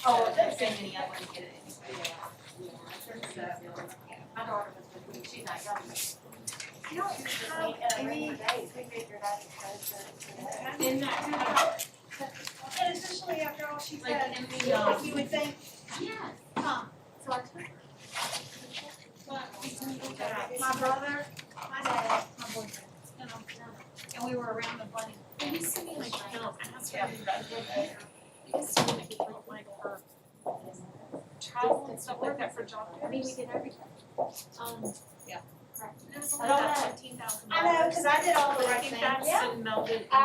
Oh, it doesn't say any, I wouldn't get it. My daughter was with me, she's not young. You don't have any days, we figured out the In that, and especially after all she like, said, in the, you would think, yes, huh, so I took her. my brother, my dad, my boyfriend, and we were around the bunny. And you send me like, no, I have to do that with her. You can send me like her travel and stuff like that for job I mean, we fairs. did everything. Yeah. Correct. And it was only about $15,000. I know, cause I did all the But I right think things. that's been melded into I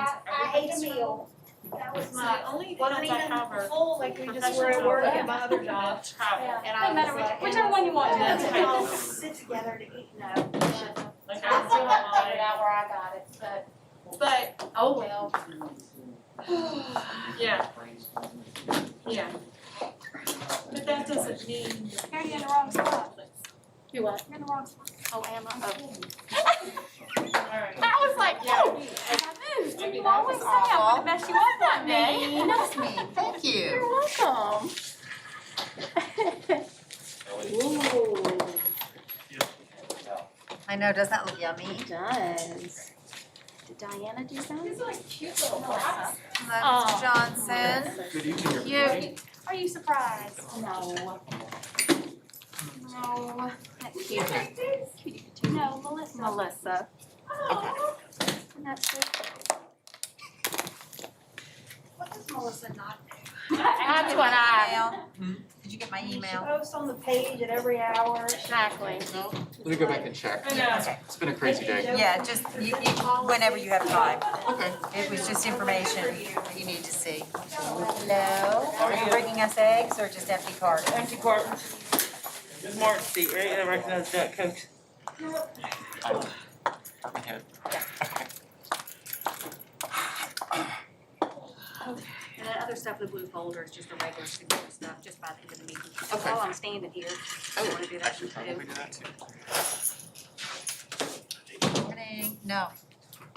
ate a everybody's meal, that was So my, the only things not I even have are full, like we just professional were at work development at my other and job. travel. And I Doesn't matter was like, whichever one you want to do, and that's we fine. all sit together to eat, no. Like I I still haven't feel figured out where I got it, but, oh well. yeah. Yeah. But that doesn't mean. You're in the wrong spot. You what? You're in the wrong spot. Oh, am I? Alright. I was like, Yeah. yo, I moved. Maybe You that always was say I'm awful. gonna mess you up one day. That's me, thank you. You're welcome. I know, doesn't that look yummy? It does. Did Diana do that? These are like cute little boxes. Hello, Mr. Johnson. Good evening, You, everybody. Are you surprised? No. no, No, Melissa. Melissa. Oh. Isn't that sweet? What does Melissa not do? That's what I. did you get my She email? posts on the page at every hour. Exactly. Let me go back and check. I know. It's been a crazy day. Yeah, just, whenever you have time. Okay. It was just information that you need to see. Hello, are you bringing us eggs or just empty cartons? Empty carton. Smart seat, right? I recognize that, Coach. Department head. And that other stuff in the blue folder is just the regular signature stuff, just by the end of the meeting. Okay. While I'm standing here, if you wanna do that, Actually, you probably do. do that too. Morning, no,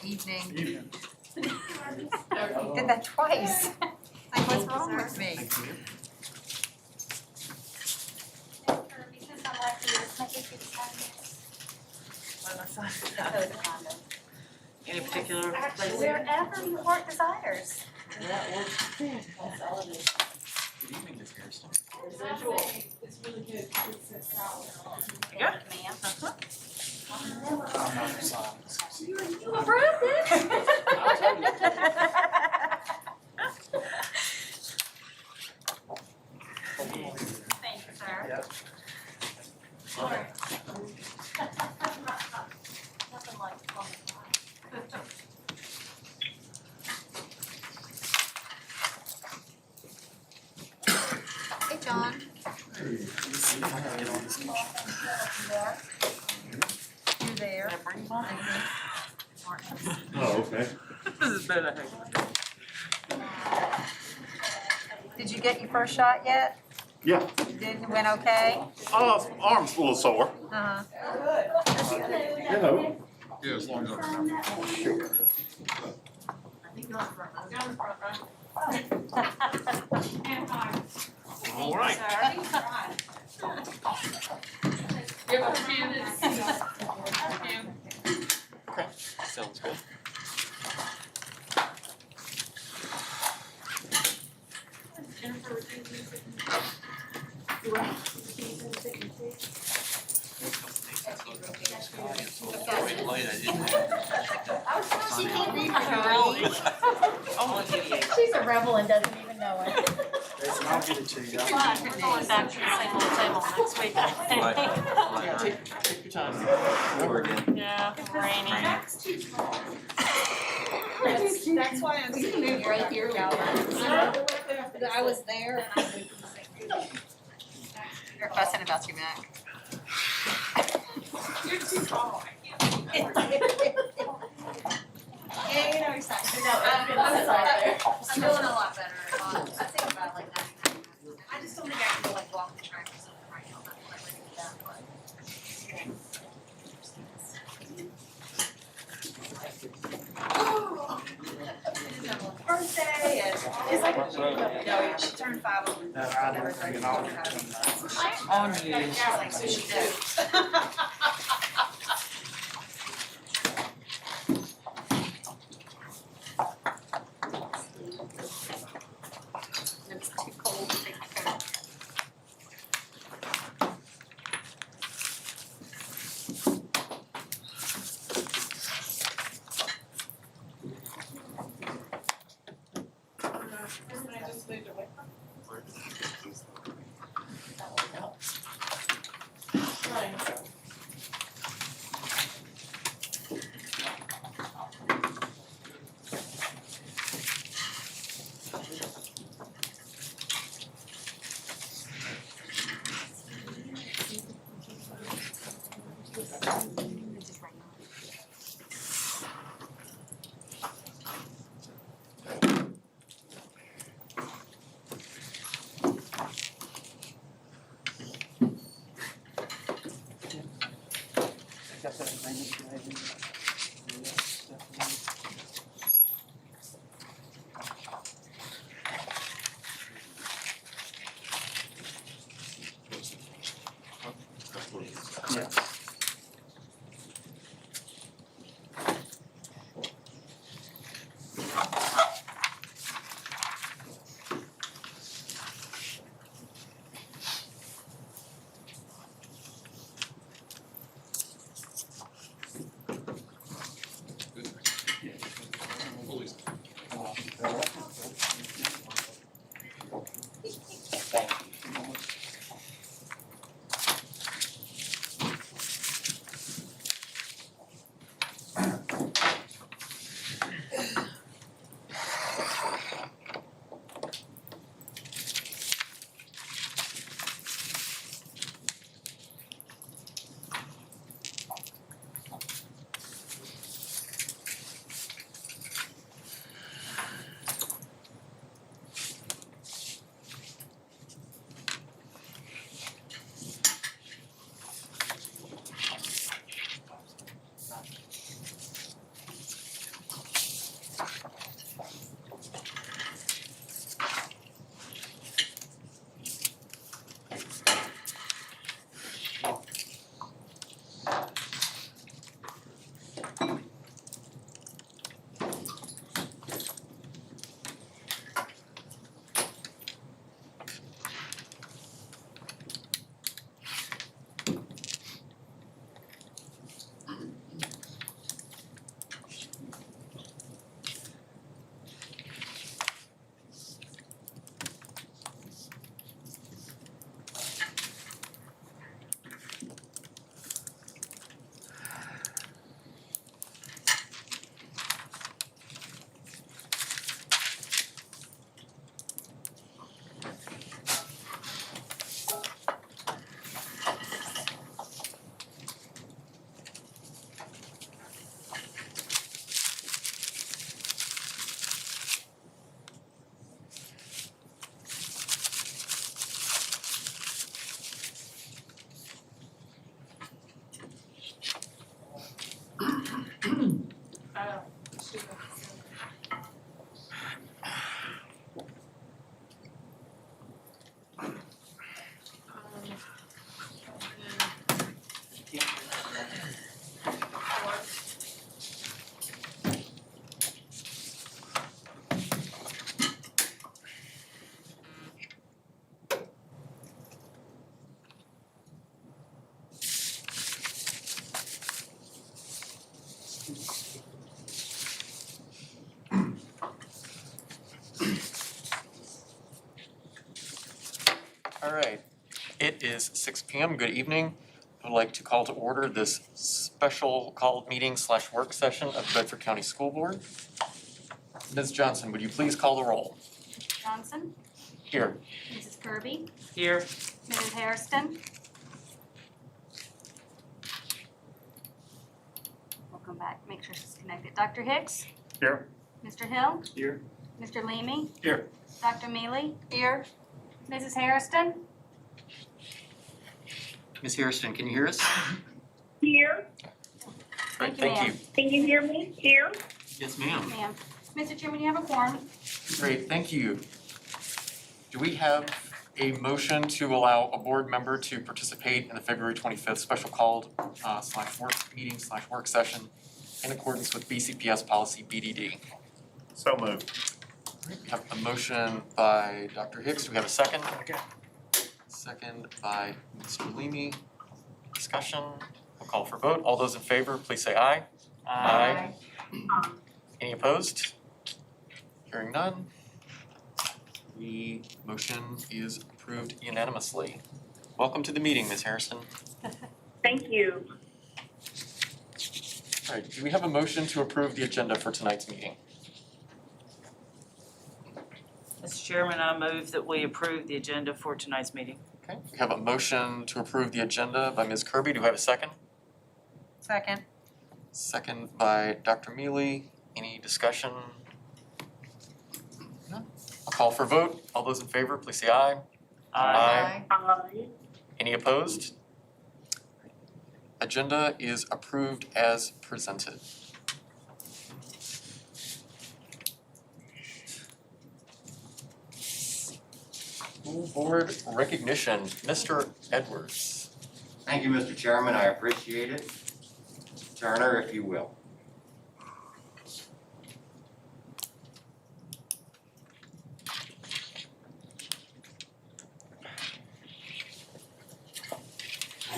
evening. Evening. You did that twice. Like, what's wrong with me? Thank you. Because I like to just make it Any particular place? wherever your heart desires. That works. Good evening, Ms. Harrison. Yeah. Ma'am. You approved it. Thank you, sir. Yep. Nothing like Hey, John. You're there. Oh, okay. This is better, I think. Did you get your first shot yet? Yeah. Didn't, went okay? Arm's a little sore. Uh-huh. You know. Yeah, as long as I remember. All right. Give a few. Okay, sounds good. Jennifer, would you use it? She can't read her Oh, idiot. She's a rebel and doesn't even know it. I'll get it to you. Fine, we're going back to the same old table next week, I think. Yeah, take your time. Yeah, rainy. That's why I'm sitting there right here. I was there and I You're fussing about your Mac. You're too tall. Yeah, you know, he's not. No, I'm sorry. I'm doing a lot better. I think about like that. I just don't think I can go like walk the track or something right now. I'm not quite ready for that, but. It is Evelyn's birthday and It's like. No, she turned 5 over. On you. She's like, so she knows. It's too cold to take the coat. I just need to wait. Right. Just right now. All right, it is 6 p.m. Good evening. I'd like to call to order this special called meeting / work session of the Bedford County School Board. Ms. Johnson, would you please call the roll? Johnson, Here. Mrs. Kirby, Here. Mrs. Hairston. We'll come back, make sure she's connected. Dr. Hicks? Here. Mr. Hill? Here. Mr. Leamy? Here. Dr. Mealy? Here. Mrs. Hairston? Ms. Hairston, can you hear us? Here, Right, Thank you, thank you. can you hear me? Here? Yes, ma'am. Ma'am. Mr. Chairman, you have a quorum. Great, thank you. Do we have a motion to allow a board member to participate in the February 25th special called slash work meeting slash work session in accordance with BCPS policy BDD? So moved. We have a motion by Dr. Hicks. Do we have a second? Second by Mr. Leamy. Discussion. We'll call for vote. All those in favor, please say aye. Aye. Any opposed? Hearing none. The motion is approved unanimously. Welcome to the meeting, Ms. Harrison. Thank you. All right, do we have a motion to approve the agenda for tonight's meeting? Mr. Chairman, I move that we approve the agenda for tonight's meeting. Okay, we have a motion to approve the agenda by Ms. Kirby. Do we have a second? Second. Second by Dr. Mealy. Any discussion? No. I'll call for vote. All those in favor, please say aye. Aye. Aye. Any opposed? Agenda is approved as presented. School board recognition, Mr. Edwards. Thank you, Mr. Chairman, I appreciate it. Turner, if you will.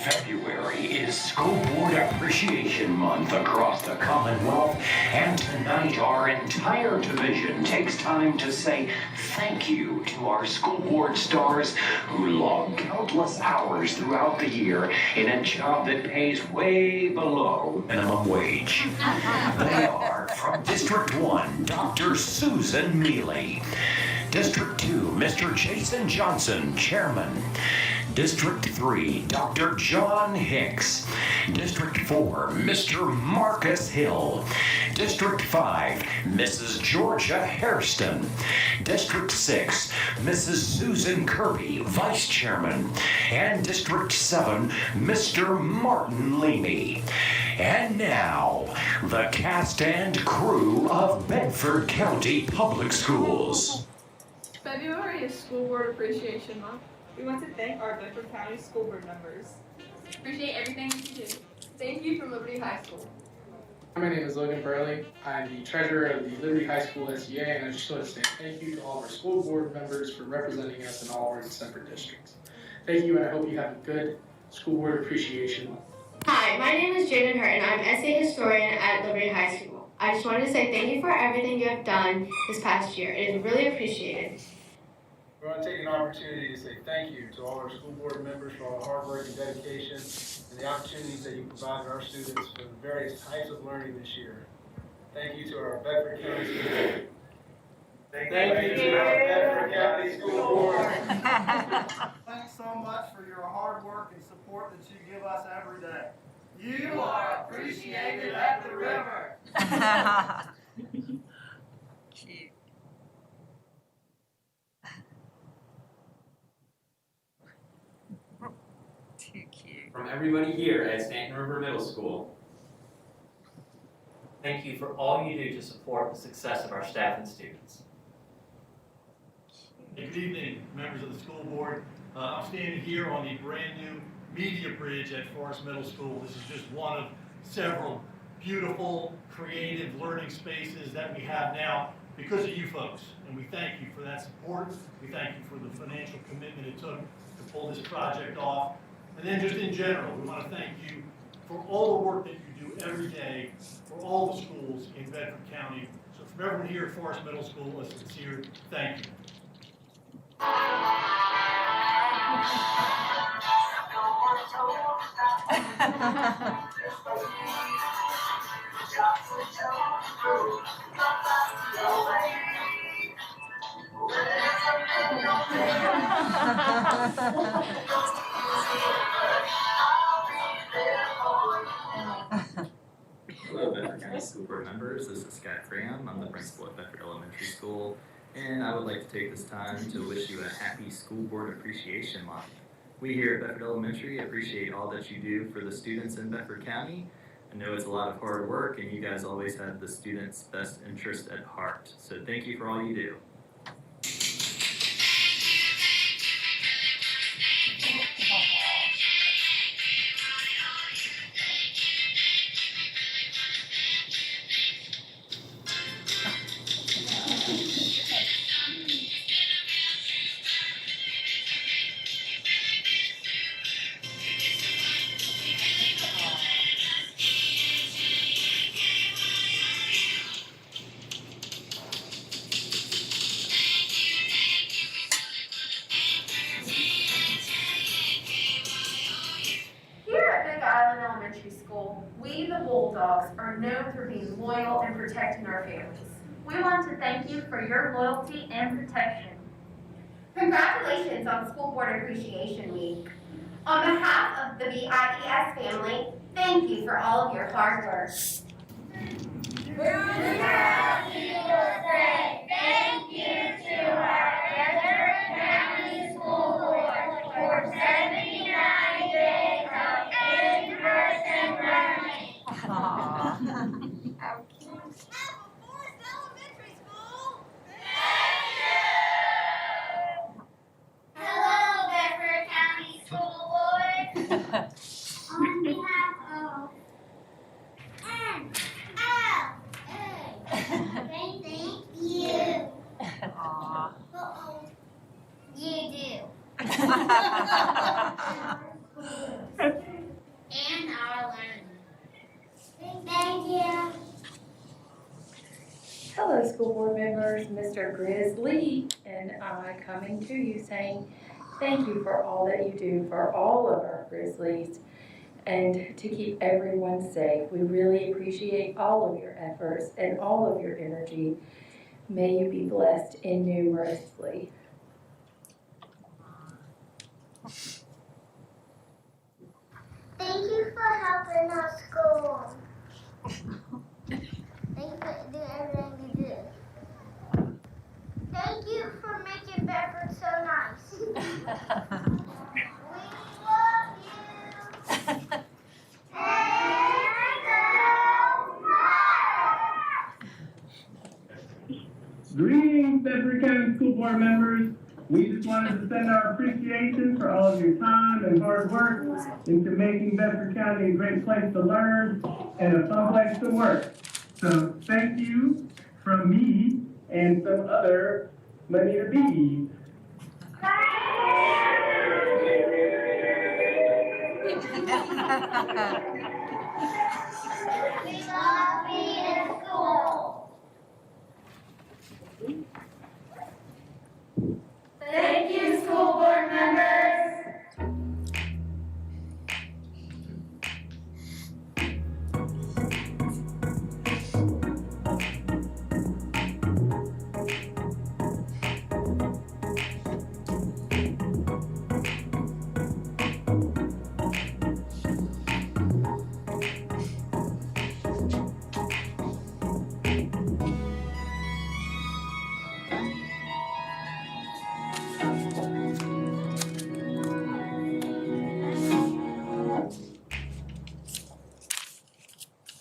February is School Board Appreciation Month across the Commonwealth, and tonight our entire division takes time to say thank you to our school board stars who log countless hours throughout the year in a job that pays way below minimum wage. They are from District 1, Dr. Susan Mealy. District 2, Mr. Jason Johnson, Chairman. District 3, Dr. John Hicks. District 4, Mr. Marcus Hill. District 5, Mrs. Georgia Hairston. District 6, Mrs. Susan Kirby, Vice Chairman. And District 7, Mr. Martin Leamy. And now, the cast and crew of Bedford County Public Schools. February is School Board Appreciation Month. We want to thank our Bedford County School Board members. Appreciate everything that you do. Thank you from Liberty High School. My name is Logan Burley. I'm the treasurer of the Liberty High School SEA, and I just want to say thank you to all of our school board members for representing us in all our separate districts. Thank you, and I hope you have a good School Board Appreciation Month. Hi, my name is Jaden Hurt, and I'm essay historian at Liberty High School. I just wanted to say thank you for everything you have done this past year. It is really appreciated. We want to take an opportunity to say thank you to all our school board members for all the hard work and dedication and the opportunities that you provided our students for the various types of learning this year. Thank you to our Bedford County School Board. Thank you to our Bedford County School Board. Thanks so much for your hard work and support that you give us every day. You are appreciated at the river. Cute. Too cute. From everybody here at Stanton River Middle School, thank you for all you do to support the success of our staff and students. Good evening, members of the school board. I'm standing here on the brand new media bridge at Forest Middle School. This is just one of several beautiful, creative learning spaces that we have now because of you folks. And we thank you for that support. We thank you for the financial commitment it took to pull this project off. And then just in general, we want to thank you for all the work that you do every day for all the schools in Bedford County. So from everyone here at Forest Middle School, a sincere thank you. Hello, Bedford County School Board members. This is Scott Graham. I'm the principal at Bedford Elementary School, and I would like to take this time to wish you a happy School Board Appreciation Month. We here at Bedford Elementary appreciate all that you do for the students in Bedford County. I know it's a lot of hard work, and you guys always have the students' best interest at heart. So thank you for all you do. Elementary School, we the Bulldogs are known for being loyal and protecting our families. We want to thank you for your loyalty and protection. Congratulations on School Board Appreciation Week. On behalf of the BIES family, thank you for all of your hard work. We're proud to say thank you to our Bedford County School Board for 79 days of in-person learning. How cute. Hello, Bedford County School Board. On behalf of thank you. Aw. You do. And our learning. Thank you. Hello, school board members, Mr. Grizzly, and I coming to you saying thank you for all that you do for all of our Grizzlies and to keep everyone safe. We really appreciate all of your efforts and all of your energy. May you be blessed innumerously. Thank you for helping our school. Thank you for doing everything you do. Thank you for making Bedford so nice. We love you. Greetings, Bedford County School Board members. We just wanted to send our appreciation for all of your time and hard work into making Bedford County a great place to learn and a fun place to work. So thank you from me and some other money to bees. We love being in school. Thank you, school board members.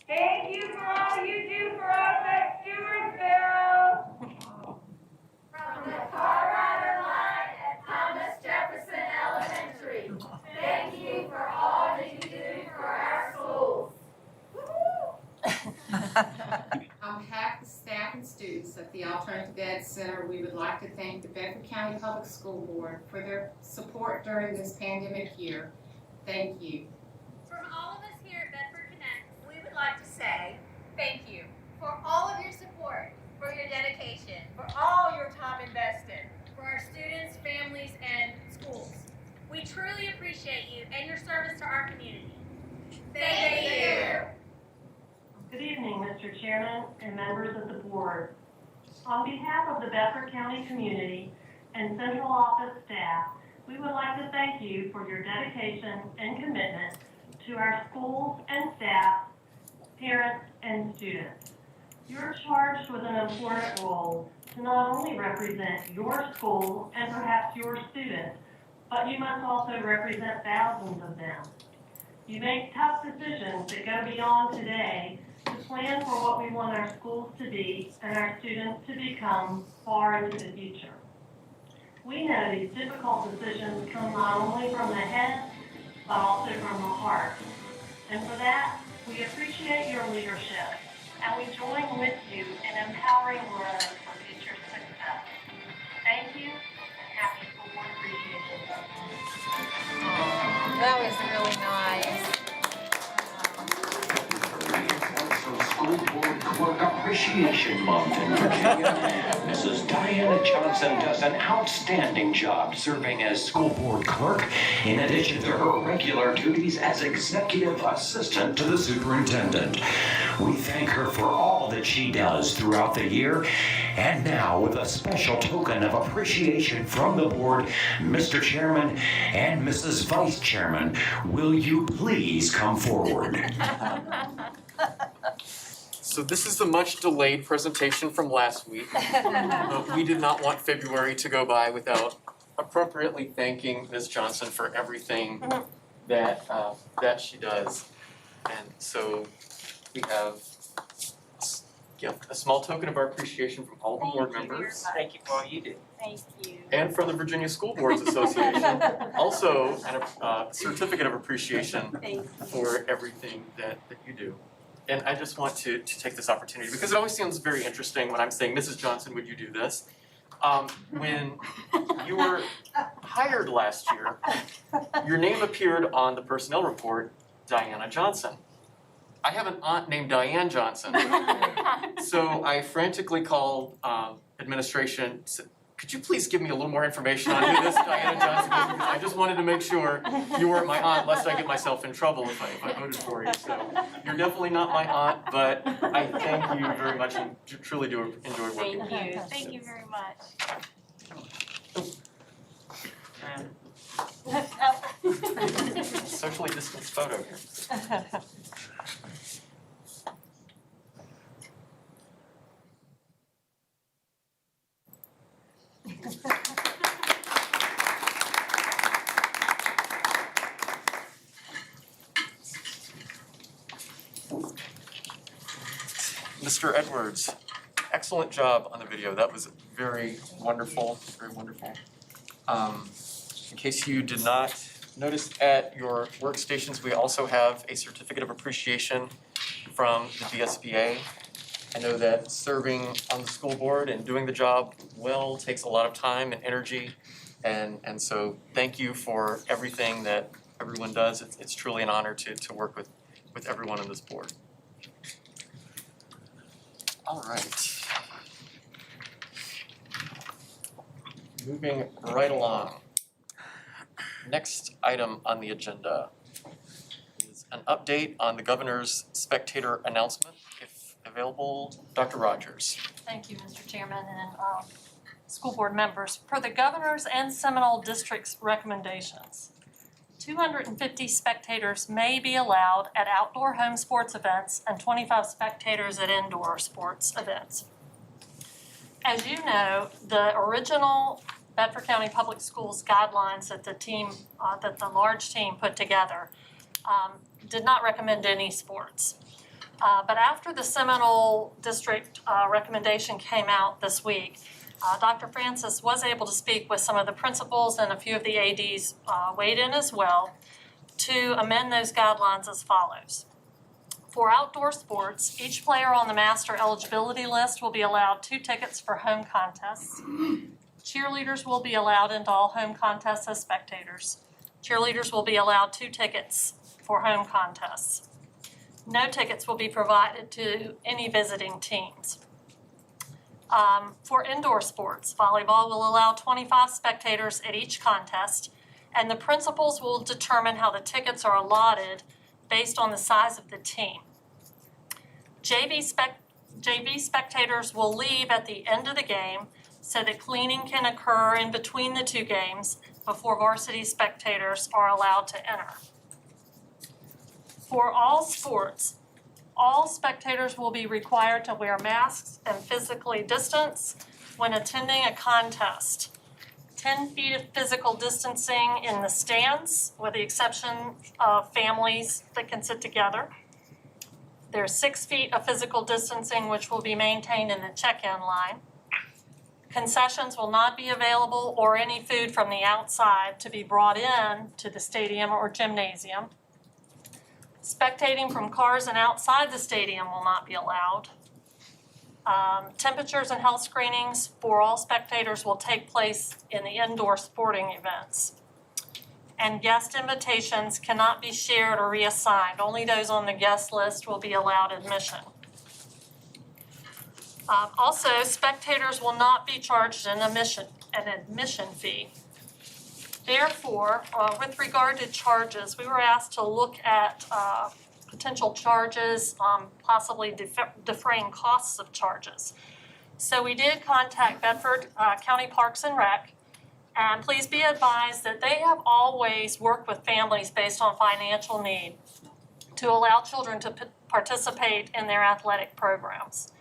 Thank you for all you do for us at Stewartsville. From the car rider line at Thomas Jefferson Elementary. Thank you for all that you do for our schools. On behalf of the staff and students at the Alternative Ed Center, we would like to thank the Bedford County Public School Board for their support during this pandemic year. Thank you. From all of us here at Bedford Connect, we would like to say thank you. For all of your support, For your dedication, for all your time invested, for our students, families, and schools. We truly appreciate you and your service to our community. thank you. Good evening, Mr. Chairman and members of the board. On behalf of the Bedford County community and central office staff, we would like to thank you for your dedication and commitment to our schools and staff, parents, and students. You're charged with an important role to not only represent your school and perhaps your students, but you must also represent thousands of them. You make tough decisions that go beyond today to plan for what we want our schools to be and our students to become far into the future. We know these difficult decisions come not only from the head, but also from the heart. And for that, we appreciate your leadership, and we join with you in empowering growth for future success. Thank you, and happy School Board Appreciation Month. That was really nice. School Board Clerk Appreciation Month in Virginia. Ms. Mrs. Diana Johnson does an outstanding job serving as school board clerk, in addition to her regular duties as executive assistant to the superintendent. We thank her for all that she does throughout the year. And now, with a special token of appreciation from the board, Mr. Chairman and Mrs. Vice Chairman, will you please come forward? So this is the much delayed presentation from last week. We did not want February to go by without appropriately thanking Ms. Johnson for everything that she does. And so we have a small token of our appreciation from all the board members. Thank you for all you do. Thank you. And from the Virginia School Boards Association. Also, a certificate of appreciation for everything that you do. And I just want to take this opportunity, because it always sounds very interesting when I'm saying, Mrs. Johnson, would you do this? When you were hired last year, your name appeared on the personnel report, Diana Johnson. I have an aunt named Diane Johnson. So I frantically called administration, said, could you please give me a little more information on who this Diana Johnson is? Because I just wanted to make sure you weren't my aunt, lest I get myself in trouble if I voted for you. So you're definitely not my aunt, but I thank you very much and truly do enjoy working with you. Thank you very much. Socially distanced photo here. Mr. Edwards, excellent job on the video. That was very wonderful, very wonderful. In case you did not notice at your workstations, we also have a certificate of appreciation from the VSBA. I know that serving on the school board and doing the job well takes a lot of time and energy. And so thank you for everything that everyone does. It's truly an honor to work with everyone on this board. All right. Moving right along. Next item on the agenda is an update on the governor's Spectator announcement. If available, Dr. Rogers. Thank you, Mr. Chairman and school board members. Per the governor's and Seminole District's recommendations, 250 spectators may be allowed at outdoor home sports events and 25 spectators at indoor sports events. As you know, the original Bedford County Public Schools guidelines that the large team put together did not recommend any sports. But after the Seminole District recommendation came out this week, Dr. Francis was able to speak with some of the principals, and a few of the ADs weighed in as well, to amend those guidelines as follows. For outdoor sports, each player on the master eligibility list will be allowed 2 tickets for home contests. Cheerleaders will be allowed into all home contests as spectators. Cheerleaders will be allowed 2 tickets for home contests. No tickets will be provided to any visiting teams. For indoor sports, volleyball will allow 25 spectators at each contest, and the principals will determine how the tickets are allotted based on the size of the team. JV spectators will leave at the end of the game so that cleaning can occur in between the 2 games before varsity spectators are allowed to enter. For all sports, all spectators will be required to wear masks and physically distance when attending a contest. 10 feet of physical distancing in the stands, with the exception of families that can sit together. There's 6 feet of physical distancing which will be maintained in the check-in line. Concessions will not be available, or any food from the outside to be brought in to the stadium or gymnasium. Spectating from cars and outside the stadium will not be allowed. Temperatures and health screenings for all spectators will take place in the indoor sporting events. And guest invitations cannot be shared or reassigned. Only those on the guest list will be allowed admission. Also, spectators will not be charged an admission fee. Therefore, with regard to charges, we were asked to look at potential charges, possibly defraying costs of charges. So we did contact Bedford County Parks and Rec, and please be advised that they have always worked with families based on financial need to allow children to participate in their athletic programs.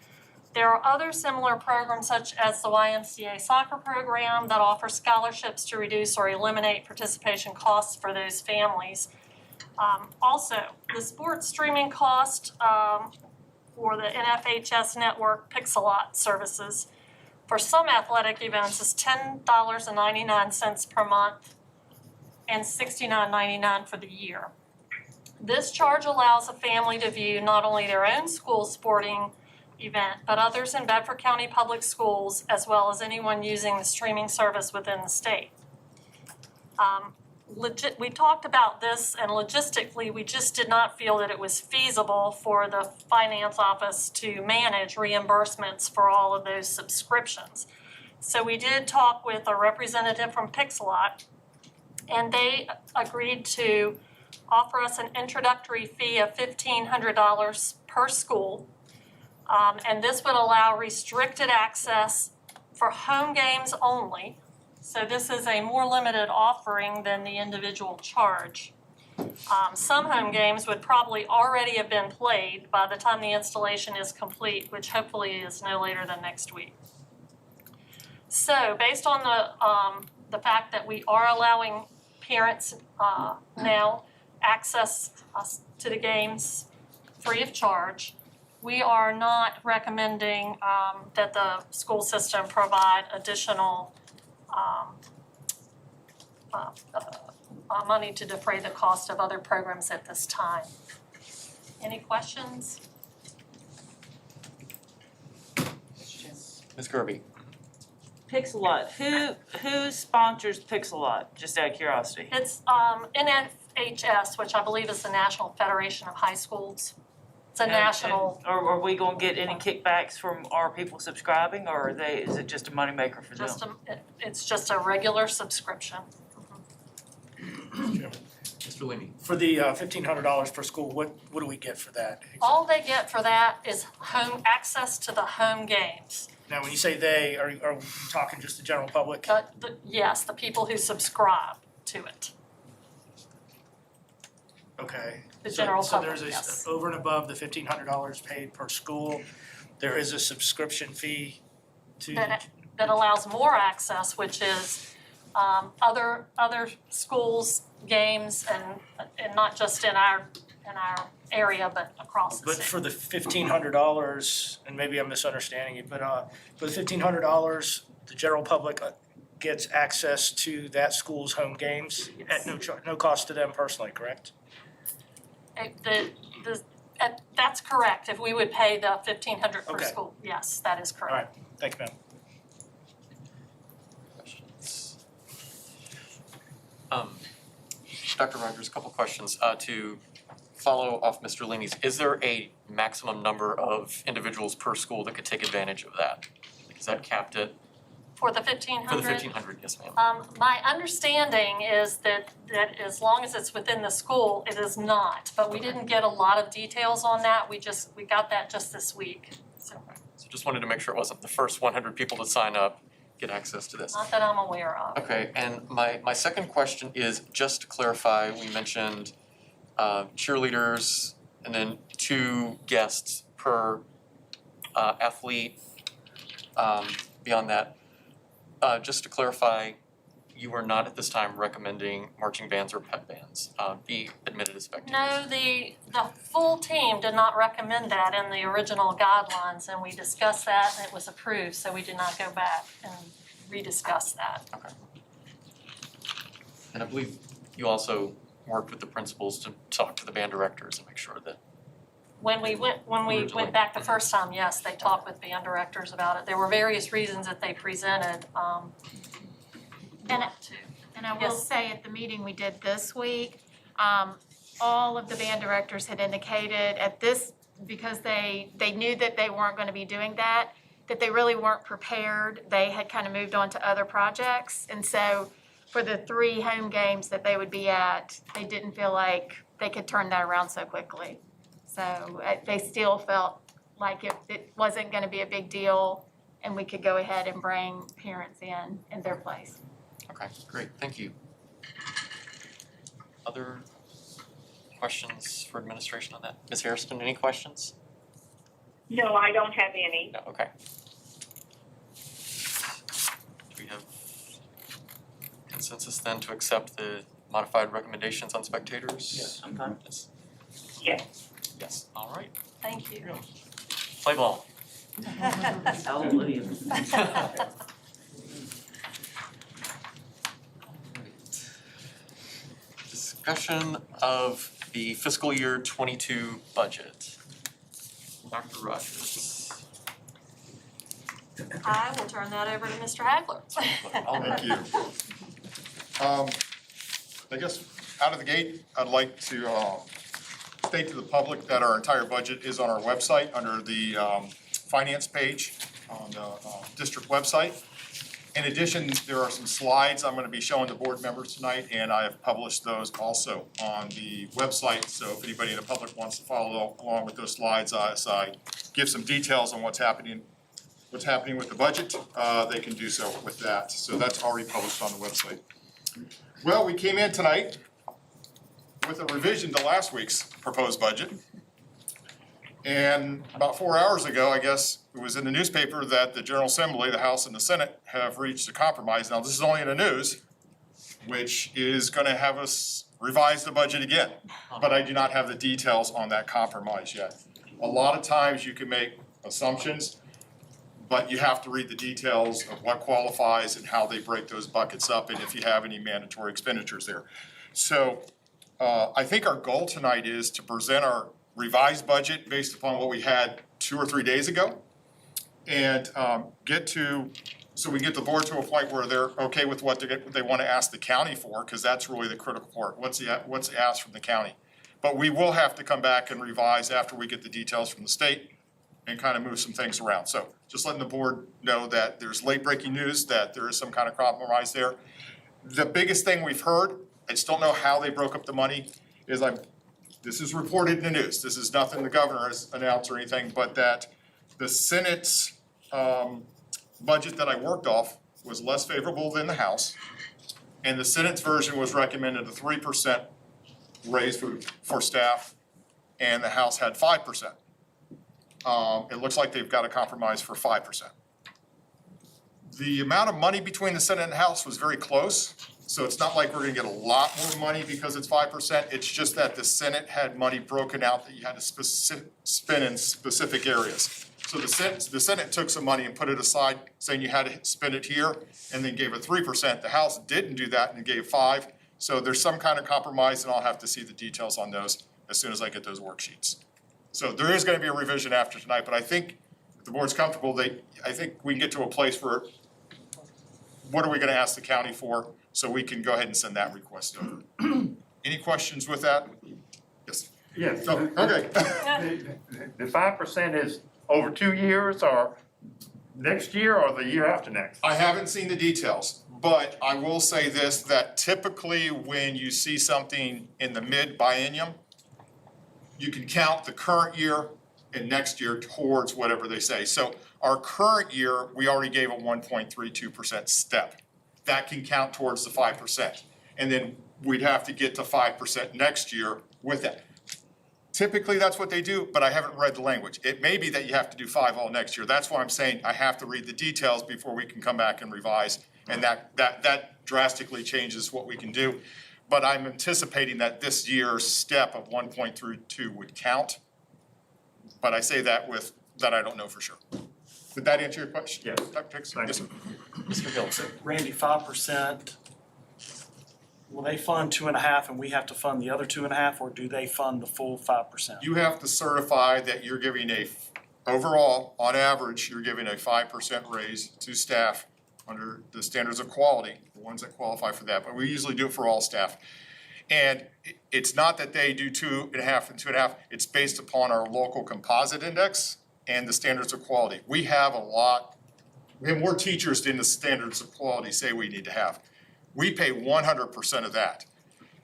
There are other similar programs such as the YMCA soccer program that offer scholarships to reduce or eliminate participation costs for those families. Also, the sports streaming cost for the NFHS network Pixelot services for some athletic events is $10.99 per month and $69.99 for the year. This charge allows a family to view not only their own school sporting event, but others in Bedford County Public Schools, as well as anyone using the streaming service within the state. We talked about this, and logistically, we just did not feel that it was feasible for the finance office to manage reimbursements for all of those subscriptions. So we did talk with a representative from Pixelot, and they agreed to offer us an introductory fee of $1,500 per school. And this would allow restricted access for home games only. So this is a more limited offering than the individual charge. Some home games would probably already have been played by the time the installation is complete, which hopefully is no later than next week. So based on the fact that we are allowing parents now access to the games free of charge, we are not recommending that the school system provide additional money to defray the cost of other programs at this time. Any questions? Ms. Kirby? Pixelot, who sponsors Pixelot, just out of curiosity? It's NFHS, which I believe is the National Federation of High Schools. It's a national. Or are we gonna get any kickbacks from our people subscribing, or is it just a moneymaker for them? It's just a regular subscription. Mr. Leamy? For the $1,500 per school, what do we get for that? All they get for that is home access to the home games. Now, when you say they, are we talking just the general public? Yes, the people who subscribe to it. Okay. The general public, so there's yes. Over and above the $1,500 paid per school, there is a subscription fee to that allows more access, which is other schools' games and not just in our area, but across the state. But for the $1,500, and maybe I'm misunderstanding it, but for the $1,500, the general public gets access to that school's home games at no cost to them personally, correct? That's correct. If we would pay the $1,500 per Okay. school, yes, that is correct. All right, thank you, ma'am. Questions? Dr. Rogers, a couple questions. To follow off Mr. Leamy's, is there a maximum number of individuals per school that could take advantage of that? Is that capped at? For the $1,500? For the $1,500, yes, ma'am. My understanding is that as long as it's within the school, it is not. But we didn't get a lot of details on that. We got that just this week. So just wanted to make sure it wasn't the first 100 people to sign up get access to this. Not that I'm aware of. Okay, and my second question is just to clarify, we mentioned cheerleaders and then 2 guests per athlete. Beyond that, just to clarify, you are not at this time recommending marching bands or pep bands be admitted as spectators? No, the full team did not recommend that in the original guidelines, and we discussed that and it was approved, so we did not go back and rediscuss that. Okay. And I believe you also worked with the principals to talk to the band directors and make sure that. When we went back the first time, yes, they talked with band directors about it. There were various reasons that they presented. And I will say at the meeting we did this week, all of the band directors had indicated at this, because they knew that they weren't going to be doing that, that they really weren't prepared. They had kind of moved on to other projects. And so for the 3 home games that they would be at, they didn't feel like they could turn that around so quickly. So they still felt like it wasn't going to be a big deal and we could go ahead and bring parents in their place. Okay, great, thank you. Other questions for administration on that? Ms. Harrison, any questions? No, I don't have any. No, okay. Do we have consensus then to accept the modified recommendations on spectators? Yes, I'm fine. Yes. Yes. Yes, all right. Thank you. Play ball. Hallelujah. Discussion of the fiscal year 22 budget. Dr. Rogers. I will turn that over to Mr. Hagler. Thank you. I guess out of the gate, I'd like to state to the public that our entire budget is on our website under the finance page on the district website. In addition, there are some slides I'm going to be showing the board members tonight, and I have published those also on the website. So if anybody in the public wants to follow along with those slides as I give some details on what's happening with the budget, they can do so with that. So that's already published on the website. Well, we came in tonight with a revision to last week's proposed budget. And about 4 hours ago, I guess, it was in the newspaper that the General Assembly, the House and the Senate have reached a compromise. Now, this is only in the news, which is going to have us revise the budget again. But I do not have the details on that compromise yet. A lot of times you can make assumptions, but you have to read the details of what qualifies and how they break those buckets up and if you have any mandatory expenditures there. So I think our goal tonight is to present our revised budget based upon what we had 2 or 3 days ago and so we get the board to a point where they're okay with what they want to ask the county for, because that's really the critical part. What's asked from the county? But we will have to come back and revise after we get the details from the state and kind of move some things around. So just letting the board know that there's late breaking news, that there is some kind of compromise there. The biggest thing we've heard, I just don't know how they broke up the money, is this is reported in the news. This is nothing the governor has announced or anything, but that the Senate's budget that I worked off was less favorable than the House. And the Senate's version was recommended a 3% raise for staff, and the House had 5%. It looks like they've got a compromise for 5%. The amount of money between the Senate and the House was very close. So it's not like we're gonna get a lot more money because it's 5%. It's just that the Senate had money broken out that you had to spend in specific areas. So the Senate took some money and put it aside, saying you had to spend it here, and then gave it 3%. The House didn't do that and gave 5%. So there's some kind of compromise, and I'll have to see the details on those as soon as I get those worksheets. So there is gonna be a revision after tonight, but I think if the board's comfortable, I think we can get to a place where what are we gonna ask the county for, so we can go ahead and send that request over. Any questions with that? Yes. Yes. Oh, okay. The 5% is over 2 years or next year or the year after next? I haven't seen the details, but I will say this, that typically when you see something in the mid-biennium, you can count the current year and next year towards whatever they say. So our current year, we already gave a 1.32% step. That can count towards the 5%. And then we'd have to get to 5% next year with that. Typically, that's what they do, but I haven't read the language. It may be that you have to do 5 all next year. That's why I'm saying I have to read the details before we can come back and revise. And that drastically changes what we can do. But I'm anticipating that this year's step of 1.32 would count. But I say that with that I don't know for sure. Did that answer your question? Yes. Dr. Dixon? Yes, sir. Mr. Gill. Randy, 5%, will they fund 2.5 and we have to fund the other 2.5, or do they fund the full 5%? You have to certify that you're giving overall, on average, you're giving a 5% raise to staff under the standards of quality, the ones that qualify for that, but we usually do it for all staff. And it's not that they do 2.5 and 2.5, it's based upon our local composite index, and the standards of quality. We have more teachers than the standards of quality say we need to have. We pay 100% of that.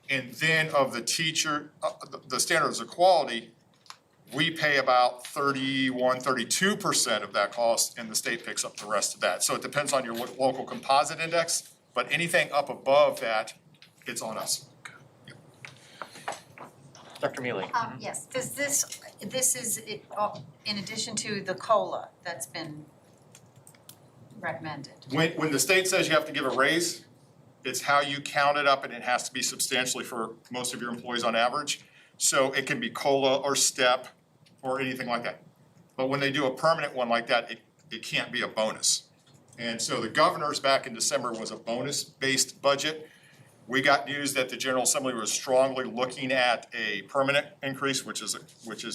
And then of the teacher, the standards of quality, we pay about 32% of that cost, and the state picks up the rest of that. So it depends on your local composite index, but anything up above that, it's on us. Dr. Mealy? Yes, does this is in addition to the COLA that's been recommended? When the state says you have to give a raise, it's how you count it up, and it has to be substantially for most of your employees on average. So it can be COLA or STEP or anything like that. But when they do a permanent one like that, it can't be a bonus. And so the governor's back in December was a bonus-based budget. We got news that the General Assembly was strongly looking at a permanent increase, which is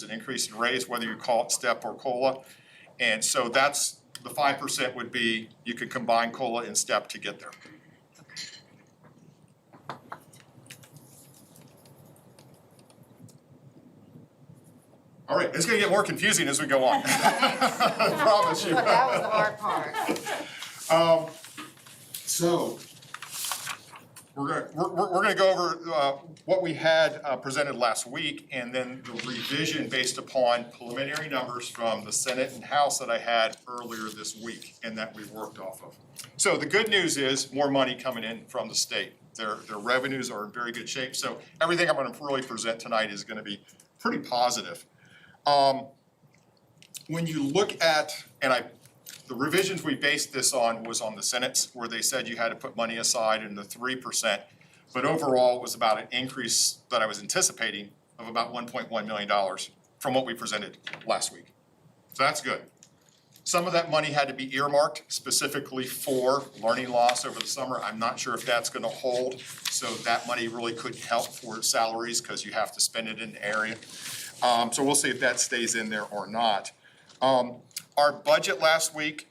an increase in raise, whether you call it STEP or COLA. And so that's, the 5% would be, you could combine COLA and STEP to get there. All right, it's gonna get more confusing as we go on. I promise you. But that was the hard part. So we're gonna go over what we had presented last week, and then the revision based upon preliminary numbers from the Senate and House that I had earlier this week and that we worked off of. So the good news is more money coming in from the state. Their revenues are in very good shape. So everything I'm gonna really present tonight is gonna be pretty positive. When you look at, the revisions we based this on was on the Senate's, where they said you had to put money aside in the 3%, but overall it was about an increase that I was anticipating of about $1.1 million from what we presented last week. So that's good. Some of that money had to be earmarked specifically for learning loss over the summer. I'm not sure if that's gonna hold, so that money really couldn't help for salaries because you have to spend it in the area. So we'll see if that stays in there or not. Our budget last week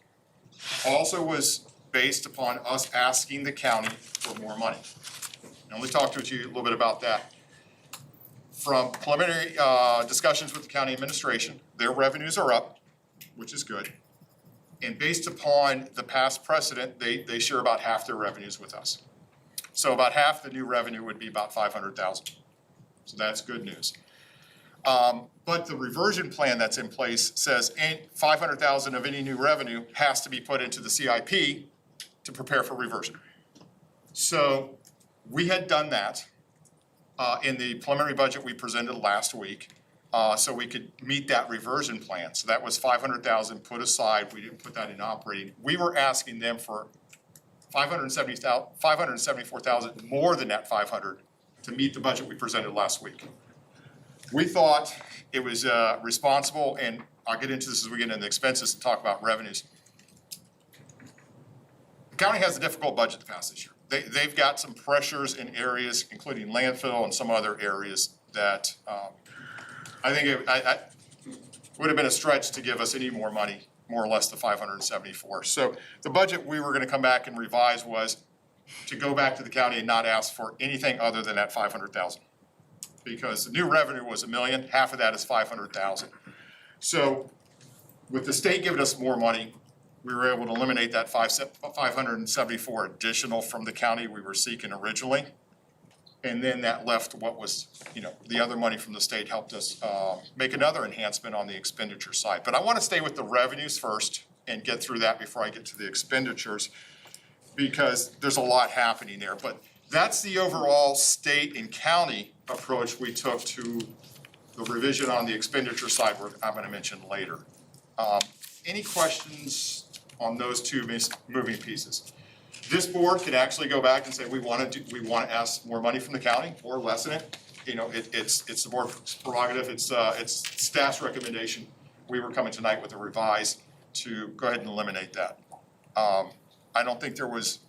also was based upon us asking the county for more money. And let me talk to you a little bit about that. From preliminary discussions with the county administration, their revenues are up, which is good. And based upon the past precedent, they share about half their revenues with us. So about half the new revenue would be about $500,000. So that's good news. But the reversion plan that's in place says $500,000 of any new revenue has to be put into the CIP to prepare for reversion. So we had done that in the preliminary budget we presented last week, so we could meet that reversion plan. So that was $500,000 put aside. We didn't put that in operating. We were asking them for $574,000 more than that $500,000 to meet the budget we presented last week. We thought it was responsible, and I'll get into this as we get into the expenses and talk about revenues. The county has a difficult budget to pass this year. They've got some pressures in areas, including landfill and some other areas that I think it would have been a stretch to give us any more money, more or less the $574,000. So the budget we were gonna come back and revise was to go back to the county and not ask for anything other than that $500,000. Because the new revenue was $1 million, half of that is $500,000. So with the state giving us more money, we were able to eliminate that $574,000 additional from the county we were seeking originally. And then that left what was, the other money from the state helped us make another enhancement on the expenditure side. But I want to stay with the revenues first and get through that before I get to the expenditures, because there's a lot happening there. But that's the overall state and county approach we took to the revision on the expenditure side, which I'm going to mention later. Any questions on those two moving pieces? This board can actually go back and say we want to ask more money from the county or lessen it. It's the board's prerogative. It's staff's recommendation. We were coming tonight with a revise to go ahead and eliminate that. I don't think there was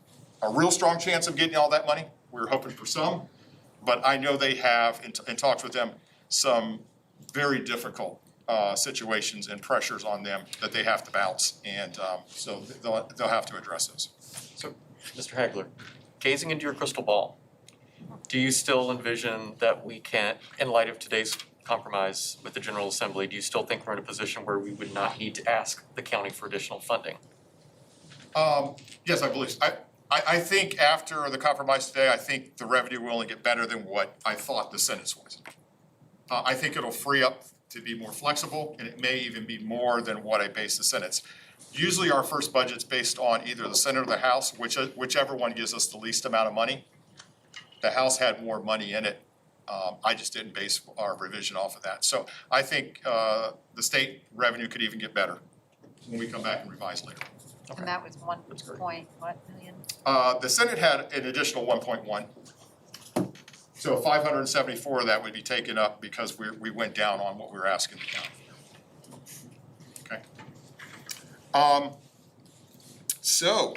a real strong chance of getting all that money. We were hoping for some, but I know they have, in talks with them, some very difficult situations and pressures on them that they have to balance, and so they'll have to address those. So, Mr. Hagler, gazing into your crystal ball, do you still envision that we can, in light of today's compromise with the General Assembly, do you still think we're in a position where we would not need to ask the county for additional funding? Yes, I believe so. I think after the compromise today, I think the revenue will only get better than what I thought the Senate's was. I think it'll free up to be more flexible, and it may even be more than what I base the Senate's. Usually our first budget's based on either the Senate or the House, whichever one gives us the least amount of money. The House had more money in it. I just didn't base our revision off of that. So I think the state revenue could even get better when we come back and revise later. And that was 1 point, what million? The Senate had an additional 1.1. So 574 of that would be taken up because we went down on what we were asking the county for. Okay. So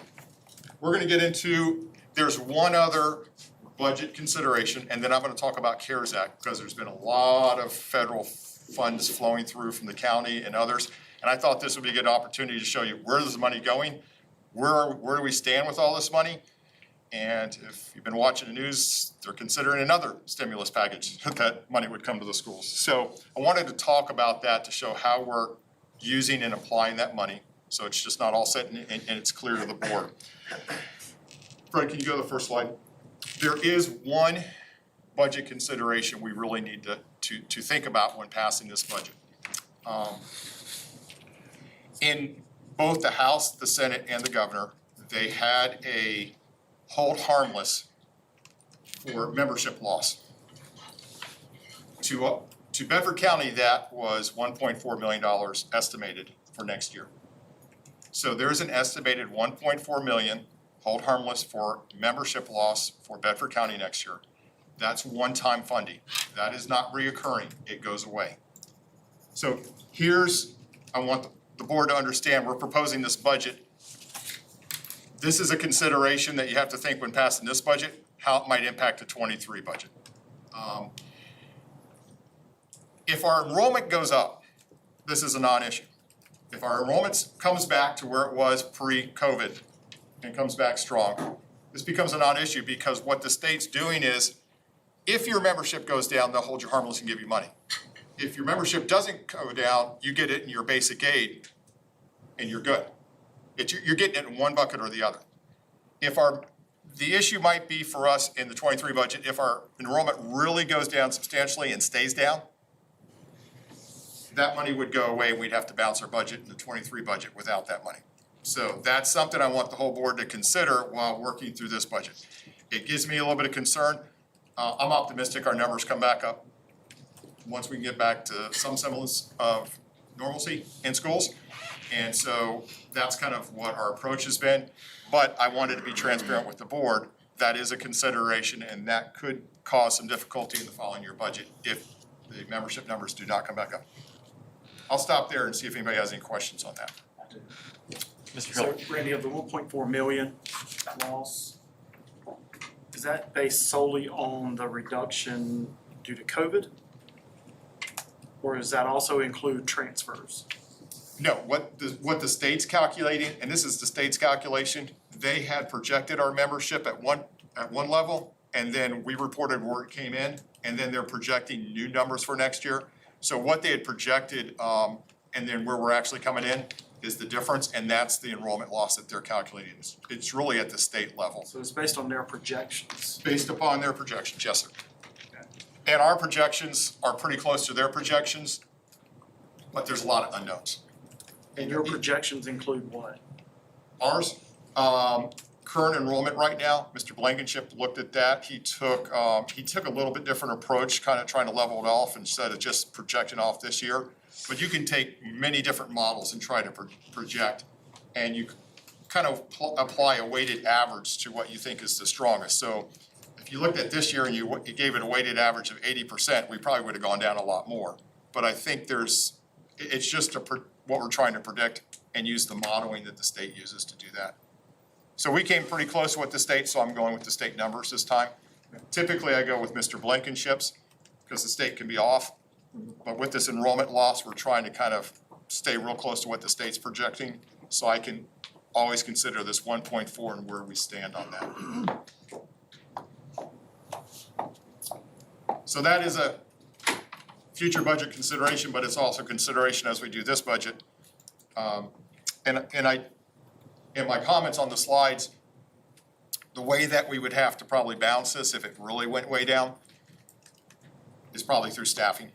we're gonna get into, there's one other budget consideration, and then I'm gonna talk about CARES Act, because there's been a lot of federal funds flowing through from the county and others. And I thought this would be a good opportunity to show you where is the money going, where do we stand with all this money? And if you've been watching the news, they're considering another stimulus package that money would come to the schools. So I wanted to talk about that to show how we're using and applying that money. So it's just not all set and it's clear to the board. Fred, can you go to the first slide? There is one budget consideration we really need to think about when passing this budget. In both the House, the Senate, and the governor, they had a hold harmless for membership loss. To Bedford County, that was $1.4 million estimated for next year. So there's an estimated $1.4 million hold harmless for membership loss for Bedford County next year. That's one-time funding. That is not reoccurring. It goes away. So I want the board to understand, we're proposing this budget. This is a consideration that you have to think when passing this budget, how it might impact the 23 budget. If our enrollment goes up, this is a non-issue. If our enrollment comes back to where it was pre-COVID and comes back strong, this becomes a non-issue because what the state's doing is, if your membership goes down, they'll hold you harmless and give you money. If your membership doesn't go down, you get it in your basic aid and you're good. You're getting it in one bucket or the other. The issue might be for us in the 23 budget, if our enrollment really goes down substantially and stays down, that money would go away. We'd have to balance our budget in the 23 budget without that money. So that's something I want the whole board to consider while working through this budget. It gives me a little bit of concern. I'm optimistic our numbers come back up once we can get back to some semblance of normalcy in schools. And so that's kind of what our approach has been. But I wanted to be transparent with the board. That is a consideration, and that could cause some difficulty in the following year budget if the membership numbers do not come back up. I'll stop there and see if anybody has any questions on that. Mr. Hill. So Randy, of the 1.4 million loss, is that based solely on the reduction due to COVID? Or does that also include transfers? No, what the state's calculating, and this is the state's calculation, they had projected our membership at one level, and then we reported where it came in, and then they're projecting new numbers for next year. So what they had projected, and then where we're actually coming in is the difference, and that's the enrollment loss that they're calculating. It's really at the state level. So it's based on their projections? Based upon their projections, yes, sir. Okay. And our projections are pretty close to their projections, but there's a lot of unknowns. And your projections include what? Ours, current enrollment right now, Mr. Blankenship looked at that. He took a little bit different approach, kind of trying to level it off instead of just projecting off this year. But you can take many different models and try to project, and you kind of apply a weighted average to what you think is the strongest. So if you looked at this year and you gave it a weighted average of 80%, we probably would have gone down a lot more. But I think it's just what we're trying to predict and use the modeling that the state uses to do that. So we came pretty close with the state, so I'm going with the state numbers this time. Typically, I go with Mr. Blankenship's because the state can be off. But with this enrollment loss, we're trying to kind of stay real close to what the state's projecting, so I can always consider this 1.4 and where we stand on that. So that is future budget consideration, but it's also consideration as we do this budget. And in my comments on the slides, the way that we would have to probably balance this if it really went way down is probably through staffing.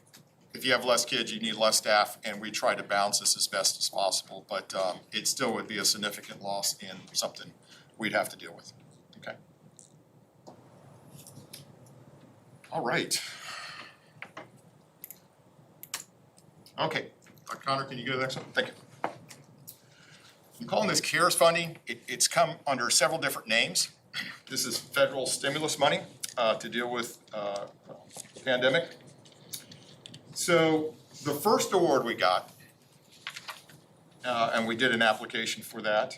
If you have less kids, you need less staff, and we try to balance this as best as possible, but it still would be a significant loss in something we'd have to deal with, okay? All right. Okay, Dr. Connor, can you go to the next one? Thank you. I'm calling this CARES funding. It's come under several different names. This is federal stimulus money to deal with the pandemic. So the first award we got, and we did an application for that,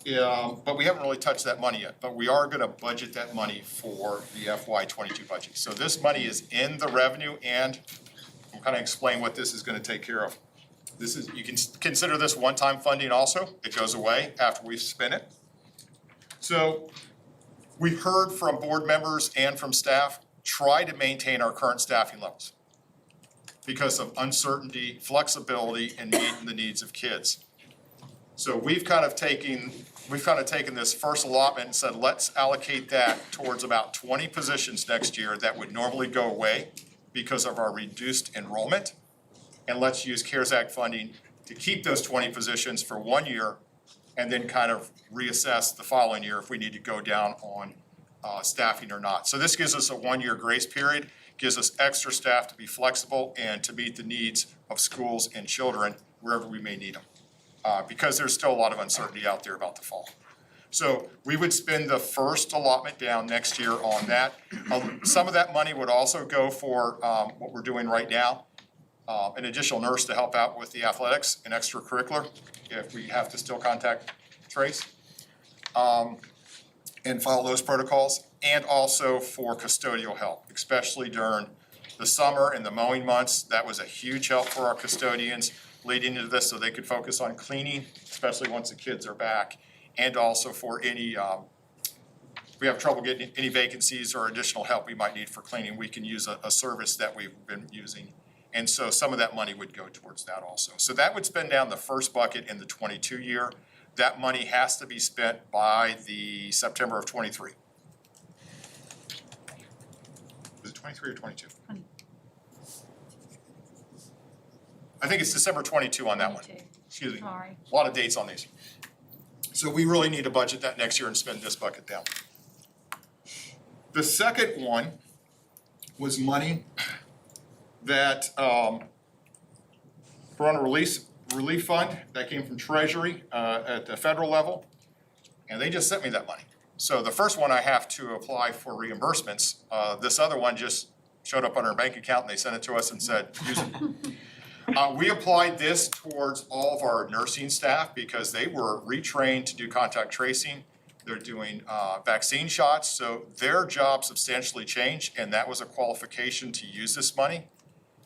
but we haven't really touched that money yet. But we are going to budget that money for the FY22 budget. So this money is in the revenue, and I'm kind of explain what this is going to take care of. This is, you can consider this one-time funding also. It goes away after we spend it. So we've heard from board members and from staff, try to maintain our current staffing levels because of uncertainty, flexibility, and meeting the needs of kids. So we've kind of taken this first allotment and said, let's allocate that towards about 20 positions next year that would normally go away because of our reduced enrollment. And let's use CARES Act funding to keep those 20 positions for 1 year and then kind of reassess the following year if we need to go down on staffing or not. So this gives us a 1 year grace period, gives us extra staff to be flexible and to meet the needs of schools and children wherever we may need them. Because there's still a lot of uncertainty out there about the fall. So we would spend the first allotment down next year on that. Some of that money would also go for what we're doing right now. An additional nurse to help out with the athletics and extracurricular if we have to still contact trace and follow those protocols, and also for custodial help, especially during the summer and the mowing months. That was a huge help for our custodians leading into this so they could focus on cleaning, especially once the kids are back, and also for any, if we have trouble getting any vacancies or additional help we might need for cleaning, we can use a service that we've been using. And so some of that money would go towards that also. So that would spend down the first bucket in the 22 year. That money has to be spent by the September of 23. Was it 23 or 22? I think it's December 22 on that one. Excuse me. Sorry. A lot of dates on these. So we really need to budget that next year and spend this bucket down. The second one was money that we're on a relief fund that came from Treasury at the federal level, and they just sent me that money. So the first one I have to apply for reimbursements. This other one just showed up on our bank account and they sent it to us and said, use it. We applied this towards all of our nursing staff because they were retrained to do contact tracing. They're doing vaccine shots, so their job substantially changed, and that was a qualification to use this money.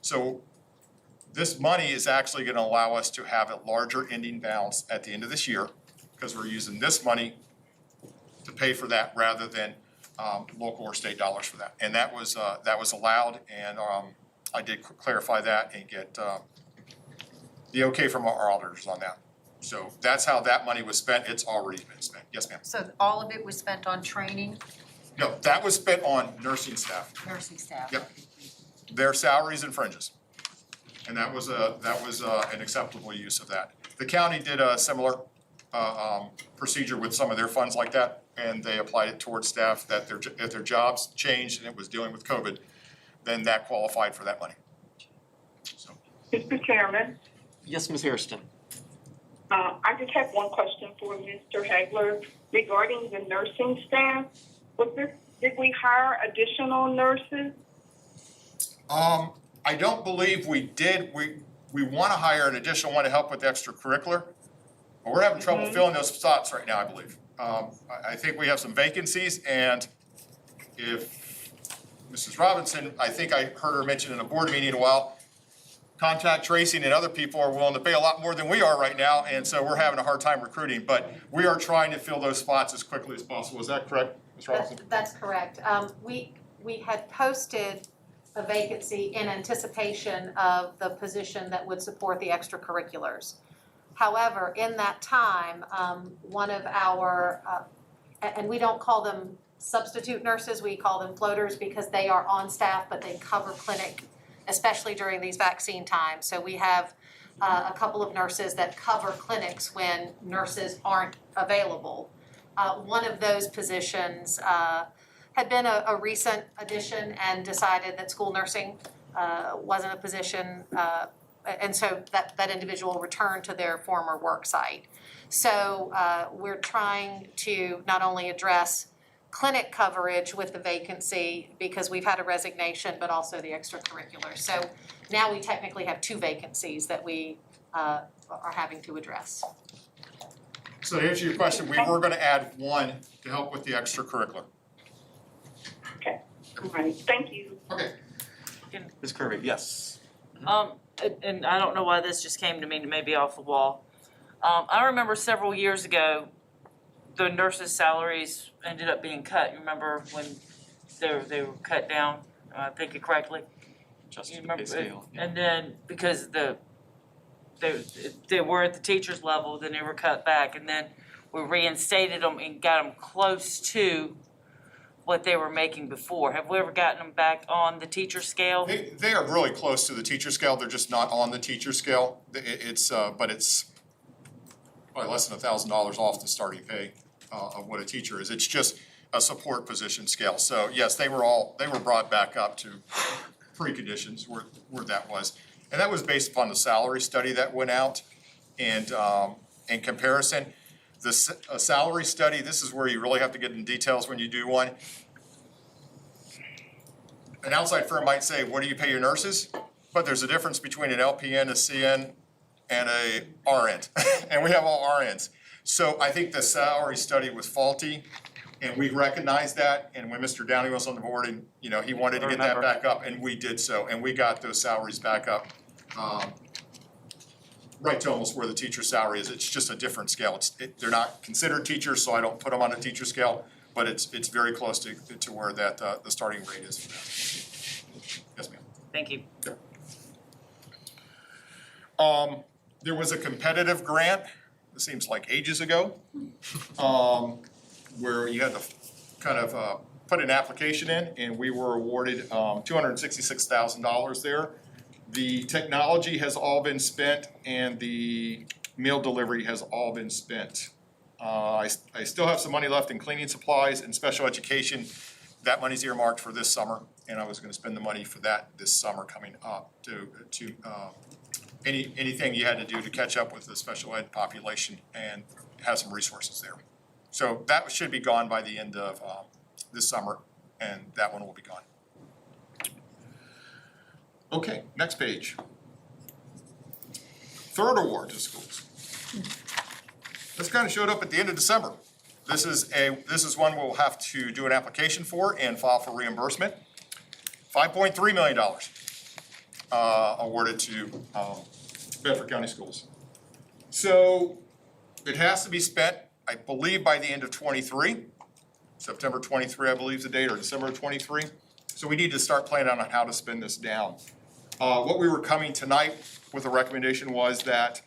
So this money is actually going to allow us to have a larger ending balance at the end of this year because we're using this money to pay for that rather than local or state dollars for that. And that was allowed, and I did clarify that and get the okay from our auditors on that. So that's how that money was spent. It's already been spent. Yes, ma'am. So all of it was spent on training, No, that was spent on nursing staff, nursing staff? Yep. Their salaries and fringes. And that was an acceptable use of that. The county did a similar procedure with some of their funds like that, and they applied it towards staff that if their jobs changed and it was dealing with COVID, then that qualified for that money. So. Mr. Chairman, Yes, Ms. Hairston. I just have one question for Mr. Hagler regarding the nursing staff. Did we hire additional nurses? I don't believe we did. We want to hire an additional one to help with extracurricular, but we're having trouble filling those spots right now, I believe. I think we have some vacancies, and if Mrs. Robinson, I think I heard her mention in a board meeting a while, contact tracing and other people are willing to pay a lot more than we are right now, and so we're having a hard time recruiting, but we are trying to fill those spots as quickly as possible. Is that correct, Ms. Robinson? That's correct. We had posted a vacancy in anticipation of the position that would support the extracurriculars. However, in that time, one of our, and we don't call them substitute nurses, we call them floaters because they are on staff, but they cover clinic, especially during these vaccine times. So we have a couple of nurses that cover clinics when nurses aren't available. One of those positions had been a recent addition and decided that school nursing wasn't a position, and so that individual returned to their former work site. So we're trying to not only address clinic coverage with the vacancy because we've had a resignation, but also the extracurricular. So now we technically have 2 vacancies that we are having to address. So to answer your question, we were gonna add 1 to help with the extracurricular. Okay, all right, thank you. Okay. Ms. Kirby, yes. And I don't know why this just came to me, maybe off the wall. I remember several years ago, the nurses' salaries ended up being cut. You remember when they were cut down, thinking correctly? Just You the pay remember, scale. Yeah. and then because they were at the teacher's level, then they were cut back, and then we reinstated them and got them close to what they were making before. Have we ever gotten them back on the teacher scale? They are really close to the teacher scale, they're just not on the teacher scale. But it's probably less than $1,000 off the starting pay of what a teacher is. It's just a support position scale. So yes, they were brought back up to preconditions where that was. And that was based upon the salary study that went out. And in comparison, a salary study, this is where you really have to get in details when you do one. An outside firm might say, what do you pay your nurses? But there's a difference between an LPN, a CN, and a RN. And we have all RNs. So I think the salary study was faulty, and we recognized that. And when Mr. Downey was on the board, and he wanted to get that back up, and we did so, and we got those salaries back up. Right to almost where the teacher salary is. It's just a different scale. They're not considered teachers, so I don't put them on a teacher scale, but it's very close to where that the starting rate is for that. Yes, ma'am. Thank you. Yeah. There was a competitive grant, it seems like ages ago, where you had to kind of put an application in, and we were awarded $266,000 there. The technology has all been spent and the meal delivery has all been spent. I still have some money left in cleaning supplies and special education. That money's earmarked for this summer, and I was gonna spend the money for that this summer coming up to anything you had to do to catch up with the special ed population and have some resources there. So that should be gone by the end of this summer, and that one will be gone. Okay, next page. Third award to schools. This kind of showed up at the end of December. This is one we'll have to do an application for and file for reimbursement. $5.3 million awarded to Bedford County Schools. So it has to be spent, I believe, by the end of '23. September 23, I believe is the date, or December 23. So we need to start planning on how to spend this down. What we were coming tonight with a recommendation was that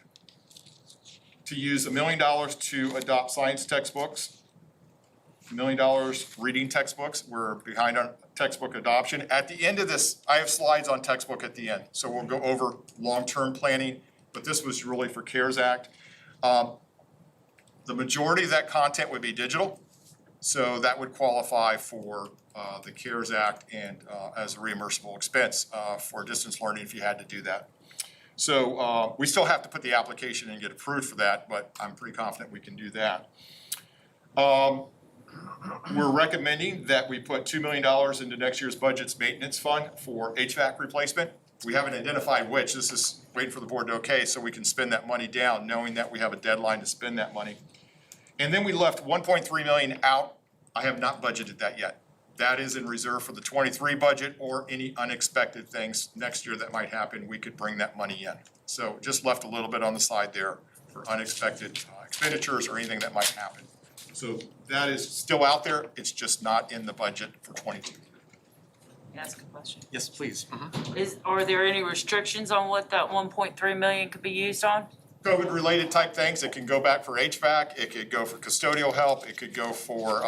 to use $1 million to adopt science textbooks, $1 million reading textbooks. We're behind on textbook adoption. At the end of this, I have slides on textbook at the end, so we'll go over long-term planning, but this was really for CARES Act. The majority of that content would be digital, so that would qualify for the CARES Act and as a reimbursable expense for distance learning if you had to do that. So we still have to put the application and get approved for that, but I'm pretty confident we can do that. We're recommending that we put $2 million into next year's budget's maintenance fund for HVAC replacement. We haven't identified which. This is waiting for the board to okay, so we can spend that money down, knowing that we have a deadline to spend that money. And then we left $1.3 million out. I have not budgeted that yet. That is in reserve for the '23 budget or any unexpected things next year that might happen. We could bring that money in. So just left a little bit on the side there for unexpected expenditures or anything that might happen. So that is still out there. It's just not in the budget for '22. Ask a question. Yes, please. Are there any restrictions on what that 1.3 million could be used on? COVID-related type things, it can go back for HVAC, it could go for custodial help, it could go for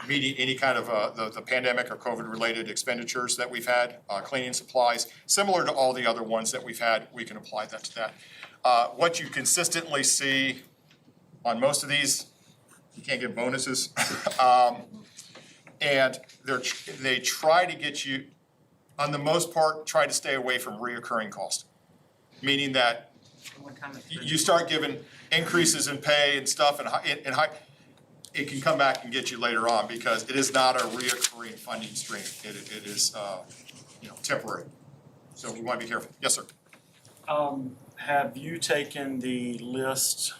meeting any kind of the pandemic or COVID-related expenditures that we've had, cleaning supplies, similar to all the other ones that we've had, we can apply that to that. What you consistently see on most of these, you can't get bonuses. And they try to get you, on the most part, try to stay away from reoccurring cost. Meaning that you start giving increases in pay and stuff and high, it can come back and get you later on because it is not a reoccurring funding stream. It is, temporary. So we want to be careful. Yes, sir. Have you taken the list,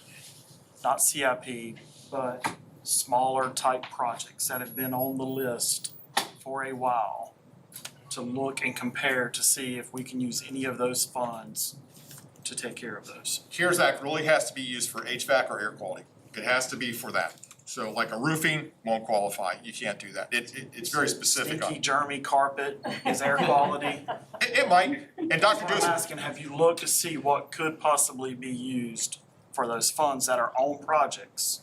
not CIP, but smaller type projects that have been on the list for a while to look and compare to see if we can use any of those funds to take care of those? CARES Act really has to be used for HVAC or air quality. It has to be for that. So like a roofing won't qualify. You can't do that. It's very specific. Stinky, germy carpet is air quality. It might. And Dr. So I'm Dewis, asking, have you looked to see what could possibly be used for those funds that are on projects?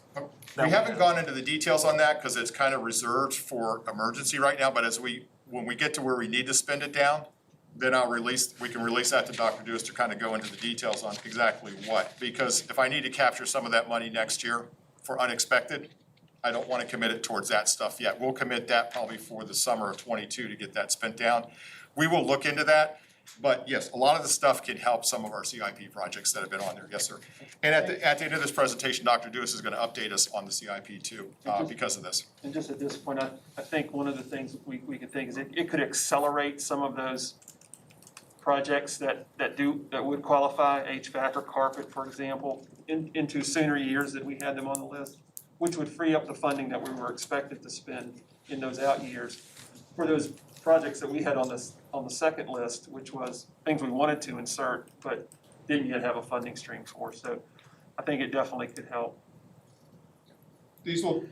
we haven't gone into the details on that because it's kind of reserved for emergency right now, but when we get to where we need to spend it down, then we can release that to Dr. Dewis to kind of go into the details on exactly what. Because if I need to capture some of that money next year for unexpected, I don't want to commit it towards that stuff yet. We'll commit that probably for the summer of '22 to get that spent down. We will look into that, but yes, a lot of the stuff can help some of our CIP projects that have been on there, yes, sir. And at the end of this presentation, Dr. Dewis is going to update us on the CIP too, because of this. And just at this point, I think one of the things we could think is it could accelerate some of those projects that would qualify, HVAC or carpet, for example, into sooner years that we had them on the list, which would free up the funding that we were expected to spend in those out years for those projects that we had on the second list, which was things we wanted to insert but didn't yet have a funding stream for. So I think it definitely could help. These will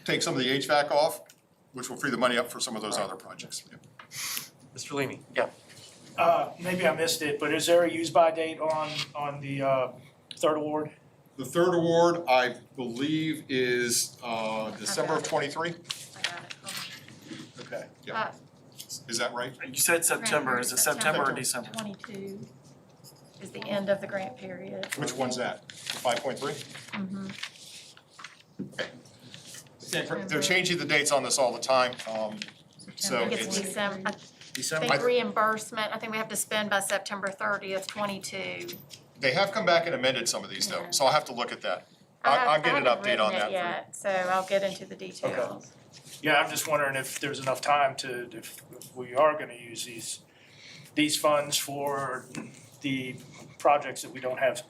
take some of the HVAC off, which will free the money up for some of those other projects. Yeah. Mr. Leamy, yeah. Maybe I missed it, but is there a use-by date on the third award? The third award, I believe, is December of '23. Okay. Yeah. Is that right? You said September. Is it September or December? 22 is the end of the grant period. Which one's that? 5.3? Mm-hmm. Okay. They're changing the dates on this all the time, so I think it's December. I think reimbursement, I think we have to spend by September 30th, 22. They have come back and amended some of these though, so I'll have to look at that. I'll get an update on that. I haven't written it yet, so I'll get into the details. Yeah, I'm just wondering if there's enough time if we are gonna use these funds for the projects that we don't have,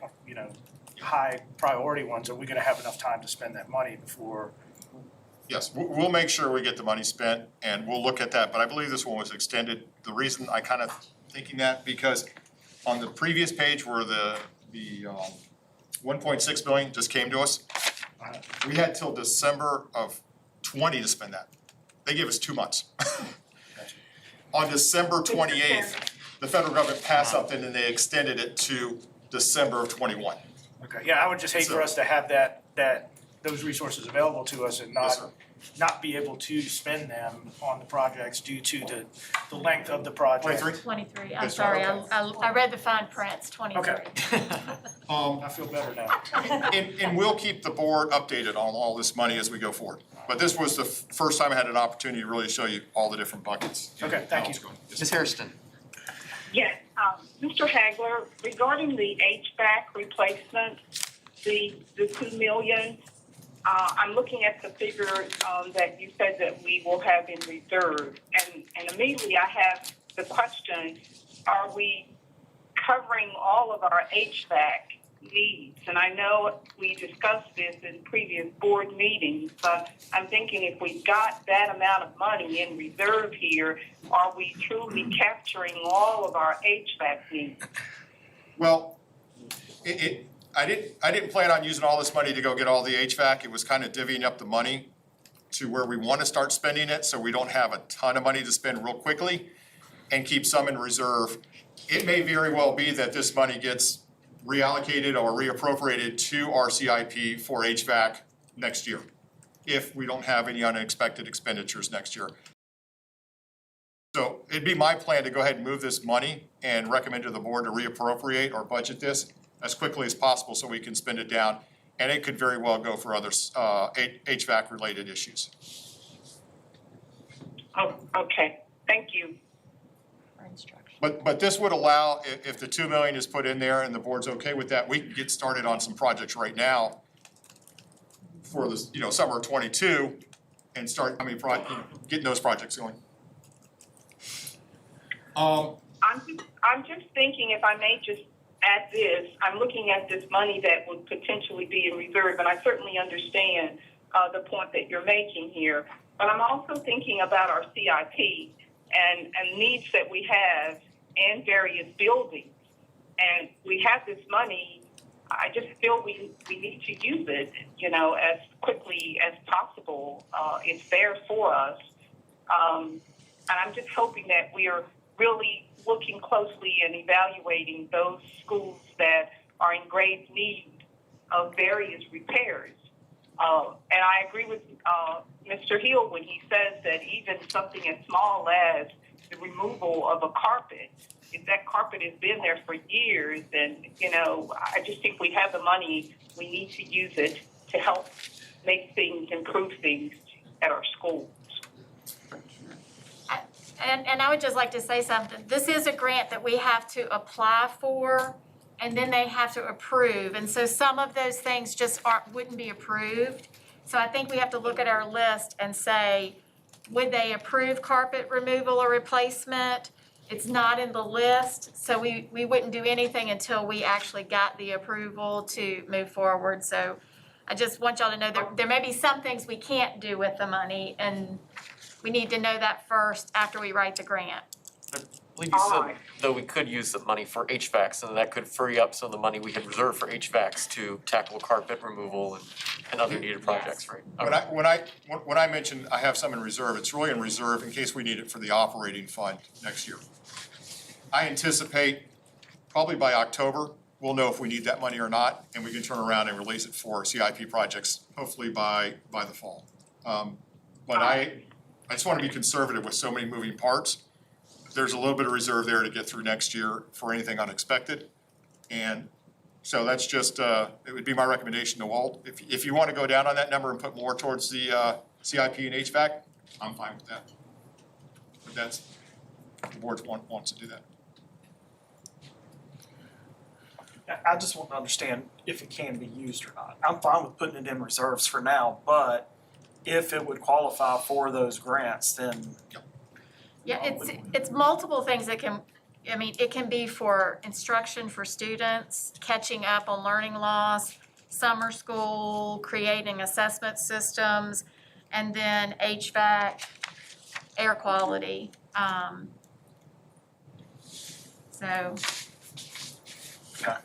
high priority ones, are we gonna have enough time to spend that money before? Yes, we'll make sure we get the money spent and we'll look at that, but I believe this one was extended. The reason I kind of thinking that, because on the previous page where the 1.6 billion just came to us, we had till December of 20 to spend that. They gave us 2 months. On December 28th, the federal government passed something and they extended it to December of 21. Okay, yeah, I would just hate for us to have those resources available to us and not be able to spend them on the projects due to the length of the project. 23, I'm sorry, I read the fine prints, 23. Okay. I feel better now. And we'll keep the board updated on all this money as we go forward. But this was the first time I had an opportunity to really show you all the different buckets. Okay, thank you. Ms. Hairston. Yes, Mr. Hagler, regarding the HVAC replacement, the $2 million, I'm looking at the figures that you said that we will have in reserve, and immediately I have the question, are we covering all of our HVAC needs? And I know we discussed this in previous board meetings, but I'm thinking if we've got that amount of money in reserve here, are we truly capturing all of our HVAC needs? Well, I didn't plan on using all this money to go get all the HVAC. It was kind of divvying up the money to where we want to start spending it, so we don't have a ton of money to spend real quickly. and keep some in reserve. It may very well be that this money gets reallocated or reappropriated to our CIP for HVAC next year, if we don't have any unexpected expenditures next year. So it'd be my plan to go ahead and move this money and recommend to the board to reappropriate or budget this as quickly as possible so we can spend it down. And it could very well go for other HVAC related issues. Oh, okay, thank you. But this would allow, if the 2 million is put in there and the board's okay with that, we can get started on some projects right now for this, summer of '22 and start, getting those projects going. I'm just thinking, if I may just add this, I'm looking at this money that would potentially be in reserve, and I certainly understand the point that you're making here. But I'm also thinking about our CIP and needs that we have in various buildings. And we have this money, I just feel we need to use it, as quickly as possible. It's there for us. And I'm just hoping that we are really looking closely and evaluating those schools that are in grave need of various repairs. And I agree with Mr. Hill when he says that even something as small as the removal of a carpet, if that carpet has been there for years, then, I just think we have the money, we need to use it to help make things, improve things at our schools. And I would just like to say something. This is a grant that we have to apply for, and then they have to approve. And so some of those things just wouldn't be approved. So I think we have to look at our list and say, would they approve carpet removal or replacement? It's not in the list, so we wouldn't do anything until we actually got the approval to move forward. So I just want y'all to know there may be some things we can't do with the money, and we need to know that first after we write the grant. I believe you said, though, we could use the money for HVAC, so that could free up some of the money we had reserved for HVACs to tackle carpet removal and other needed projects, right? When I mentioned I have some in reserve, it's really in reserve in case we need it for the operating fund next year. I anticipate probably by October, we'll know if we need that money or not, and we can turn around and release it for CIP projects, hopefully by the fall. But I just want to be conservative with so many moving parts. There's a little bit of reserve there to get through next year for anything unexpected. And so that's just, it would be my recommendation to Walt. If you want to go down on that number and put more towards the CIP and HVAC, I'm fine with that. But that's, the board wants to do that. I just want to understand if it can be used or not. I'm fine with putting it in reserves for now, but if it would qualify for those grants, then. Yeah, it's multiple things that can, it can be for instruction for students, catching up on learning loss, summer school, creating assessment systems, and then HVAC, air quality. So. Okay.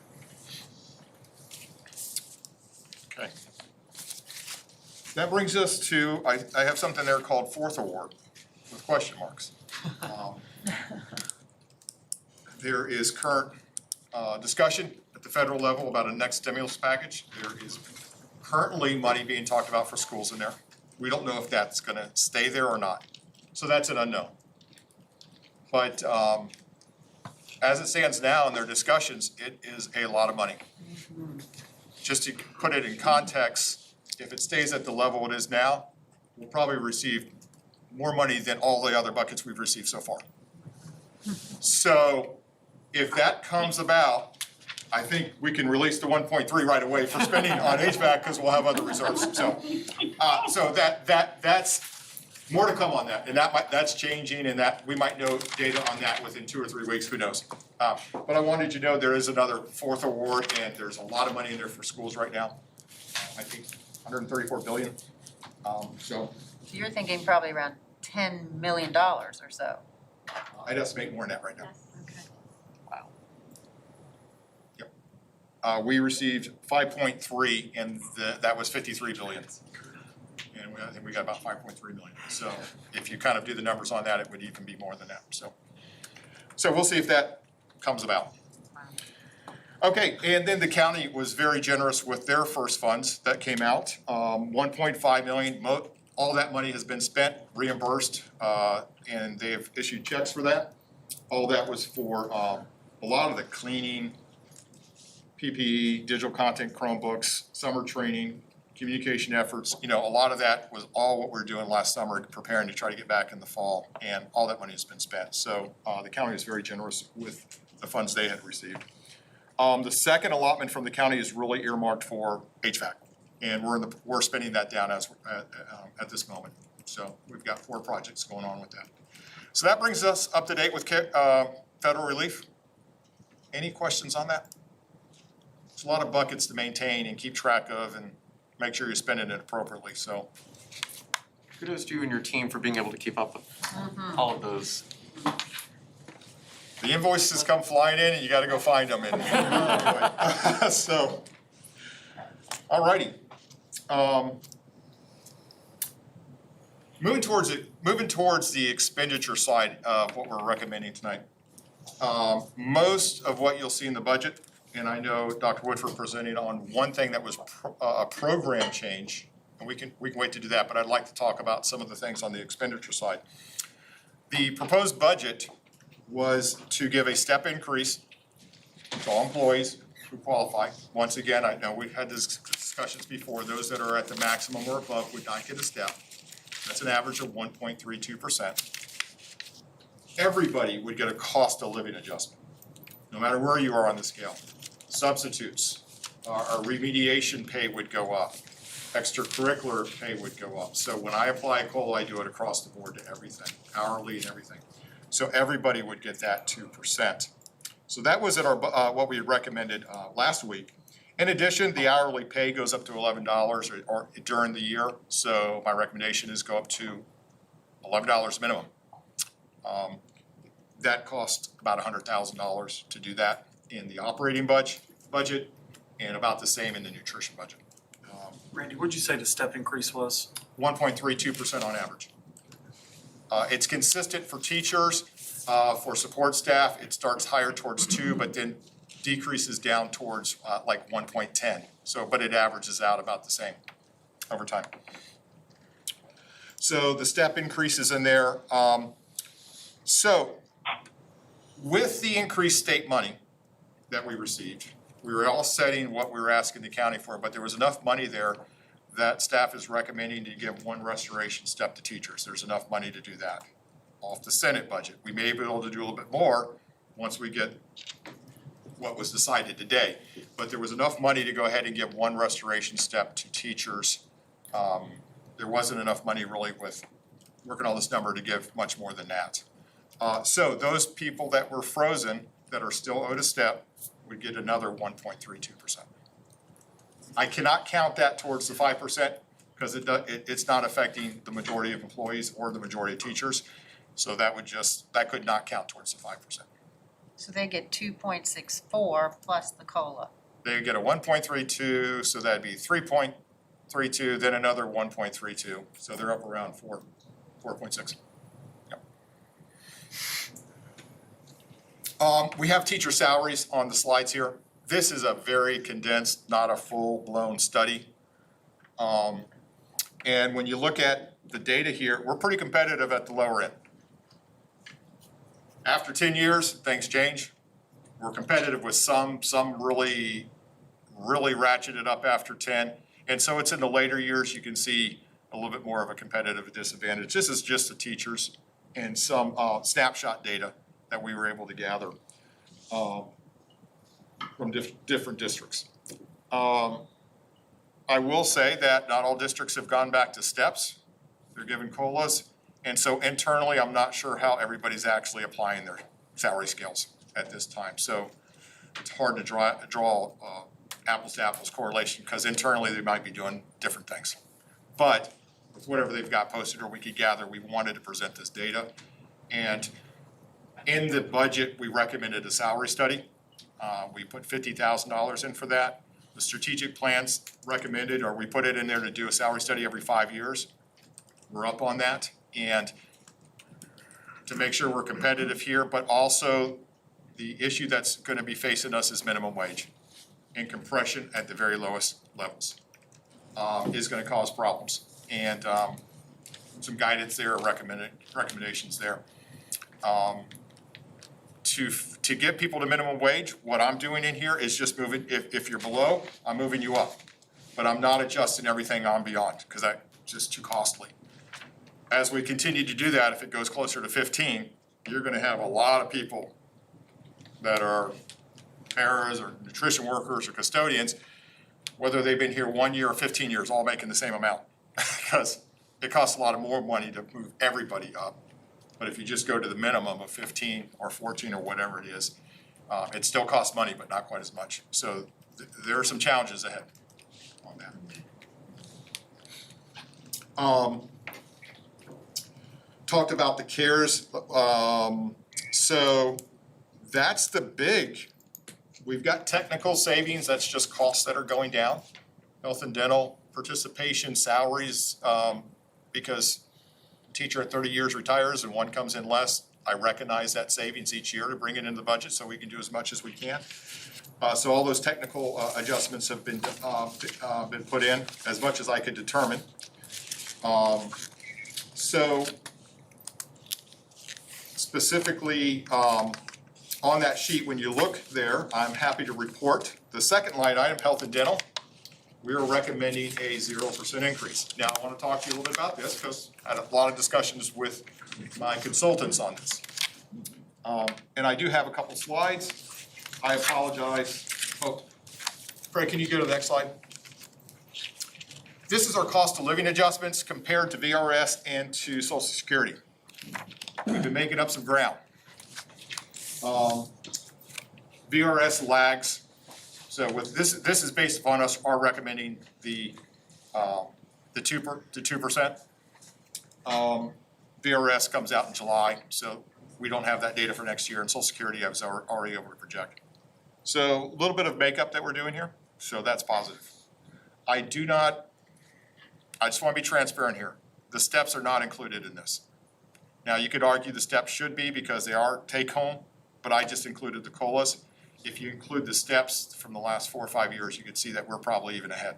That brings us to, I have something there called fourth award with question marks. There is current discussion at the federal level about a next stimulus package. There is currently money being talked about for schools in there. We don't know if that's gonna stay there or not. So that's an unknown. But as it stands now in their discussions, it is a lot of money. Just to put it in context, if it stays at the level it is now, we'll probably receive more money than all the other buckets we've received so far. So if that comes about, I think we can release the 1.3 right away for spending on HVAC because we'll have other reserves. So that's more to come on that, and that's changing, and that we might know data on that within 2 or 3 weeks. Who knows? But I wanted you to know there is another fourth award, and there's a lot of money in there for schools right now. I think 134 billion. So you're thinking probably around $10 million or so. I'd estimate more than that right now. Okay. Wow. Yep. We received 5.3, and that was 53 billion. And I think we got about 5.3 million. So if you kind of do the numbers on that, it would even be more than that. So So we'll see if that comes about. Okay, and then the county was very generous with their first funds that came out. 1.5 million, all that money has been spent, reimbursed, and they have issued checks for that. All that was for a lot of the cleaning, PPE, digital content, Chromebooks, summer training, communication efforts. You know, a lot of that was all what we were doing last summer, preparing to try to get back in the fall, and all that money has been spent. So the county was very generous with the funds they had received. The second allotment from the county is really earmarked for HVAC, and we're spending that down at this moment. So we've got 4 projects going on with that. So that brings us up to date with federal relief. Any questions on that? It's a lot of buckets to maintain and keep track of and make sure you're spending it appropriately, so. Kudos to you and your team for being able to keep up with all of those. The invoices come flying in and you gotta go find them and so, alrighty. Moving towards the expenditure side of what we're recommending tonight. Most of what you'll see in the budget, and I know Dr. Woodford presented on one thing that was a program change, and we can wait to do that, but I'd like to talk about some of the things on the expenditure side. The proposed budget was to give a step increase to all employees who qualify. Once again, I know we've had these discussions before, those that are at the maximum or above would not get a step. That's an average of 1.32%. Everybody would get a cost of living adjustment, no matter where you are on the scale. Substitutes, our remediation pay would go up. Extracurricular pay would go up. So when I apply a COLA, I do it across the board to everything, hourly and everything. So everybody would get that 2%. So that was at our what we had recommended last week. In addition, the hourly pay goes up to $11 or during the year. So my recommendation is go up to $11 minimum. That costs about $100,000 to do that in the operating budget, and about the same in the nutrition budget. Randy, what'd you say the step increase was? 1.32% on average. It's consistent for teachers. For support staff, it starts higher towards 2, but then decreases down towards like 1.10. So, but it averages out about the same over time. So the step increases in there. So with the increased state money that we received, we were all setting what we were asking the county for, but there was enough money there that staff is recommending to give 1 restoration step to teachers. There's enough money to do that off the Senate budget. We may be able to do a little bit more once we get what was decided today. But there was enough money to go ahead and give 1 restoration step to teachers. There wasn't enough money really with working on this number to give much more than that. So those people that were frozen, that are still owed a step, would get another 1.32%. I cannot count that towards the 5% because it's not affecting the majority of employees or the majority of teachers. So that could not count towards the 5%. So they get 2.64 plus the COLA. They get a 1.32, so that'd be 3.32, then another 1.32. So they're up around 4.6. Yep. We have teacher salaries on the slides here. This is a very condensed, not a full-blown study. And when you look at the data here, we're pretty competitive at the lower end. After 10 years, things change. We're competitive with some really ratcheted up after 10. And so it's in the later years, you can see a little bit more of a competitive disadvantage. This is just the teachers and some snapshot data that we were able to gather from different districts. I will say that not all districts have gone back to steps. They're given COLAs. And so internally, I'm not sure how everybody's actually applying their salary scales at this time. So it's hard to draw apples to apples correlation because internally they might be doing different things. But with whatever they've got posted or we could gather, we wanted to present this data. And in the budget, we recommended a salary study. We put $50,000 in for that. The strategic plans recommended, or we put it in there to do a salary study every 5 years. We're up on that. And to make sure we're competitive here, but also the issue that's gonna be facing us is minimum wage and compression at the very lowest levels is gonna cause problems. And some guidance there, recommendations there. To get people to minimum wage, what I'm doing in here is just moving, if you're below, I'm moving you up. But I'm not adjusting everything on beyond, because that's just too costly. As we continue to do that, if it goes closer to 15, you're gonna have a lot of people that are paras or nutrition workers or custodians, whether they've been here 1 year or 15 years, all making the same amount. Because it costs a lot more money to move everybody up. But if you just go to the minimum of 15 or 14 or whatever it is, it still costs money, but not quite as much. So there are some challenges ahead on that. Talked about the CARES. So that's the big, we've got technical savings, that's just costs that are going down. Health and dental, participation, salaries, because teacher at 30 years retires and one comes in less. I recognize that savings each year to bring it into the budget so we can do as much as we can. So all those technical adjustments have been put in as much as I could determine. So specifically on that sheet, when you look there, I'm happy to report the second line item, health and dental. We are recommending a 0% increase. Now, I want to talk to you a little bit about this because I had a lot of discussions with my consultants on this. And I do have a couple slides. I apologize. Oh, Craig, can you go to the next slide? This is our cost of living adjustments compared to VRS and to Social Security. We've been making up some ground. VRS lags. So with this is based upon our recommending the 2%. VRS comes out in July, so we don't have that data for next year, and Social Security I was already able to project. So a little bit of makeup that we're doing here, so that's positive. I just want to be transparent here. The steps are not included in this. Now, you could argue the steps should be because they are take home, but I just included the COLAs. If you include the steps from the last 4 or 5 years, you could see that we're probably even ahead.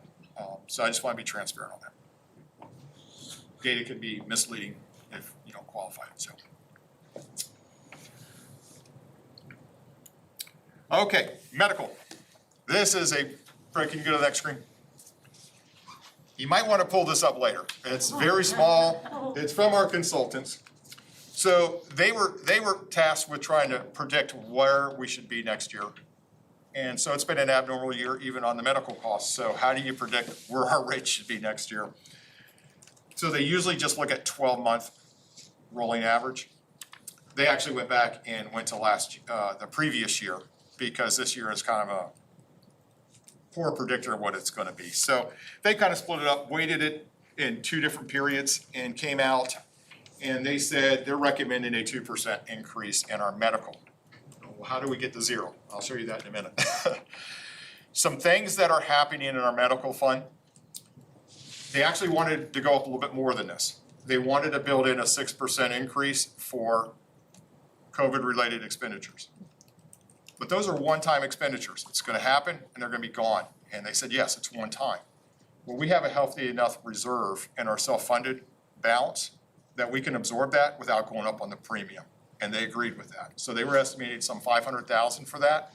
So I just want to be transparent on that. Data can be misleading if you don't qualify it, so. Okay, medical. This is Craig, can you go to the next screen? You might want to pull this up later. It's very small. It's from our consultants. So they were tasked with trying to predict where we should be next year. And so it's been an abnormal year even on the medical costs. So how do you predict where our rates should be next year? So they usually just look at 12-month rolling average. They actually went back and went to the previous year because this year is kind of a poor predictor of what it's going to be. So they kind of split it up, weighted it in 2 different periods and came out and they said they're recommending a 2% increase in our medical. Well, how do we get to 0? I'll show you that in a minute. Some things that are happening in our medical fund, they actually wanted to go up a little bit more than this. They wanted to build in a 6% increase for COVID-related expenditures. But those are one-time expenditures. It's going to happen and they're going to be gone. And they said, yes, it's one time. Well, we have a healthy enough reserve in our self-funded balance that we can absorb that without going up on the premium. And they agreed with that. So they were estimating some $500,000 for that.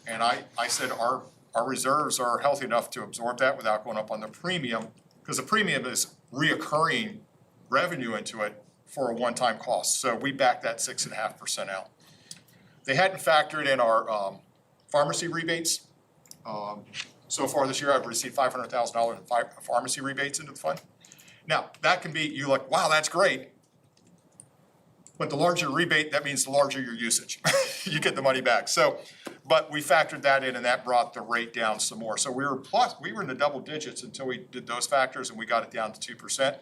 And I said our reserves are healthy enough to absorb that without going up on the premium, because the premium is reoccurring revenue into it for a one-time cost. So we backed that 6.5% out. They hadn't factored in our pharmacy rebates. So far this year, I've received $500,000 in pharmacy rebates into the fund. Now, that can be, you're like, wow, that's great. But the larger rebate, that means the larger your usage. You get the money back. So, but we factored that in and that brought the rate down some more. So we were in the double digits until we did those factors and we got it down to 2%.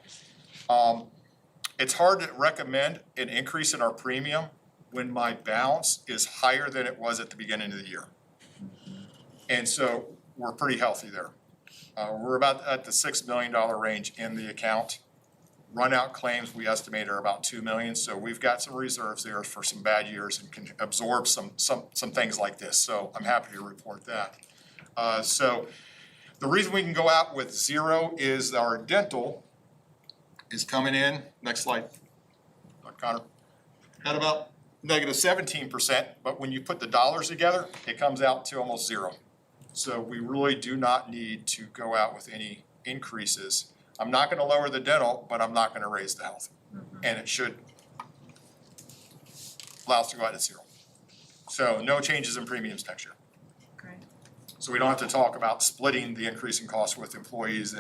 It's hard to recommend an increase in our premium when my balance is higher than it was at the beginning of the year. And so we're pretty healthy there. We're about at the $6 million range in the account Run-out claims, we estimate, are about 2 million, so we've got some reserves there for some bad years and can absorb some things like this, so I'm happy to report that. So the reason we can go out with 0 is our dental is coming in, next slide, Dr. Connor, at about negative 17%, but when you put the dollars together, it comes out to almost 0. So we really do not need to go out with any increases. I'm not gonna lower the dental, but I'm not gonna raise the health. And it should allow us to go out at 0. So no changes in premiums next year. Great. So we don't have to talk about splitting the increase in costs with employees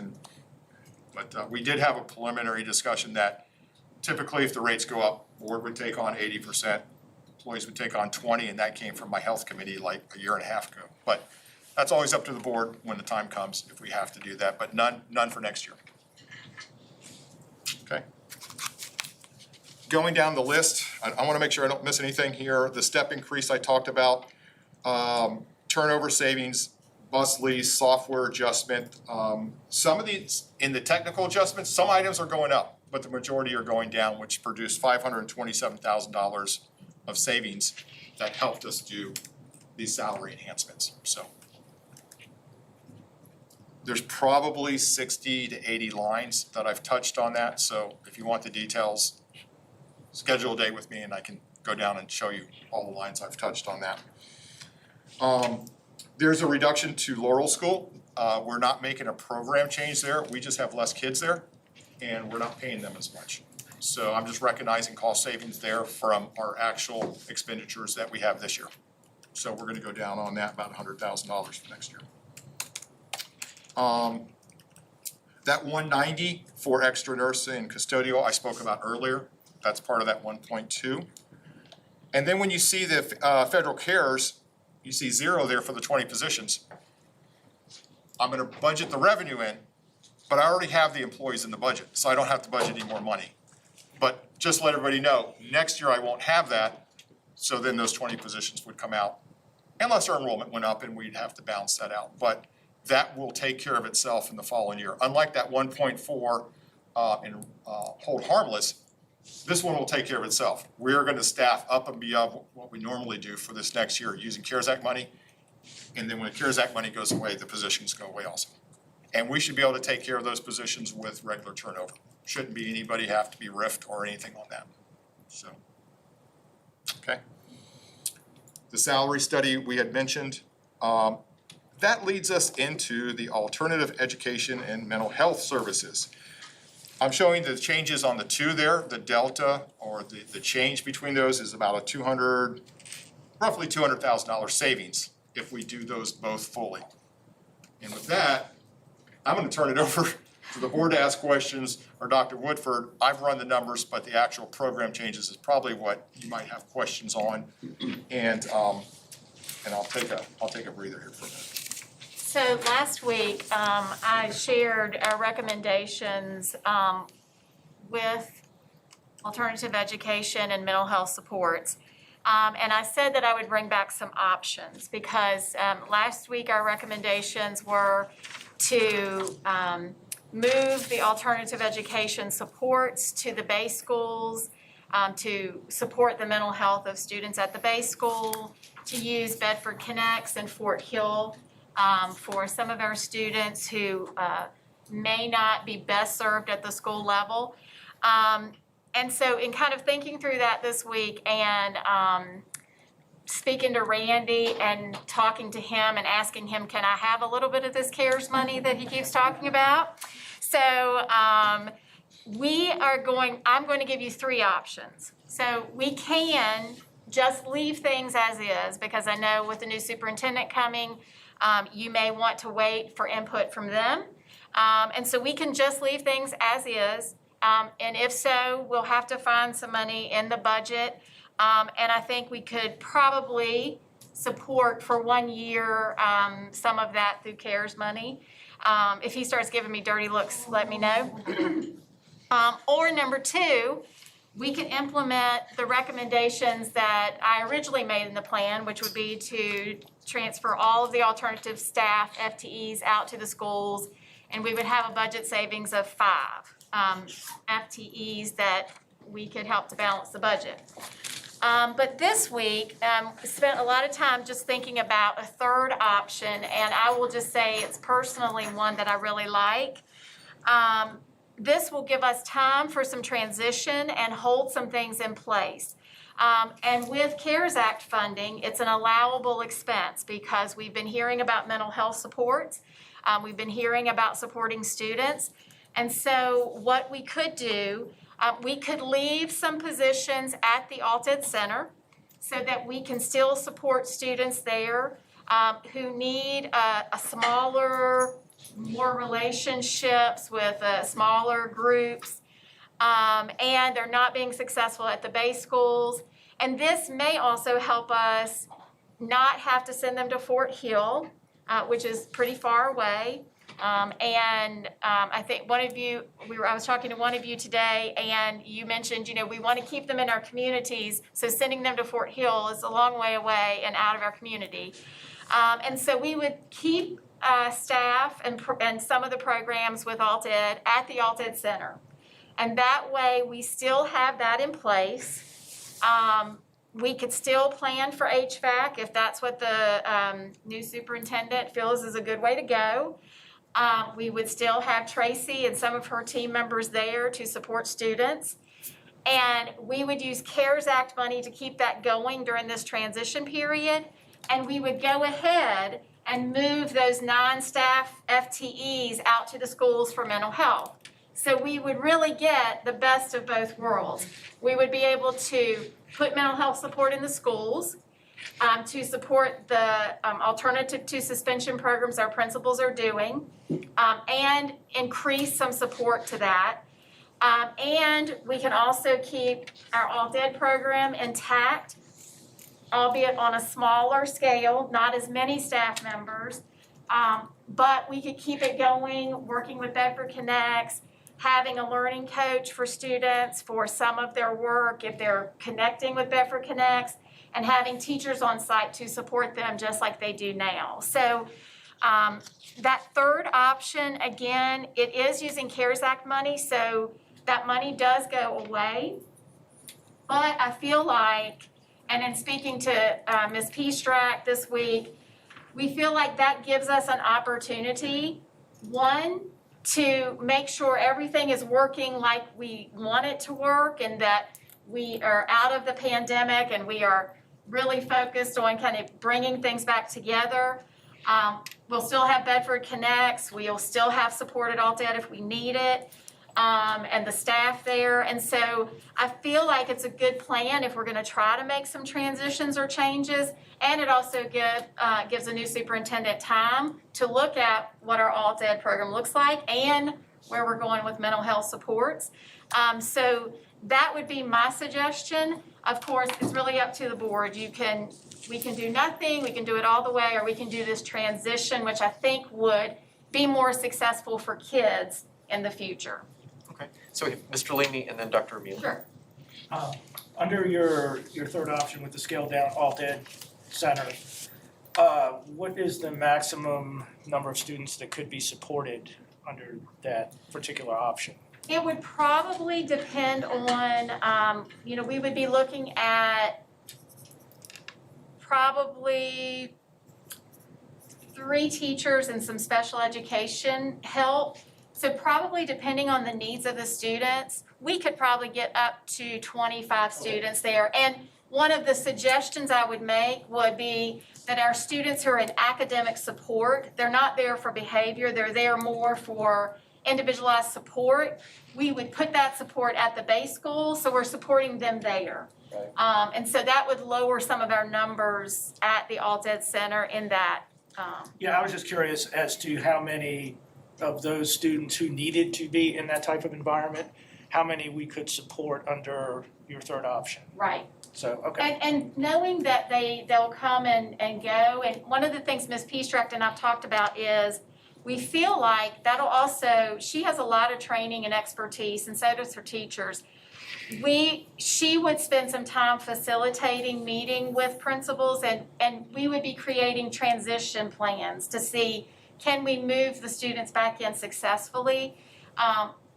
but we did have a preliminary discussion that typically if the rates go up, board would take on 80%, employees would take on 20%, and that came from my health committee like a year and a half ago. But that's always up to the board when the time comes if we have to do that, but none for next year. Okay. Going down the list, I wanna make sure I don't miss anything here. The step increase I talked about, turnover savings, bus lease, software adjustment. Some of these, in the technical adjustments, some items are going up, but the majority are going down, which produced $527,000 of savings that helped us do these salary enhancements, so. There's probably 60 to 80 lines that I've touched on that, so if you want the details, schedule a date with me and I can go down and show you all the lines I've touched on that. There's a reduction to Laurel School. We're not making a program change there, we just have less kids there and we're not paying them as much. So I'm just recognizing cost savings there from our actual expenditures that we have this year. So we're gonna go down on that about $100,000 for next year. That 190 for extra nursing and custodial I spoke about earlier, that's part of that 1.2. And then when you see the federal cares, you see 0 there for the 20 positions. I'm gonna budget the revenue in, but I already have the employees in the budget, so I don't have to budget any more money. But just let everybody know, next year I won't have that, so then those 20 positions would come out. Unless our enrollment went up and we'd have to balance that out, but that will take care of itself in the following year. Unlike that 1.4 in hold harmless, this one will take care of itself. We're gonna staff up and beyond what we normally do for this next year using CARES Act money. And then when the CARES Act money goes away, the positions go away also. And we should be able to take care of those positions with regular turnover. Shouldn't be anybody have to be riffed or anything on that, so. Okay. The salary study we had mentioned, that leads us into the alternative education and mental health services. I'm showing the changes on the 2 there, the delta or the change between those is about a roughly $200,000 savings if we do those both fully. And with that, I'm gonna turn it over to the board to ask questions, or Dr. Woodford. I've run the numbers, but the actual program changes is probably what you might have questions on. And I'll take a breather here for a minute. So last week, I shared our recommendations with alternative education and mental health supports. And I said that I would bring back some options because last week our recommendations were to move the alternative education supports to the base schools, to support the mental health of students at the base school, to use Bedford Connects and Fort Hill for some of our students who may not be best served at the school level. And so in kind of thinking through that this week and speaking to Randy and talking to him and asking him, can I have a little bit of this CARES money that he keeps talking about? So I'm going to give you 3 options. So we can just leave things as is because I know with the new superintendent coming, you may want to wait for input from them. And so we can just leave things as is. And if so, we'll have to find some money in the budget. And I think we could probably support for 1 year some of that through CARES money. If he starts giving me dirty looks, let me know. Or number 2, we can implement the recommendations that I originally made in the plan, which would be to transfer all of the alternative staff, FTEs, out to the schools, and we would have a budget savings of 5. FTEs that we could help to balance the budget. But this week, spent a lot of time just thinking about a third option, and I will just say it's personally one that I really like. This will give us time for some transition and hold some things in place. And with CARES Act funding, it's an allowable expense because we've been hearing about mental health supports. We've been hearing about supporting students. And so what we could do, we could leave some positions at the Alt-Ed Center so that we can still support students there who need a smaller, more relationships with smaller groups, and they're not being successful at the base schools. And this may also help us not have to send them to Fort Hill, which is pretty far away. I think one of you, I was talking to one of you today, and you mentioned, we want to keep them in our communities, so sending them to Fort Hill is a long way away and out of our community. And so we would keep staff and some of the programs with Alt-Ed at the Alt-Ed Center. And that way we still have that in place. We could still plan for HVAC if that's what the new superintendent feels is a good way to go. We would still have Tracy and some of her team members there to support students. And we would use CARES Act money to keep that going during this transition period. And we would go ahead and move those non-staff FTEs out to the schools for mental health. So we would really get the best of both worlds. We would be able to put mental health support in the schools, to support the alternative to suspension programs our principals are doing, and increase some support to that. And we can also keep our Alt-Ed program intact, albeit on a smaller scale, not as many staff members, but we could keep it going, working with Bedford Connects, having a learning coach for students for some of their work if they're connecting with Bedford Connects, and having teachers on site to support them just like they do now. So that third option, again, it is using CARES Act money, so that money does go away. But I feel like, and in speaking to Ms. Peastrack this week, we feel like that gives us an opportunity, one, to make sure everything is working like we want it to work and that we are out of the pandemic and we are really focused on kind of bringing things back together. We'll still have Bedford Connects. We'll still have support at Alt-Ed if we need it, and the staff there. And so I feel like it's a good plan if we're going to try to make some transitions or changes. And it also gives a new superintendent time to look at what our Alt-Ed program looks like and where we're going with mental health supports. So that would be my suggestion. Of course, it's really up to the board. We can do nothing, we can do it all the way, or we can do this transition, which I think would be more successful for kids in the future. Okay, so we have Mr. Leamy and then Dr. Emile. Sure. Under your third option with the scaled down Alt-Ed Center, what is the maximum number of students that could be supported under that particular option? It would probably depend on, we would be looking at probably 3 teachers and some special education help. So probably depending on the needs of the students, we could probably get up to 25 students there. And one of the suggestions I would make would be that our students who are in academic support, they're not there for behavior, they're there more for individualized support. We would put that support at the base school, so we're supporting them there. Right. And so that would lower some of our numbers at the Alt-Ed Center in that. Yeah, I was just curious as to how many of those students who needed to be in that type of environment, how many we could support under your third option. Right. So, okay. And knowing that they'll come and go, and one of the things Ms. Peastrack and I've talked about is we feel like that'll also, she has a lot of training and expertise, and so does her teachers. She would spend some time facilitating, meeting with principals, and we would be creating transition plans to see, can we move the students back in successfully?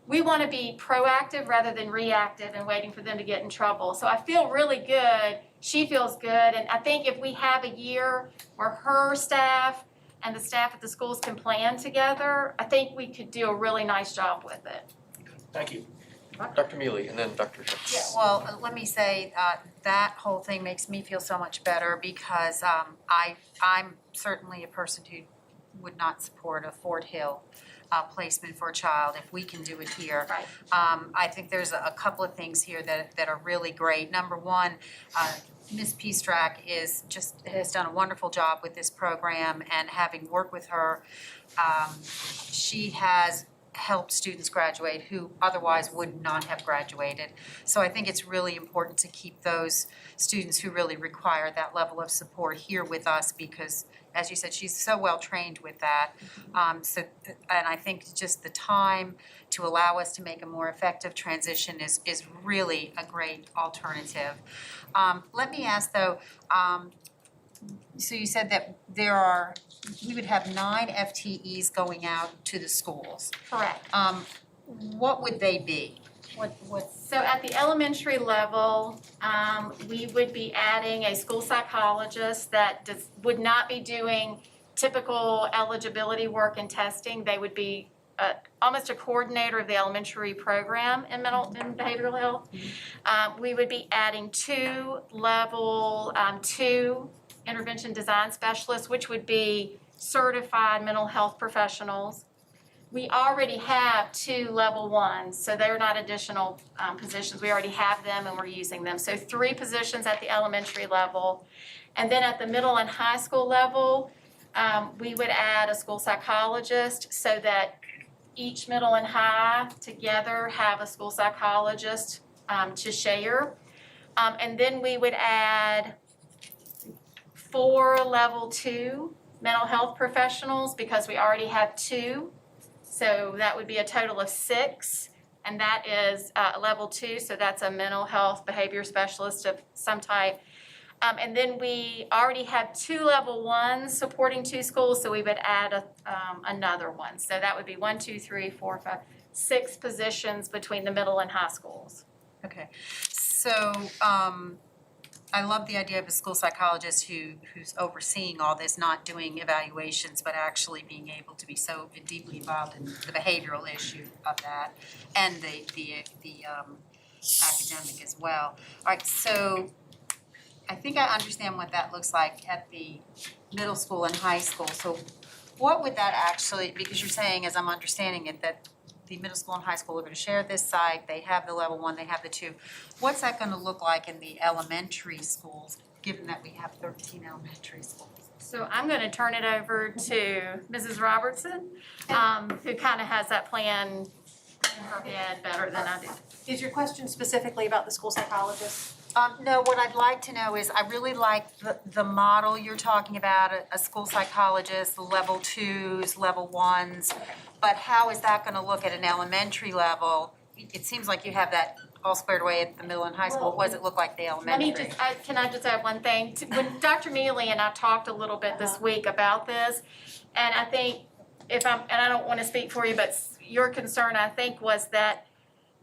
we want to be proactive rather than reactive and waiting for them to get in trouble. So I feel really good, she feels good, and I think if we have a year where her staff and the staff at the schools can plan together, I think we could do a really nice job with it. Thank you. Dr. Mealy and then Dr. Hicks. Yeah, well, let me say, that whole thing makes me feel so much better because I'm certainly a person who would not support a Fort Hill placement for a child if we can do it here. Right. I think there's a couple of things here that are really great. Number one, Ms. Peastrack has done a wonderful job with this program, and having worked with her, she has help students graduate who otherwise would not have graduated. So I think it's really important to keep those students who really require that level of support here with us because, as you said, she's so well trained with that. And I think just the time to allow us to make a more effective transition is really a great alternative. Let me ask though, so you said that we would have 9 FTEs going out to the schools. Correct. What would they be? So at the elementary level, we would be adding a school psychologist that would not be doing typical eligibility work and testing. They would be almost a coordinator of the elementary program in behavioral health. We would be adding 2 level 2 intervention design specialists, which would be certified mental health professionals. We already have 2 level 1s, so they're not additional positions. We already have them and we're using them. So 3 positions at the elementary level. And then at the middle and high school level, we would add a school psychologist so that each middle and high together have a school psychologist to share. And then we would add 4 level 2 mental health professionals because we already have 2. So that would be a total of 6, and that is level 2, so that's a mental health behavior specialist of some type. And then we already have 2 level 1s supporting 2 schools, so we would add another one. So that would be 1, 2, 3, 4, 5, 6 positions between the middle and high schools. Okay, so I love the idea of a school psychologist who's overseeing all this, not doing evaluations, but actually being able to be so deeply involved in the behavioral issue of that and the academic as well. All right, so I think I understand what that looks like at the middle school and high school. So what would that actually, because you're saying, as I'm understanding it, that the middle school and high school are going to share this site, they have the level 1, they have the 2. What's that going to look like in the elementary schools, given that we have 13 elementary schools? So I'm going to turn it over to Mrs. Robertson, who kind of has that plan in her head better than I do. Is your question specifically about the school psychologist? No, what I'd like to know is I really like the model you're talking about, a school psychologist, level 2s, level 1s, but how is that going to look at an elementary level? It seems like you have that all squared away at the middle and high school. What does it look like the elementary? Let me just, can I just add one thing? When Dr. Mealy and I talked a little bit this week about this, and I think and I don't want to speak for you, but your concern, I think, was that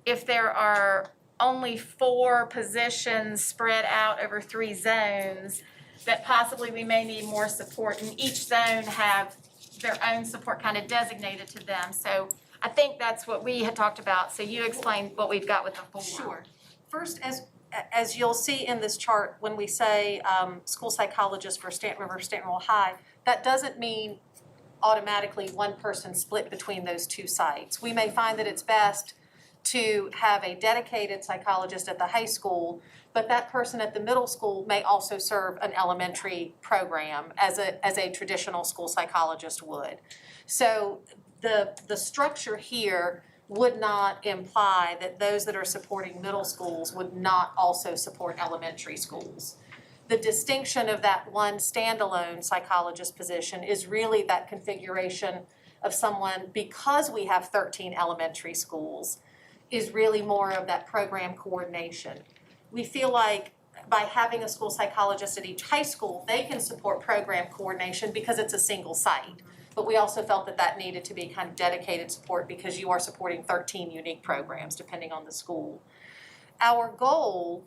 if there are only 4 positions spread out over 3 zones, that possibly we may need more support, and each zone have their own support kind of designated to them. So I think that's what we had talked about. So you explained what we've got with the 4. Sure. First, as you'll see in this chart, when we say school psychologist for Stanton River, Stanton Rural High, that doesn't mean automatically one person split between those 2 sites. We may find that it's best to have a dedicated psychologist at the high school, but that person at the middle school may also serve an elementary program as a traditional school psychologist would. So the structure here would not imply that those that are supporting middle schools would not also support elementary schools. The distinction of that one standalone psychologist position is really that configuration of someone, because we have 13 elementary schools, is really more of that program coordination. We feel like by having a school psychologist at each high school, they can support program coordination because it's a single site. but we also felt that that needed to be kind of dedicated support because you are supporting 13 unique programs depending on the school. Our goal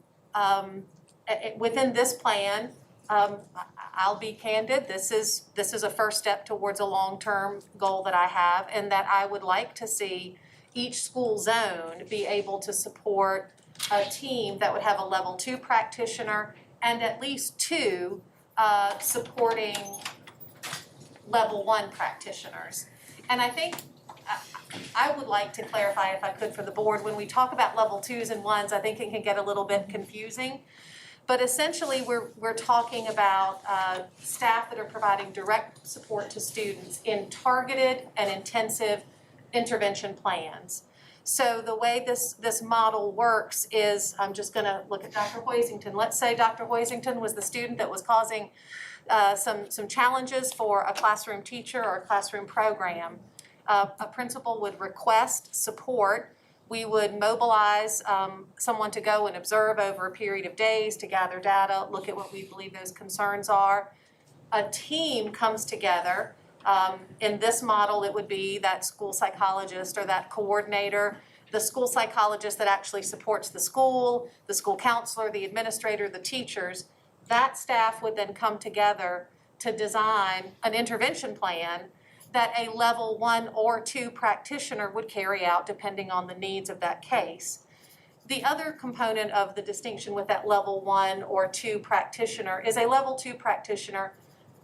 within this plan, I'll be candid, this is a first step towards a long-term goal that I have, and that I would like to see each school zone be able to support a team that would have a level 2 practitioner and at least 2 supporting level 1 practitioners. And I think I would like to clarify, if I could, for the board, when we talk about level 2s and 1s, I think it can get a little bit confusing. But essentially, we're talking about staff that are providing direct support to students in targeted and intensive intervention plans. So the way this model works is, I'm just gonna look at Dr. Hoisington. Let's say Dr. Hoisington was the student that was causing some challenges for a classroom teacher or a classroom program. A principal would request support. We would mobilize someone to go and observe over a period of days to gather data, look at what we believe those concerns are. A team comes together. In this model, it would be that school psychologist or that coordinator, the school psychologist that actually supports the school counselor, the administrator, the teachers. That staff would then come together to design an intervention plan that a level 1 or 2 practitioner would carry out depending on the needs of that case. The other component of the distinction with that level 1 or 2 practitioner is a level 2 practitioner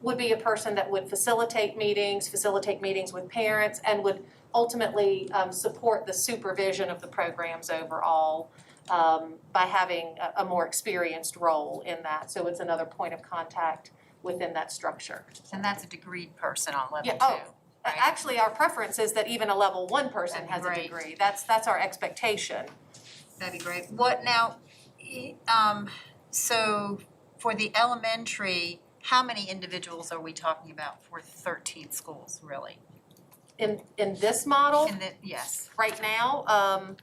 would be a person that would facilitate meetings with parents, and would ultimately support the supervision of the programs overall by having a more experienced role in that. So it's another point of contact within that structure. And that's a degreed person on level 2. Yeah, actually, our preference is that even a level 1 person has a degree. That's our expectation. That'd be great. What now, so for the elementary, how many individuals are we talking about for 13 schools, really? In this model? Yes. Right now,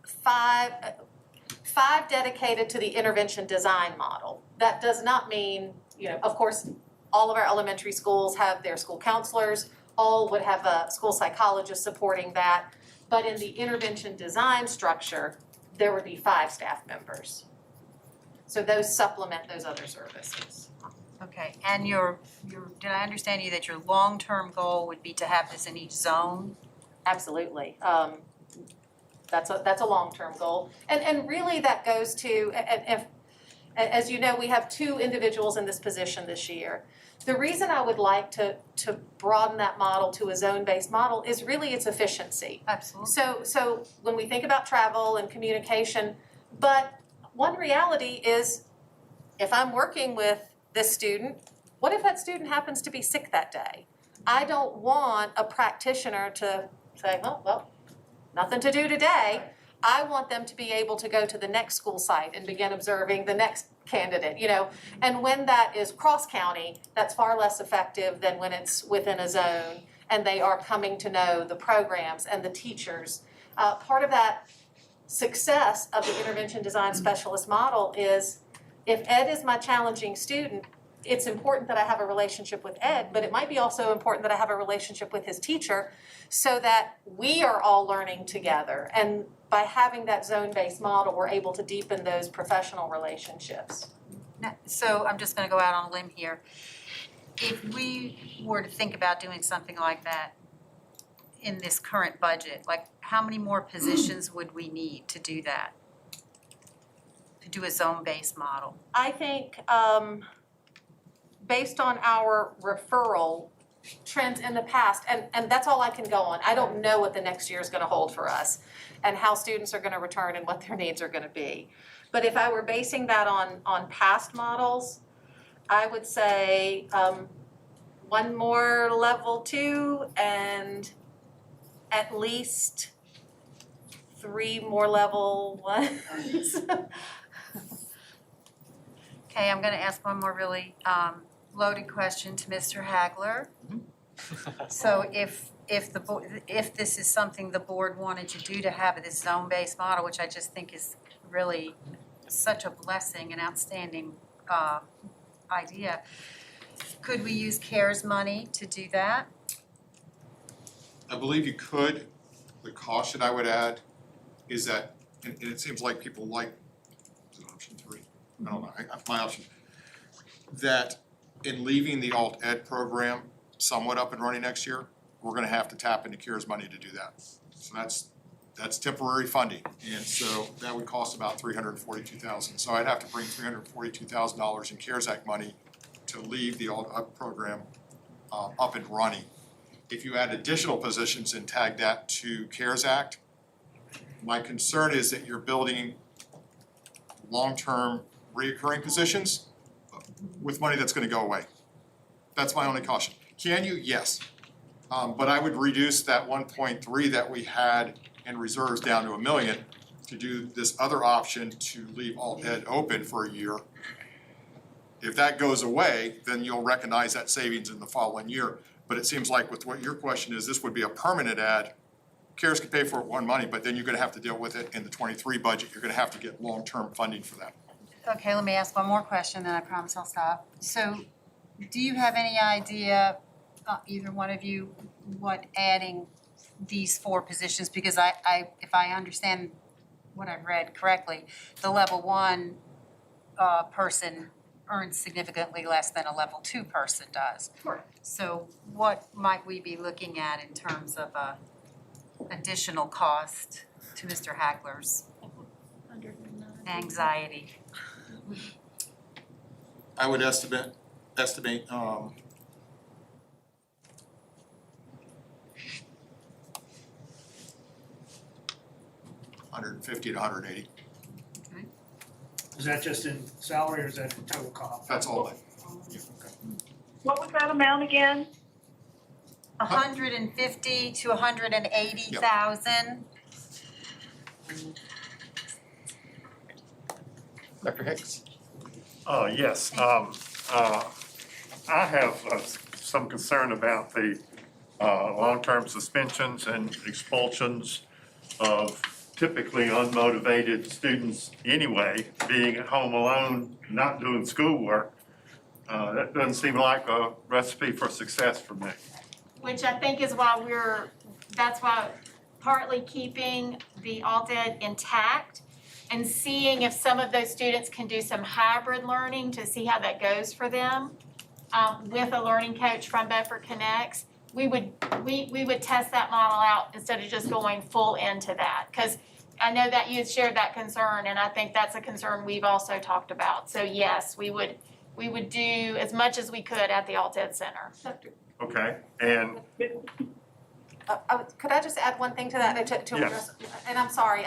5 dedicated to the intervention design model. That does not mean, of course, all of our elementary schools have their school counselors, all would have a school psychologist supporting that. But in the intervention design structure, there would be 5 staff members. So those supplement those other services. Okay, and did I understand you that your long-term goal would be to have this in each zone? Absolutely. That's a long-term goal. And really that goes to, as you know, we have 2 individuals in this position this year. The reason I would like to broaden that model to a zone-based model is really its efficiency. Absolutely. So when we think about travel and communication, but one reality is, if I'm working with this student, what if that student happens to be sick that day? I don't want a practitioner to say, well, nothing to do today. I want them to be able to go to the next school site and begin observing the next candidate, And when that is cross-county, that's far less effective than when it's within a zone and they are coming to know the programs and the teachers. Part of that success of the intervention design specialist model is, if Ed is my challenging student, it's important that I have a relationship with Ed, but it might be also important that I have a relationship with his teacher so that we are all learning together. And by having that zone-based model, we're able to deepen those professional relationships. So I'm just gonna go out on a limb here. If we were to think about doing something like that in this current budget, like how many more positions would we need to do that? To do a zone-based model? I think based on our referral trends in the past, and that's all I can go on. I don't know what the next year is going to hold for us and how students are going to return and what their needs are going to be. But if I were basing that on past models, I would say 1 more level 2 and at least 3 more level 1s. Okay, I'm gonna ask one more really loaded question to Mr. Hagler. So if this is something the board wanted to do, to have this zone-based model, which I just think is really such a blessing and outstanding idea, Could we use CARES money to do that? I believe you could. The caution I would add is that, and it seems like people like, is it option 3? I don't know, my option. That in leaving the alt ed program somewhat up and running next year, we're gonna have to tap into CARES money to do that. So that's temporary funding, and so that would cost about $342,000. So I'd have to bring $342,000 in CARES Act money to leave the alt ed program up and running. If you add additional positions and tag that to CARES Act, my concern is that you're building long-term reoccurring positions with money that's gonna go away. That's my only caution. Can you? Yes. But I would reduce that 1.3 that we had in reserves down to $1 million to do this other option to leave alt ed open for a year. If that goes away, then you'll recognize that savings in the following year. But it seems like with what your question is, this would be a permanent add. CARES can pay for it one money, but then you're gonna have to deal with it in the 23 budget. You're gonna have to get long-term funding for that. Okay, let me ask one more question, then I promise I'll stop. So, do you have any idea, either one of you, what adding these 4 positions, because if I understand what I've read correctly, the level 1 person earns significantly less than a level 2 person does. Correct. So what might we be looking at in terms of additional cost to Mr. Hagler's anxiety? I would estimate $150 to $180. Is that just in salary or is that in total comp? That's all of it. What was that amount again? 150 to 180,000. Dr. Hicks? Yes, I have some concern about the long-term suspensions and expulsions of typically unmotivated students anyway, being at home alone, not doing schoolwork. That doesn't seem like a recipe for success for me. Which I think is why that's why partly keeping the alt ed intact and seeing if some of those students can do some hybrid learning to see how that goes for them. With a learning coach from Bedford Connects, we would test that model out instead of just going full into that. Because I know that you had shared that concern, and I think that's a concern we've also talked about. So yes, we would do as much as we could at the alt ed center. Okay, and Could I just add one thing to that, to address, and I'm sorry,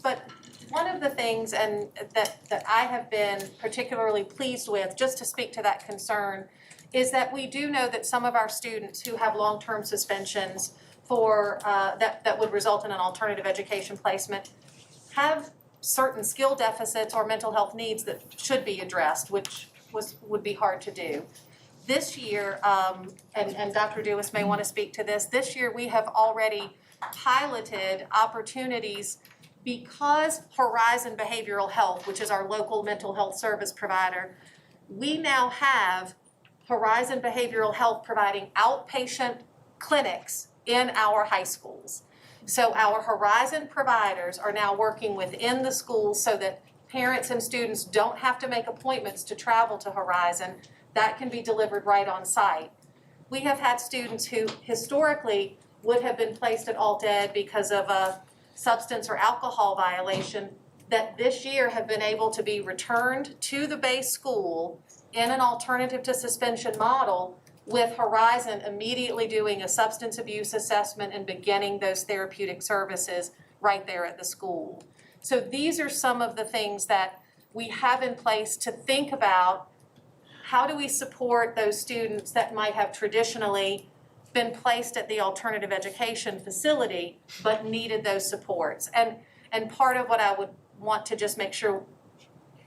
but one of the things that I have been particularly pleased with, just to speak to that concern, is that we do know that some of our students who have long-term suspensions for, that would result in an alternative education placement have certain skill deficits or mental health needs that should be addressed, which would be hard to do. This year, and Dr. Dewis may want to speak to this year we have already piloted opportunities because Horizon Behavioral Health, which is our local mental health service provider, we now have Horizon Behavioral Health providing outpatient clinics in our high schools. So our Horizon providers are now working within the schools so that parents and students don't have to make appointments to travel to Horizon. That can be delivered right on site. We have had students who historically would have been placed at alt ed because of a substance or alcohol violation that this year have been able to be returned to the base school in an alternative to suspension model, with Horizon immediately doing a substance abuse assessment and beginning those therapeutic services right there at the school. So these are some of the things that we have in place to think about. How do we support those students that might have traditionally been placed at the alternative education facility but needed those supports? And part of what I would want to just make sure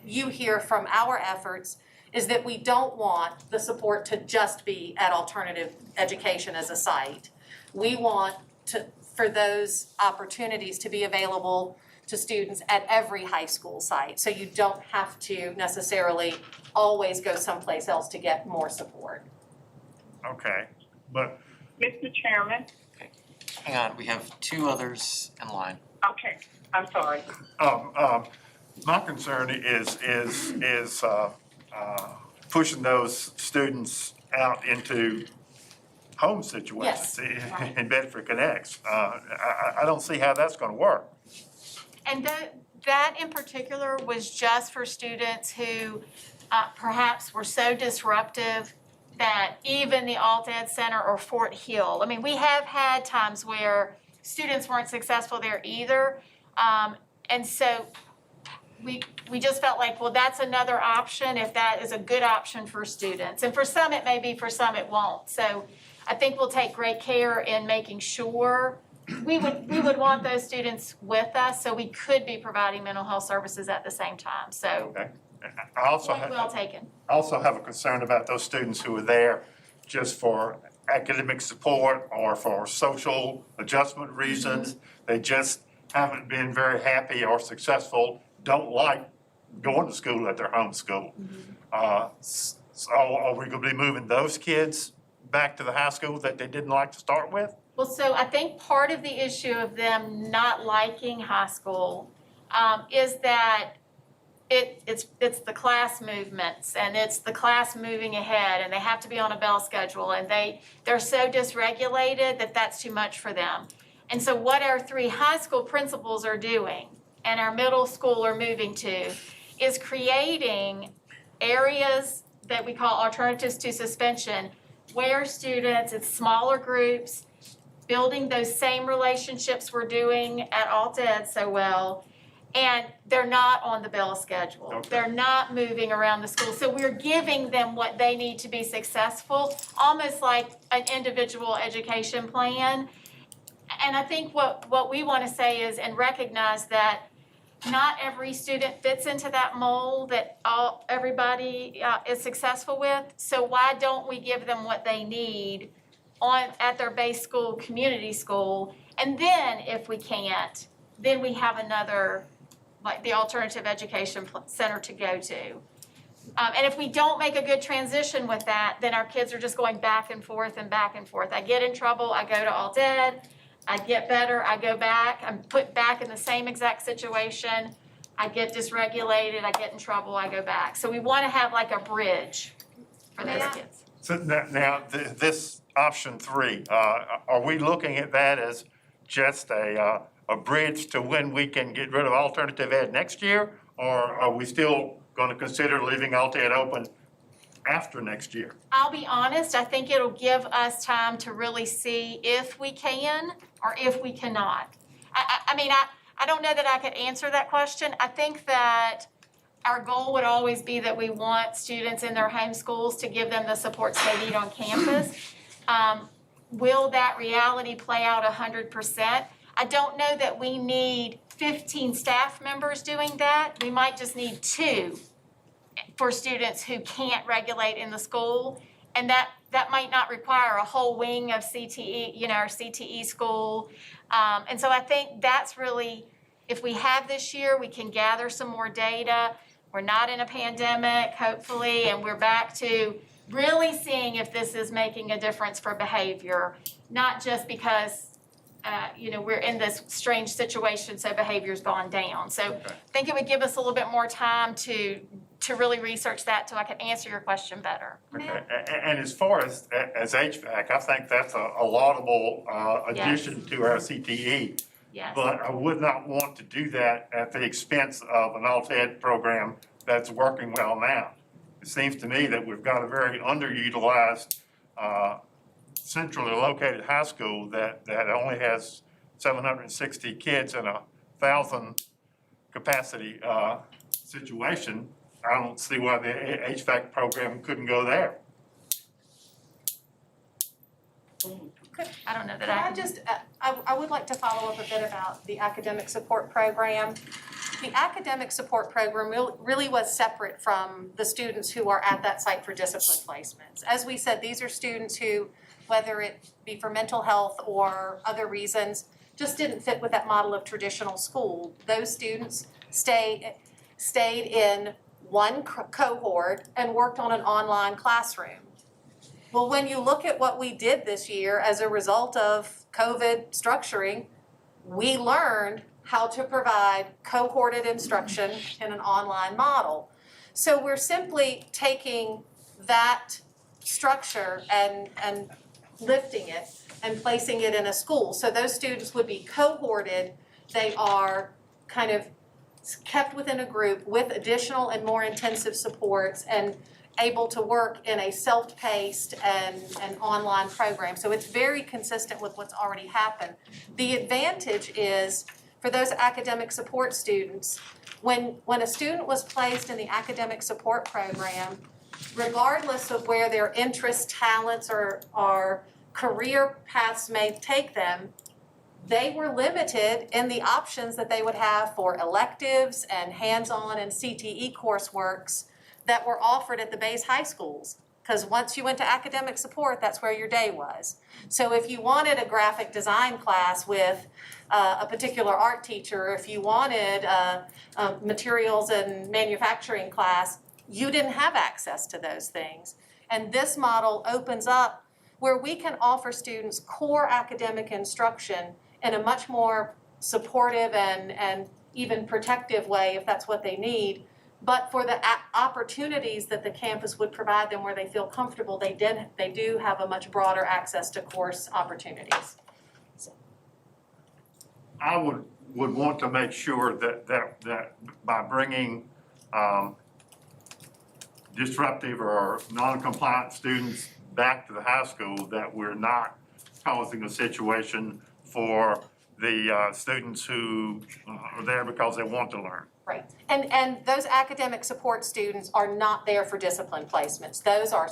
you hear from our efforts is that we don't want the support to just be at alternative education as a site. We want for those opportunities to be available to students at every high school site. So you don't have to necessarily always go someplace else to get more support. Okay, but Mr. Chairman, Hang on, we have two others in line. okay, I'm sorry. my concern is pushing those students out into home situations in Bedford Connects. I don't see how that's gonna work. And that in particular was just for students who perhaps were so disruptive that even the Alt Ed Center or Fort Hill, I mean, we have had times where students weren't successful there either. And so we just felt like, well, that's another option if that is a good option for students. And for some it may be, for some it won't. So I think we'll take great care in making sure we would want those students with us so we could be providing mental health services at the same time. So Okay. I also point well taken. also have a concern about those students who are there just for academic support or for social adjustment reasons. They just haven't been very happy or successful, don't like going to school at their home school. So are we gonna be moving those kids back to the high school that they didn't like to start with? Well, so I think part of the issue of them not liking high school is that it's the class movements and it's the class moving ahead and they have to be on a bell schedule and they're so dysregulated that that's too much for them. And so what our 3 high school principals are doing and our middle school are moving to is creating areas that we call alternatives to suspension where students, it's smaller groups, building those same relationships we're doing at Alt Ed so well, and they're not on the bell schedule. Okay. They're not moving around the school. So we're giving them what they need to be successful, almost like an individual education plan. And I think what we want to say is, and recognize that not every student fits into that mold that everybody is successful with. So why don't we give them what they need at their base school, community school, and then if we can't, then we have another, like the alternative education center to go to. And if we don't make a good transition with that, then our kids are just going back and forth and back and forth. I get in trouble, I go to Alt Ed, I get better, I go back, I'm put back in the same exact situation, I get dysregulated, I get in trouble, I go back. So we want to have like a bridge for those kids. So now this option 3, are we looking at that as just a bridge to when we can get rid of alternative ed next year? Or are we still gonna consider leaving Alt Ed open after next year? I'll be honest, I think it'll give us time to really see if we can or if we cannot. I mean, I don't know that I could answer that question. I think that our goal would always be that we want students in their home schools to give them the supports they need on campus. Will that reality play out 100%? I don't know that we need 15 staff members doing that. We might just need 2 for students who can't regulate in the school. And that might not require a whole wing of CTE, our CTE school. And so I think that's really, if we have this year, we can gather some more data. We're not in a pandemic, hopefully, and we're back to really seeing if this is making a difference for behavior, not just because we're in this strange situation, so behavior's gone down. So I think it would give us a little bit more time to really research that so I can answer your question better. Okay. And as far as HVAC, I think that's a laudable addition to our CTE. Yes. But I would not want to do that at the expense of an Alt Ed program that's working well now. It seems to me that we've got a very underutilized centrally located high school that only has 760 kids in a 1,000 capacity situation. I don't see why the HVAC program couldn't go there. I don't know that Can I just, I would like to follow up a bit about the academic support program. The academic support program really was separate from the students who are at that site for discipline placements. As we said, these are students who, whether it be for mental health or other reasons, just didn't fit with that model of traditional school. Those students stayed in one cohort and worked on an online classroom. Well, when you look at what we did this year as a result of COVID structuring, we learned how to provide cohorted instruction in an online model. So we're simply taking that structure and lifting it and placing it in a school. So those students would be cohorted. They are kind of kept within a group with additional and more intensive supports and able to work in a self-paced and online program. So it's very consistent with what's already happened. The advantage is for those academic support students, when a student was placed in the academic support program, regardless of where their interests, talents, or career paths may take them, they were limited in the options that they would have for electives and hands-on and CTE courseworks that were offered at the base high schools. Because once you went to academic support, that's where your day was. So if you wanted a graphic design class with a particular art teacher, or if you wanted a materials and manufacturing class, you didn't have access to those things. And this model opens up where we can offer students core academic instruction in a much more supportive and even protective way if that's what they need. But for the opportunities that the campus would provide them where they feel comfortable, they do have a much broader access to course opportunities. I would want to make sure that by bringing disruptive or non-compliant students back to the high school, that we're not causing a situation for the students who are there because they want to learn. Right, and those academic support students are not there for discipline placements. Those are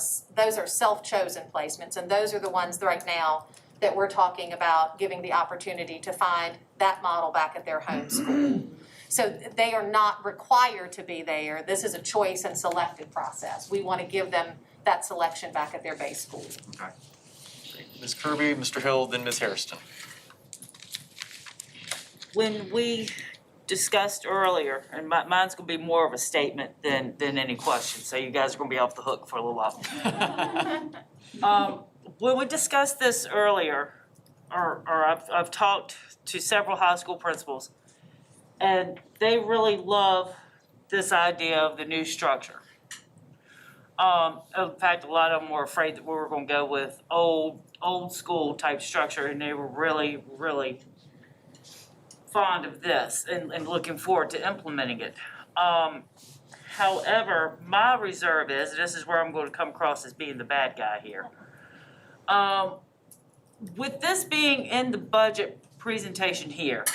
self-chosen placements, and those are the ones right now that we're talking about giving the opportunity to find that model back at their home school. So they are not required to be there. This is a choice and selected process. We want to give them that selection back at their base school. Okay. Ms. Kirby, Mr. Hill, then Ms. Hairston. When we discussed earlier, and mine's gonna be more of a statement than any question, so you guys are gonna be off the hook for a little while. When we discussed this earlier, or I've talked to several high school principals, and they really love this idea of the new structure. In fact, a lot of them were afraid that we were gonna go with old school type structure, and they were really, really fond of this and looking forward to implementing it. However, my reserve is, and this is where I'm going to come across as being the bad guy here. With this being in the budget presentation here,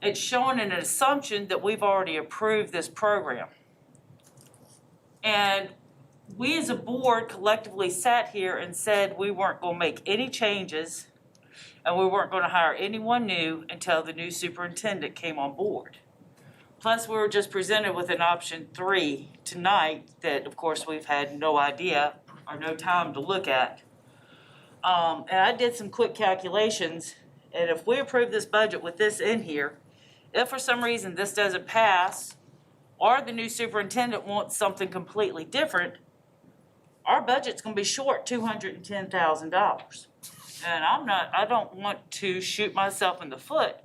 it's showing an assumption that we've already approved this program. And we as a board collectively sat here and said we weren't going to make any changes and we weren't going to hire anyone new until the new superintendent came on board. Plus, we were just presented with an option 3 tonight that, of course, we've had no idea or no time to look at. And I did some quick calculations, and if we approve this budget with this in here, if for some reason this doesn't pass, or the new superintendent wants something completely different, our budget's gonna be short $210,000. And I don't want to shoot myself in the foot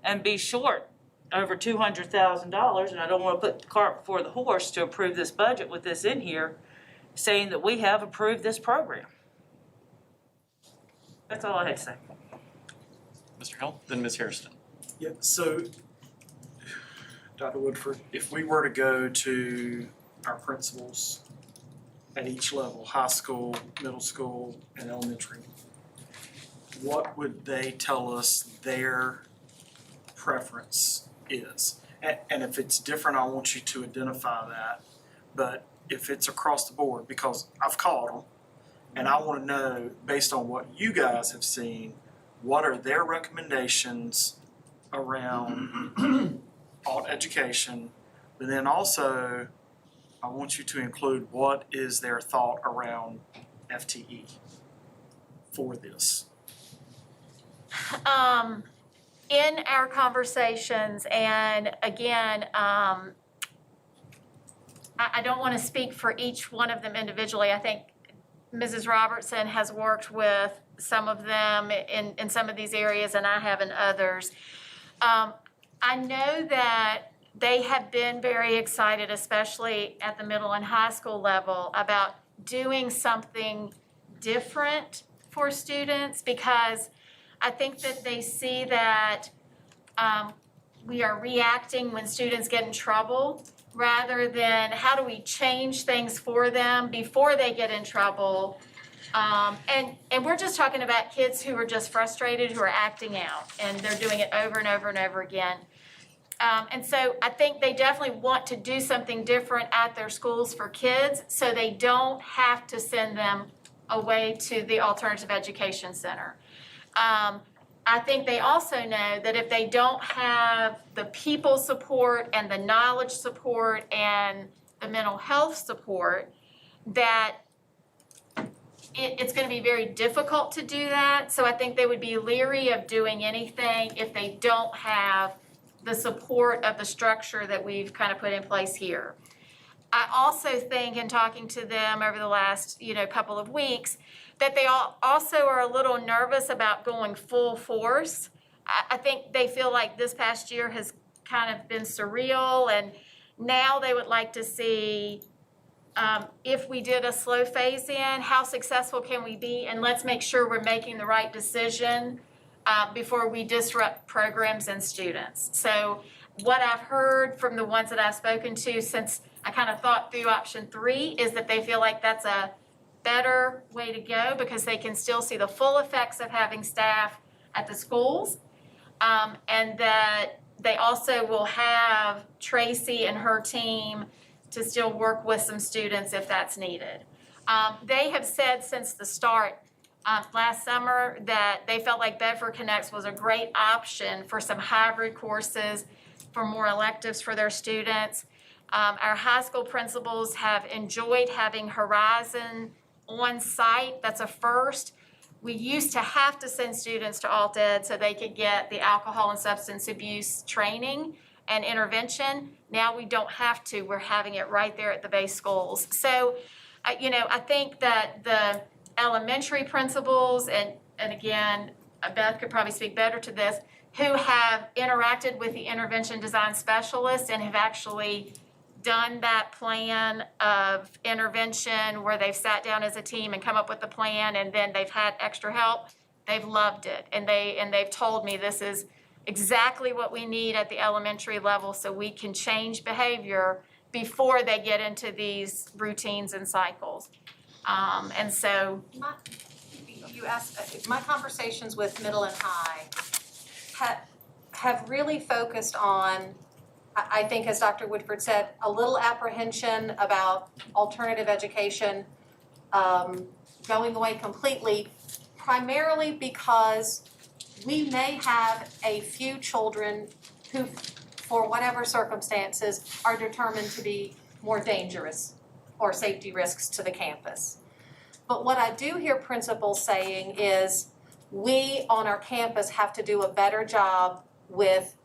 and be short over $200,000, and I don't wanna put the cart before the horse to approve this budget with this in here, saying that we have approved this program. That's all I had to say. Mr. Hill, then Ms. Hairston. Yeah, so, Dr. Woodford, if we were to go to our principals at each level, high school, middle school, and elementary, what would they tell us their preference is? And if it's different, I want you to identify that. But if it's across the board, because I've called them, and I want to know, based on what you guys have seen, what are their recommendations around alt education, but then also I want you to include what is their thought around FTE for this. In our conversations, and again, I don't want to speak for each one of them individually. I think Mrs. Robertson has worked with some of them in some of these areas, and I have in others. I know that they have been very excited, especially at the middle and high school level, about doing something different for students, because I think that they see that we are reacting when students get in trouble rather than how do we change things for them before they get in trouble. And we're just talking about kids who are just frustrated, who are acting out, and they're doing it over and over and over again. And so I think they definitely want to do something different at their schools for kids so they don't have to send them away to the alternative education center. I think they also know that if they don't have the people support and the knowledge support and the mental health support, that it's going to be very difficult to do that. So I think they would be leery of doing anything if they don't have the support of the structure that we've kind of put in place here. I also think, in talking to them over the last, couple of weeks, that they also are a little nervous about going full force. I think they feel like this past year has kind of been surreal, and now they would like to see if we did a slow phase in, how successful can we be, and let's make sure we're making the right decision before we disrupt programs and students. So what I've heard from the ones that I've spoken to since I kind of thought through option 3 is that they feel like that's a better way to go because they can still see the full effects of having staff at the schools, and that they also will have Tracy and her team to still work with some students if that's needed. They have said since the start last summer that they felt like Bedford Connects was a great option for some hybrid courses, for more electives for their students. Our high school principals have enjoyed having Horizon on site. That's a first. We used to have to send students to alt ed so they could get the alcohol and substance abuse training and intervention. Now we don't have to. We're having it right there at the base schools. So, I think that the elementary principals, and again, Beth could probably speak better to this, who have interacted with the intervention design specialists and have actually done that plan of intervention where they've sat down as a team and come up with the plan, and then they've had extra help. They've loved it, and they've told me this is exactly what we need at the elementary level so we can change behavior before they get into these routines and cycles. And so You asked, my conversations with middle and high have really focused on, I think, as Dr. Woodford said, a little apprehension about alternative education going away completely, primarily because we may have a few children who, for whatever circumstances, are determined to be more dangerous or safety risks to the campus. But what I do hear principals saying is we on our campus have to do a better job with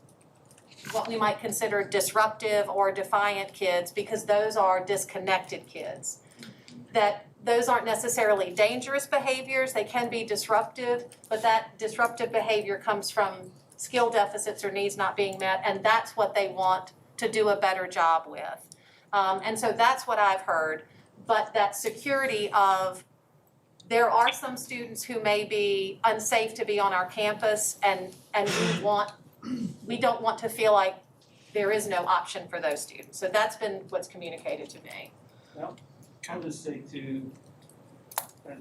what we might consider disruptive or defiant kids, because those are disconnected kids. That those aren't necessarily dangerous behaviors, they can be disruptive, but that disruptive behavior comes from skill deficits or needs not being met, and that's what they want to do a better job with. And so that's what I've heard, but that security of there are some students who may be unsafe to be on our campus, and we don't want to feel like there is no option for those students. So that's been what's communicated to me. Well, I'll just say too,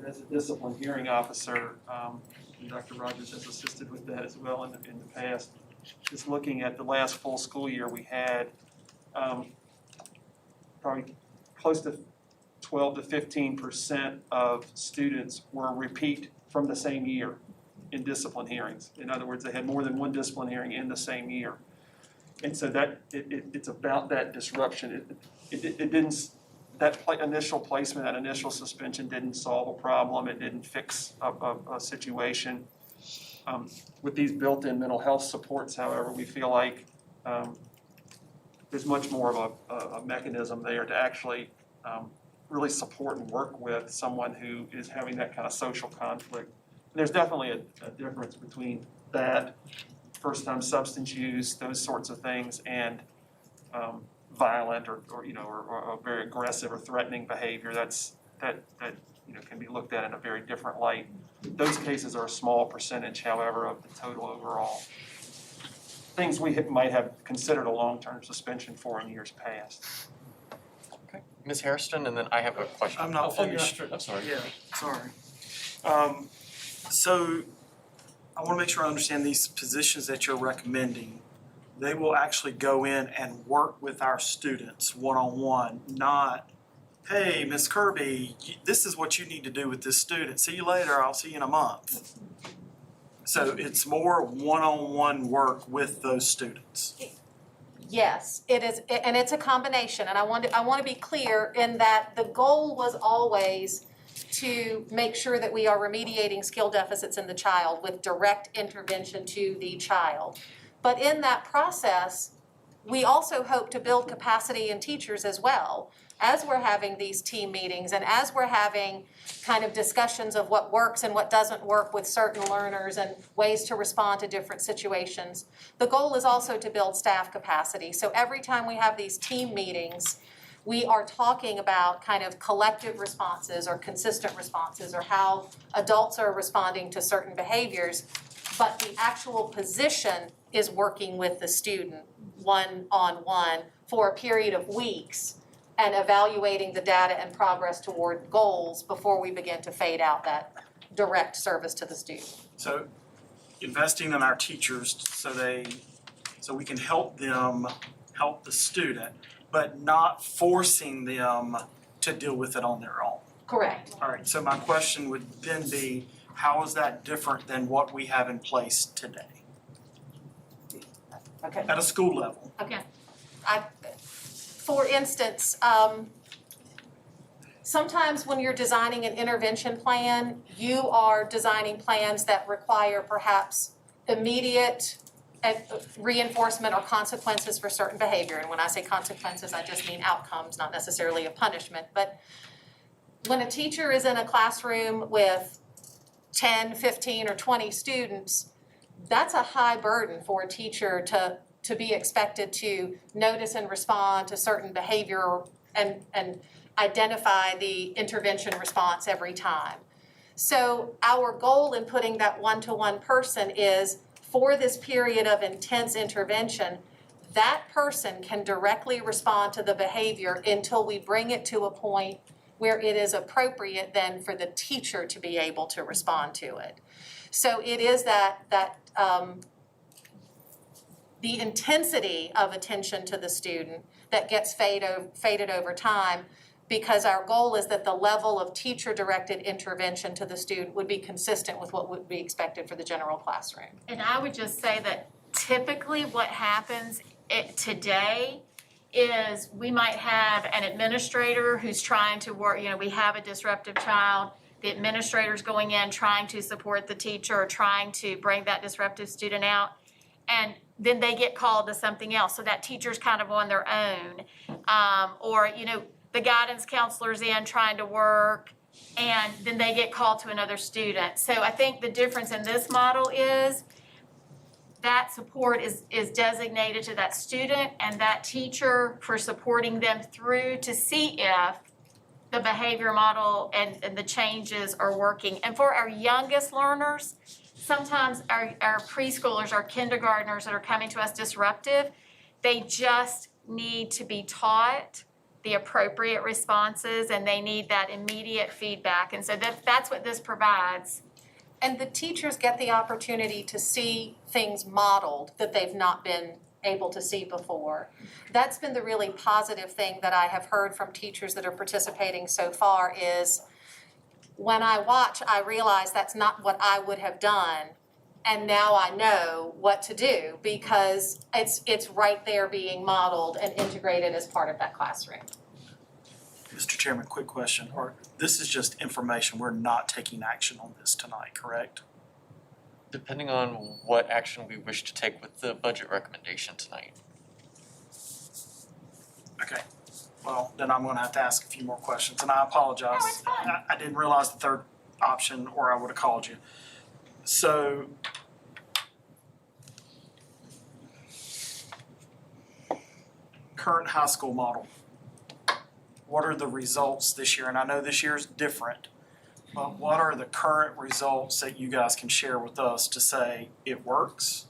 as a discipline hearing officer, and Dr. Rogers has assisted with that as well in the past, just looking at the last full school year we had, probably close to 12 to 15% of students were repeat from the same year in discipline hearings. In other words, they had more than one discipline hearing in the same year. And so that it's about that disruption. It didn't, initial placement, that initial suspension didn't solve a problem. It didn't fix a situation. With these built-in mental health supports, however, we feel like there's much more of a mechanism there to actually really support and work with someone who is having that kind of social conflict. There's definitely a difference between that, first-time substance use, those sorts of things, and violent or very aggressive or threatening behavior. That can be looked at in a very different light. Those cases are a small percentage, however, of the total overall. Things we might have considered a long-term suspension for in years past. Okay, Ms. Hairston, and then I have a question. I'm not finished. I'm sorry. Yeah, sorry. So I want to make sure I understand these positions that you're recommending. They will actually go in and work with our students one-on-one, not, hey, Ms. Kirby, this is what you need to do with this student. See you later, I'll see you in a month. So it's more one-on-one work with those students. Yes, it is, and it's a combination, and I want to be clear in that the goal was always to make sure that we are remediating skill deficits in the child with direct intervention to the child. But in that process, we also hope to build capacity in teachers as well. As we're having these team meetings and as we're having kind of discussions of what works and what doesn't work with certain learners and ways to respond to different situations, the goal is also to build staff capacity. So every time we have these team meetings, we are talking about kind of collective responses or consistent responses or how adults are responding to certain behaviors, but the actual position is working with the student one-on-one for a period of weeks and evaluating the data and progress toward goals before we begin to fade out that direct service to the student. So investing in our teachers so we can help them help the student, but not forcing them to deal with it on their own. Correct. All right, so my question would then be, how is that different than what we have in place today? Okay. At a school level? Okay. For instance, sometimes when you're designing an intervention plan, you are designing plans that require perhaps immediate reinforcement or consequences for certain behavior. And when I say consequences, I just mean outcomes, not necessarily a punishment. But when a teacher is in a classroom with 10, 15, or 20 students, that's a high burden for a teacher to be expected to notice and respond to certain behavior and identify the intervention response every time. So our goal in putting that one-to-one person is, for this period of intense intervention, that person can directly respond to the behavior until we bring it to a point where it is appropriate then for the teacher to be able to respond to it. So it is the intensity of attention to the student that gets faded over time, because our goal is that the level of teacher-directed intervention to the student would be consistent with what would be expected for the general classroom. And I would just say that typically what happens today is we might have an administrator who's trying to work, we have a disruptive child, the administrator's going in trying to support the teacher or trying to bring that disruptive student out, and then they get called to something else. So that teacher's kind of on their own. Or, the guidance counselor's in trying to work, and then they get called to another student. So I think the difference in this model is that support is designated to that student and that teacher for supporting them through to see if the behavior model and the changes are working. And for our youngest learners, sometimes our preschoolers, our kindergartners that are coming to us disruptive, they just need to be taught the appropriate responses and they need that immediate feedback. And so that's what this provides. And the teachers get the opportunity to see things modeled that they've not been able to see before. That's been the really positive thing that I have heard from teachers that are participating so far is, when I watch, I realize that's not what I would have done, and now I know what to do because it's right there being modeled and integrated as part of that classroom. Mr. Chairman, quick question. This is just information. We're not taking action on this tonight, correct? Depending on what action we wish to take with the budget recommendation tonight. Okay, well, then I'm gonna have to ask a few more questions, and I apologize. No, it's fine. I didn't realize the third option, or I would have called you. So, current high school model. What are the results this year? And I know this year's different, but what are the current results that you guys can share with us to say it works?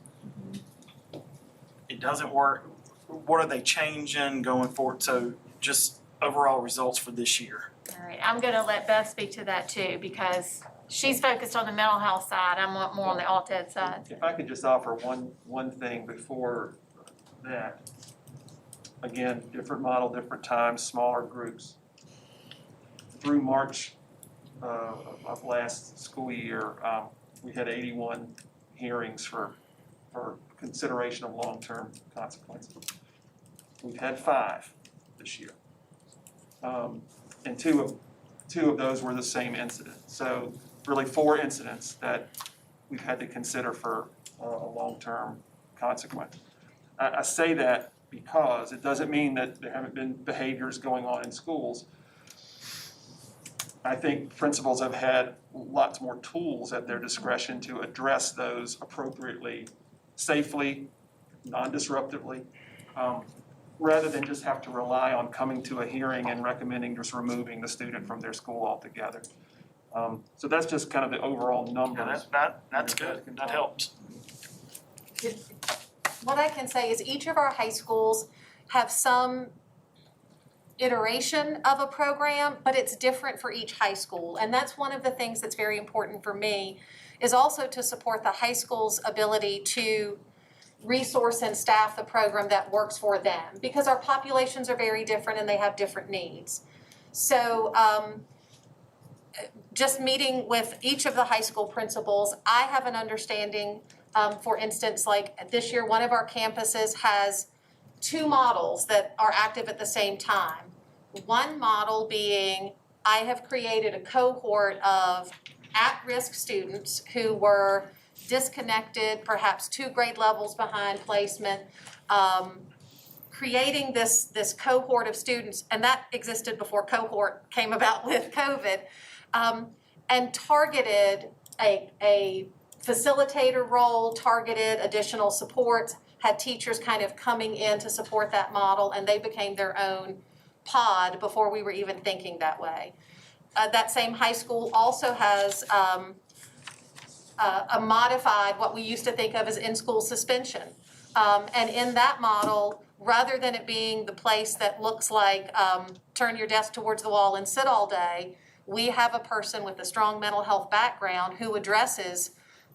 It doesn't work? What are they changing going forward? So just overall results for this year. All right, I'm gonna let Beth speak to that too, because she's focused on the mental health side, I'm more on the alt ed side. If I could just offer one thing before that. Again, different model, different times, smaller groups. Through March of last school year, we had 81 hearings for consideration of long-term consequences. We've had 5 this year. And two of those were the same incident. So really 4 incidents that we've had to consider for a long-term consequence. I say that because it doesn't mean that there haven't been behaviors going on in schools. I think principals have had lots more tools at their discretion to address those appropriately, safely, non-disruptively, rather than just have to rely on coming to a hearing and recommending just removing the student from their school altogether. So that's just kind of the overall numbers. Yeah, that's good, that helps. What I can say is each of our high schools have some iteration of a program, but it's different for each high school. And that's one of the things that's very important for me, is also to support the high school's ability to resource and staff the program that works for them, because our populations are very different and they have different needs. So just meeting with each of the high school principals, I have an understanding. For instance, like this year, one of our campuses has 2 models that are active at the same time. One model being, I have created a cohort of at-risk students who were disconnected, perhaps 2 grade levels behind placement, creating this cohort of students, and that existed before cohort came about with COVID, and targeted a facilitator role, targeted additional supports, had teachers kind of coming in to support that model, and they became their own pod before we were even thinking that way. That same high school also has a modified, what we used to think of as in-school suspension. And in that model, rather than it being the place that looks like turn your desk towards the wall and sit all day, we have a person with a strong mental health background who addresses,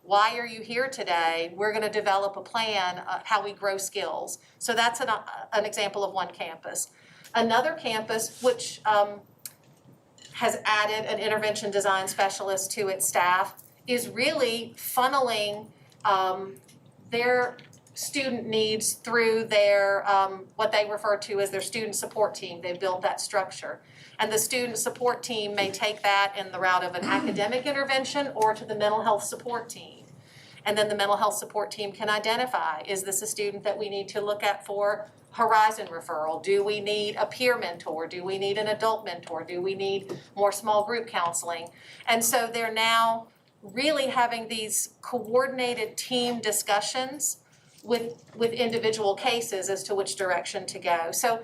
why are you here today? We're going to develop a plan how we grow skills. So that's an example of one campus. Another campus, which has added an intervention design specialist to its staff, is really funneling their student needs through their, what they refer to as their student support team. They've built that structure. And the student support team may take that in the route of an academic intervention or to the mental health support team. And then the mental health support team can identify, is this a student that we need to look at for Horizon referral? Do we need a peer mentor? Do we need an adult mentor? Do we need more small group counseling? And so they're now really having these coordinated team discussions with individual cases as to which direction to go. So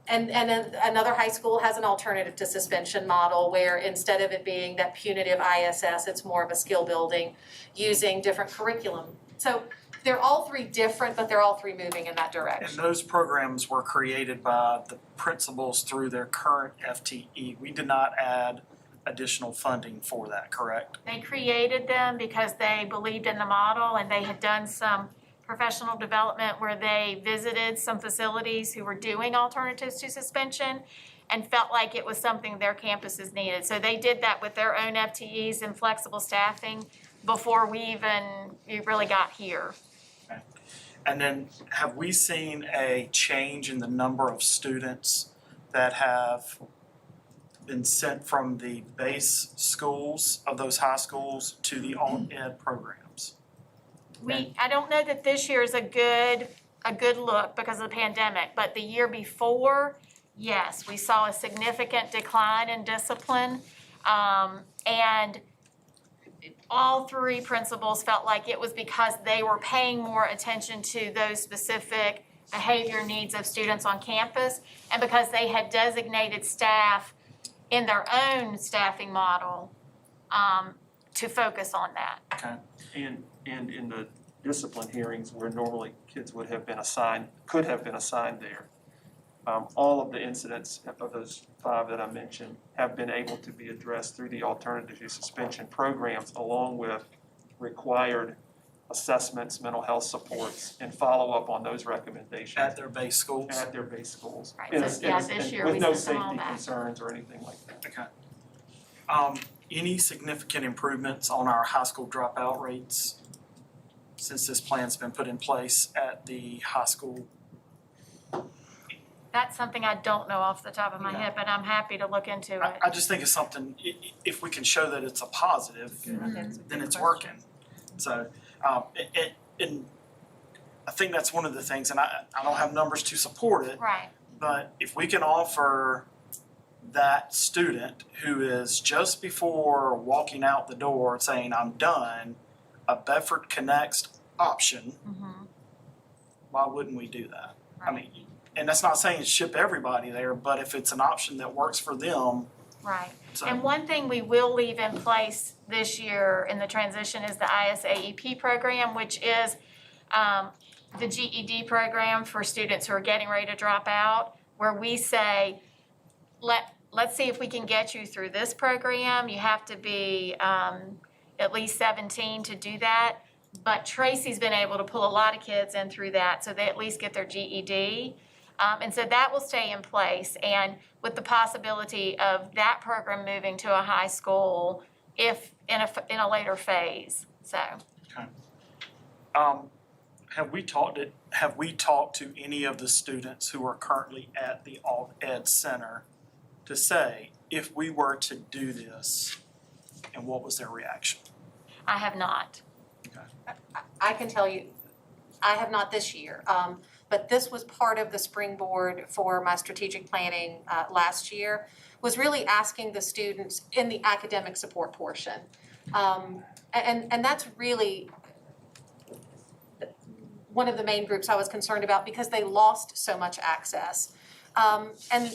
and another high school has an alternative to suspension model where instead of it being that punitive ISS, it's more of a skill building using different curriculum. So they're all 3 different, but they're all 3 moving in that direction. And those programs were created by the principals through their current FTE. We did not add additional funding for that, correct? They created them because they believed in the model, and they had done some professional development where they visited some facilities who were doing alternatives to suspension and felt like it was something their campuses needed. So they did that with their own FTEs and flexible staffing before we really got here. Okay. And then have we seen a change in the number of students that have been sent from the base schools of those high schools to the alt ed programs? I don't know that this year is a good a good look because of the pandemic, but the year before, yes, we saw a significant decline in discipline. And all three principals felt like it was because they were paying more attention to those specific behavior needs of students on campus, and because they had designated staff in their own staffing model to focus on that. Okay. And in the discipline hearings where normally kids would have been assigned, could have been assigned there, all of the incidents of those 5 that I mentioned have been able to be addressed through the alternative to suspension programs, along with required assessments, mental health supports, and follow-up on those recommendations. At their base schools? At their base schools. Right, And- so, yeah, and- this and year we with no sent them all safety back. concerns or anything like that. Okay. Any significant improvements on our high school dropout rates since this plan's been put in place at the high school? That's something I don't know off the top of my head, but I'm happy to look into it. I just think it's something, if we can show that it's a positive, then it's working. So, and I think that's one of the things, and I don't have numbers to support it, Right. but if we can offer that student who is just before walking out the door saying, I'm done, a Bedford Connects option, why wouldn't we do that? I mean, and that's not saying ship everybody there, but if it's an option that works for them. Right. So- And one thing we will leave in place this year in the transition is the ISAEP program, which is the GED program for students who are getting ready to drop out, where we say, let's see if we can get you through this program. You have to be at least 17 to do that. But Tracy's been able to pull a lot of kids in through that, so they at least get their GED. And so that will stay in place, and with the possibility of that program moving to a high school if in a later phase, so. Okay. Have we talked to any of the students who are currently at the Alt Ed Center to say, if we were to do this, and what was their reaction? I have not. I can tell you, I have not this year, but this was part of the springboard for my strategic planning last year, was really asking the students in the academic support portion. And that's really one of the main groups I was concerned about because they lost so much access. And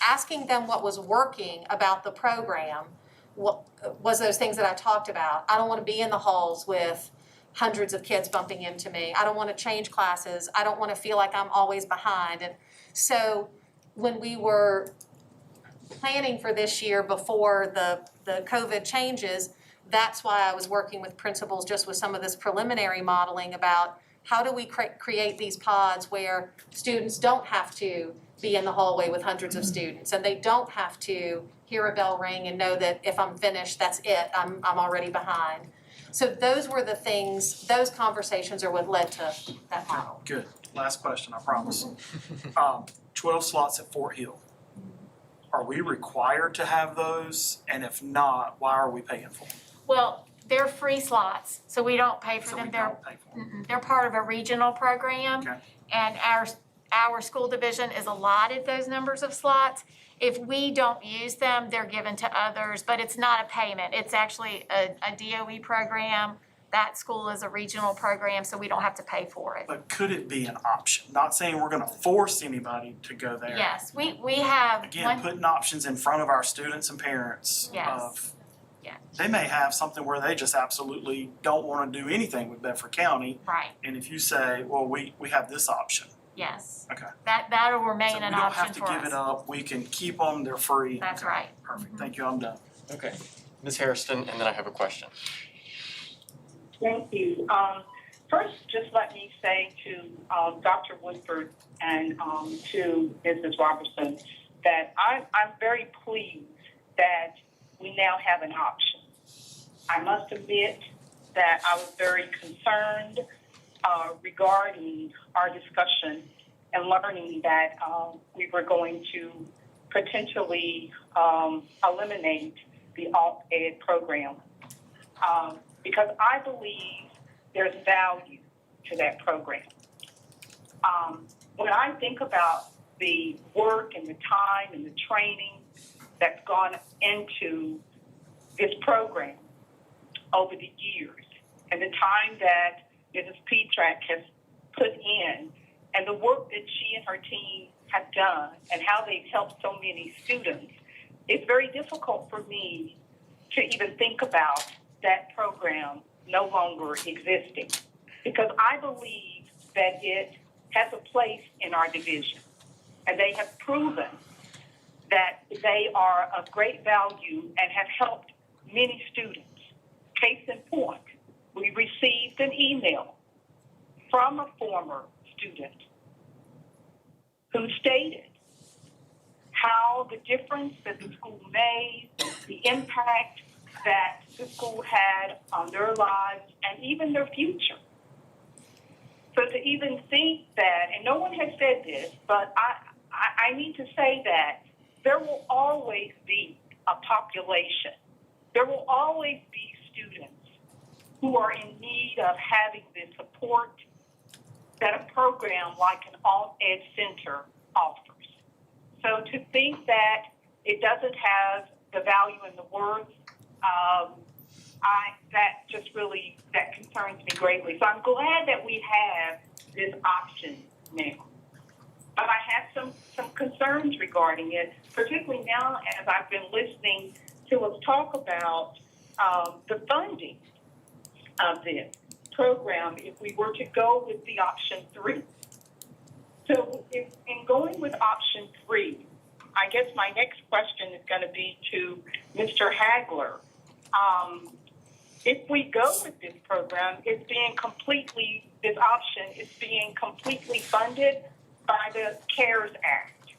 asking them what was working about the program was those things that I talked about. I don't want to be in the halls with hundreds of kids bumping into me. I don't want to change classes. I don't want to feel like I'm always behind. And so when we were planning for this year before the COVID changes, that's why I was working with principals just with some of this preliminary modeling about how do we create these pods where students don't have to be in the hallway with hundreds of students and they don't have to hear a bell ring and know that if I'm finished, that's it, I'm already behind. So those were the things, those conversations are what led to that model. Good. Last question, I promise. 12 slots at Fort Hill. Are we required to have those? And if not, why are we paying for them? Well, they're free slots, so we don't pay for So them. we They're don't pay for them. they're part of a regional program. Okay. And our school division is allotted those numbers of slots. If we don't use them, they're given to others, but it's not a payment. It's actually a DOE program. That school is a regional program, so we don't have to pay for it. But could it be an option? Not saying we're gonna force anybody to go there. Yes, we have Again, putting options in front of our students and parents Yes. of, Yeah. they may have something where they just absolutely don't wanna do anything with Bedford County. Right. And if you say, well, we have this option. Yes. Okay. That'll remain an option for us. So we don't have to give it up, we can keep them, they're free. That's Okay. right. Perfect, thank you, I'm done. Okay, Ms. Hairston, and then I have a question. Thank you. First, just let me say to Dr. Woodford and to Mrs. Robertson that I'm very pleased that we now have an option. I must admit that I was very concerned regarding our discussion and learning that we were going to potentially eliminate the Alt Ed program. Because I believe there's value to that program. When I think about the work and the time and the training that's gone into this program over the years, and the time that Mrs. Petrak has put in, and the work that she and her team have done, and how they've helped so many students, it's very difficult for me to even think about that program no longer existing, because I believe that it has a place in our division, and they have proven that they are of great value and have helped many students. Case in point, we received an email from a former student who stated how the difference that the school made, the impact that the school had on their lives and even their future. So to even think that, and no one has said this, but I need to say that there will always be a population, there will always be students who are in need of having the support that a program like an Alt Ed Center offers. So to think that it doesn't have the value and the worth, that concerns me greatly. So I'm glad that we have this option now. But I have some concerns regarding it, particularly now as I've been listening to us talk about the funding of this program if we were to go with the option 3. So in going with option 3, I guess my next question is going to be to Mr. Hagler. If we go with this program, this option is being completely funded by the CARES Act.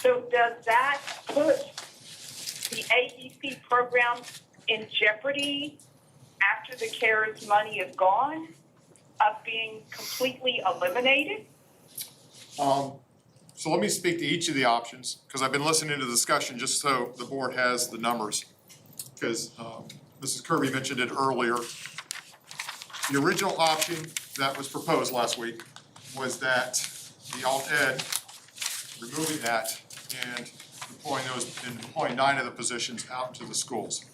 So does that put the AEC program in jeopardy after the CARES money is gone of being completely eliminated? So let me speak to each of the options, because I've been listening to the discussion just so the board has the numbers. Because Mrs. Kirby mentioned it earlier. The original option that was proposed last week was that the Alt Ed, removing that and deploying 9 of the positions out into the schools.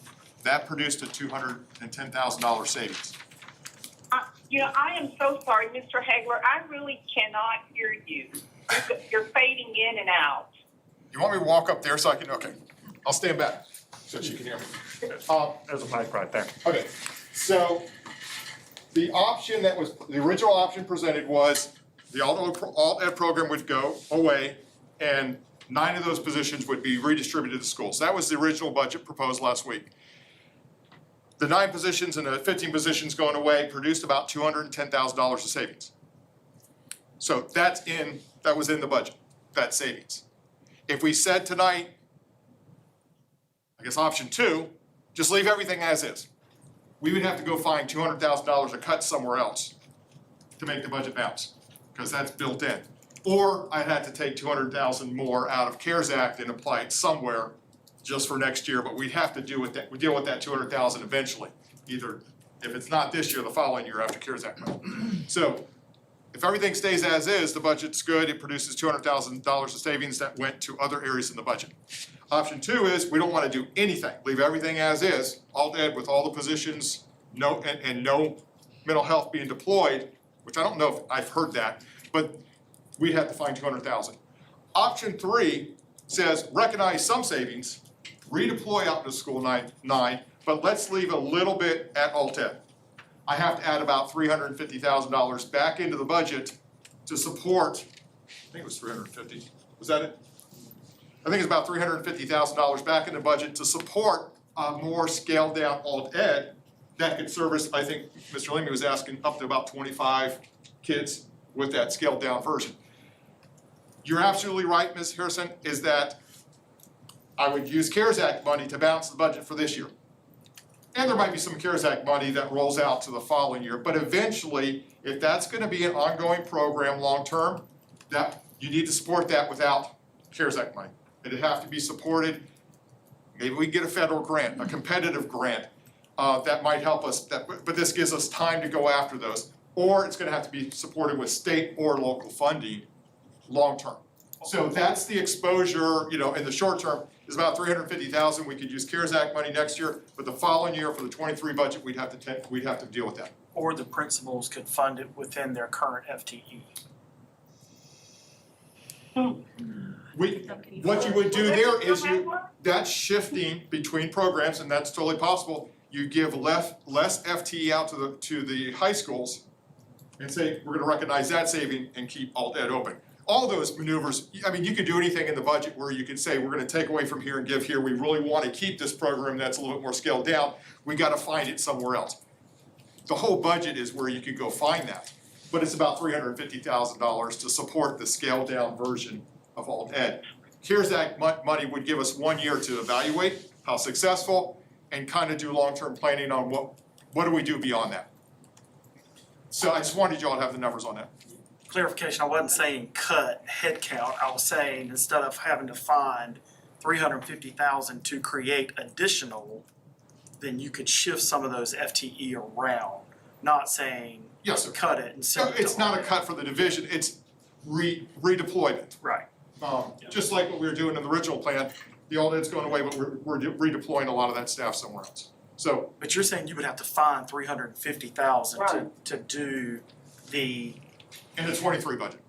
That produced a $210,000 savings. I am so sorry, Mr. Hagler. I really cannot hear you. You're fading in and out. You want me to walk up there so I can, okay, I'll stand back so she can hear me. There's a mic right there. Okay, so the option that was, the original option presented was the Alt Ed program would go away and 9 of those positions would be redistributed to schools. That was the original budget proposed last week. The 9 positions and the 15 positions going away produced about $210,000 of savings. So that was in the budget, that savings. If we said tonight, I guess option 2, just leave everything as is, we would have to go find $200,000 to cut somewhere else to make the budget bounce, because that's built in. Or I'd have to take $200,000 more out of CARES Act and apply it somewhere just for next year, but we'd have to deal with that $200,000 eventually. Either if it's not this year, the following year after CARES Act money. So if everything stays as is, the budget's good, it produces $200,000 of savings that went to other areas in the budget. Option 2 is we don't want to do anything, leave everything as is, Alt Ed with all the positions, no mental health being deployed, which I don't know if I've heard that, but we'd have to find $200,000. Option 3 says recognize some savings, redeploy out to school 9, but let's leave a little bit at Alt Ed. I have to add about $350,000 back into the budget to support, I think it was 350, was that it? I think it's about $350,000 back in the budget to support a more scaled down Alt Ed that could service, I think Mr. Leamy was asking, up to about 25 kids with that scaled down version. You're absolutely right, Ms. Harrison, is that I would use CARES Act money to balance the budget for this year. And there might be some CARES Act money that rolls out to the following year, but eventually, if that's gonna be an ongoing program long-term, that you need to support that without CARES Act money. It'd have to be supported, maybe we get a federal grant, a competitive grant, that might help us, but this gives us time to go after those. or it's gonna have to be supported with state or local funding long-term. So that's the exposure, you know, in the short term, is about $350,000. We could use CARES Act money next year, but the following year for the '23 budget, we'd have to deal with that. Or the principals could fund it within their current FTE. What you would do there is that's shifting between programs, and that's totally possible. You give less FTE out to the high schools and say, we're gonna recognize that saving and keep alt ed open. All those maneuvers, I mean, you could do anything in the budget where you could say, we're gonna take away from here and give here. We really wanna keep this program that's a little bit more scaled down. We gotta find it somewhere else. The whole budget is where you could go find that. But it's about $350,000 to support the scaled down version of alt ed. CARES Act money would give us 1 year to evaluate how successful and kind of do long-term planning on what do we do beyond that. So I just wanted y'all to have the numbers on that. Clarification, I wasn't saying cut headcount, I was saying instead of having to find $350,000 to create additional, then you could shift some of those FTE around, not saying Yes, sir. cut it and send it to It's not a cut for the division, it's redeployment. Right. Just like what we were doing in the original plan, the alt ed's going away, but we're redeploying a lot of that staff somewhere else. So. But you're saying you would have to find $350,000 Right. to do the. In the '23 budget.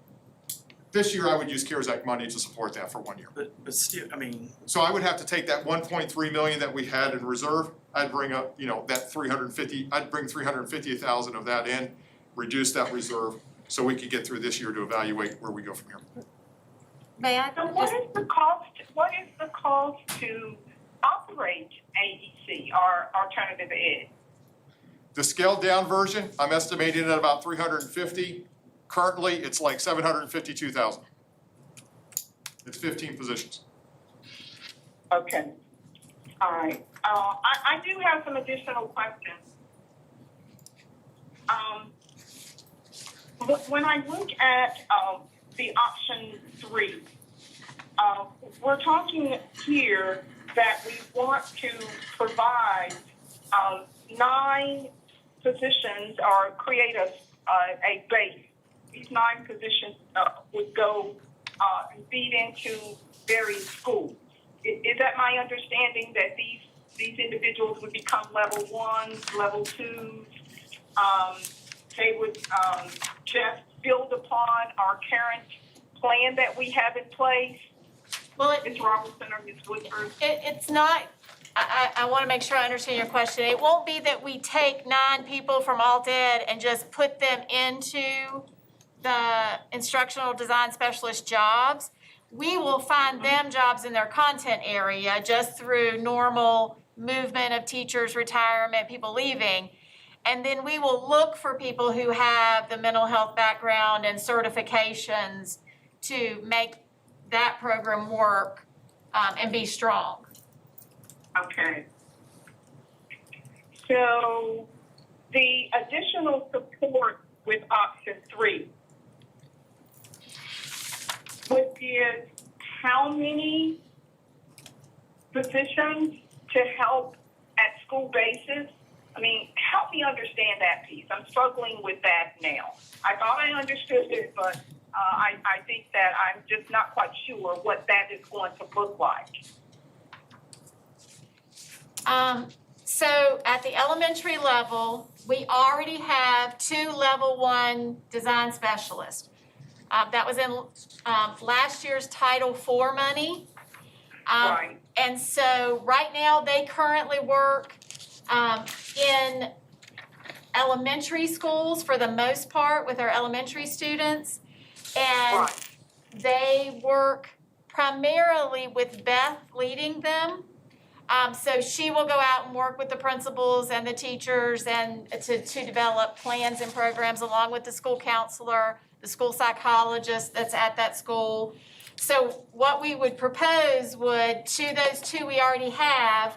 This year, I would use CARES Act money to support that for 1 year. But still, I mean. So I would have to take that 1.3 million that we had in reserve, I'd bring up, you know, that 350, I'd bring 350,000 of that in, reduce that reserve, so we could get through this year to evaluate where we go from here. May I So what is the cost to operate AEC or alternative ed? The scaled down version, I'm estimating at about 350. Currently, it's like 752,000. It's 15 positions. Okay, all right. I do have some additional questions. When I look at the option 3, we're talking here that we want to provide 9 positions or create a base. These 9 positions would go and feed into various schools. Is that my understanding, that these individuals would become level 1s, level 2s? They would just build upon our current plan that we have in place? Well, Ms. Robertson or Ms. Woodford? It's not, I want to make sure I understand your question. It won't be that we take 9 people from alt ed and just put them into the instructional design specialist jobs. We will find them jobs in their content area just through normal movement of teachers, retirement, people leaving. And then we will look for people who have the mental health background and certifications to make that program work and be strong. Okay. So the additional support with option 3 would give how many positions to help at school basis? I mean, help me understand that piece. I'm struggling with that now. I thought I understood it, but I think that I'm just not quite sure what that is going to look like. So at the elementary level, we already have 2 level 1 design specialists. That was in last year's Title IV money. Right. And so right now, they currently work in elementary schools for the most part with our elementary students. And they work primarily with Beth leading them. So she will go out and work with the principals and the teachers and to develop plans and programs along with the school counselor, the school psychologist that's at that school. So what we would propose would, to those 2 we already have,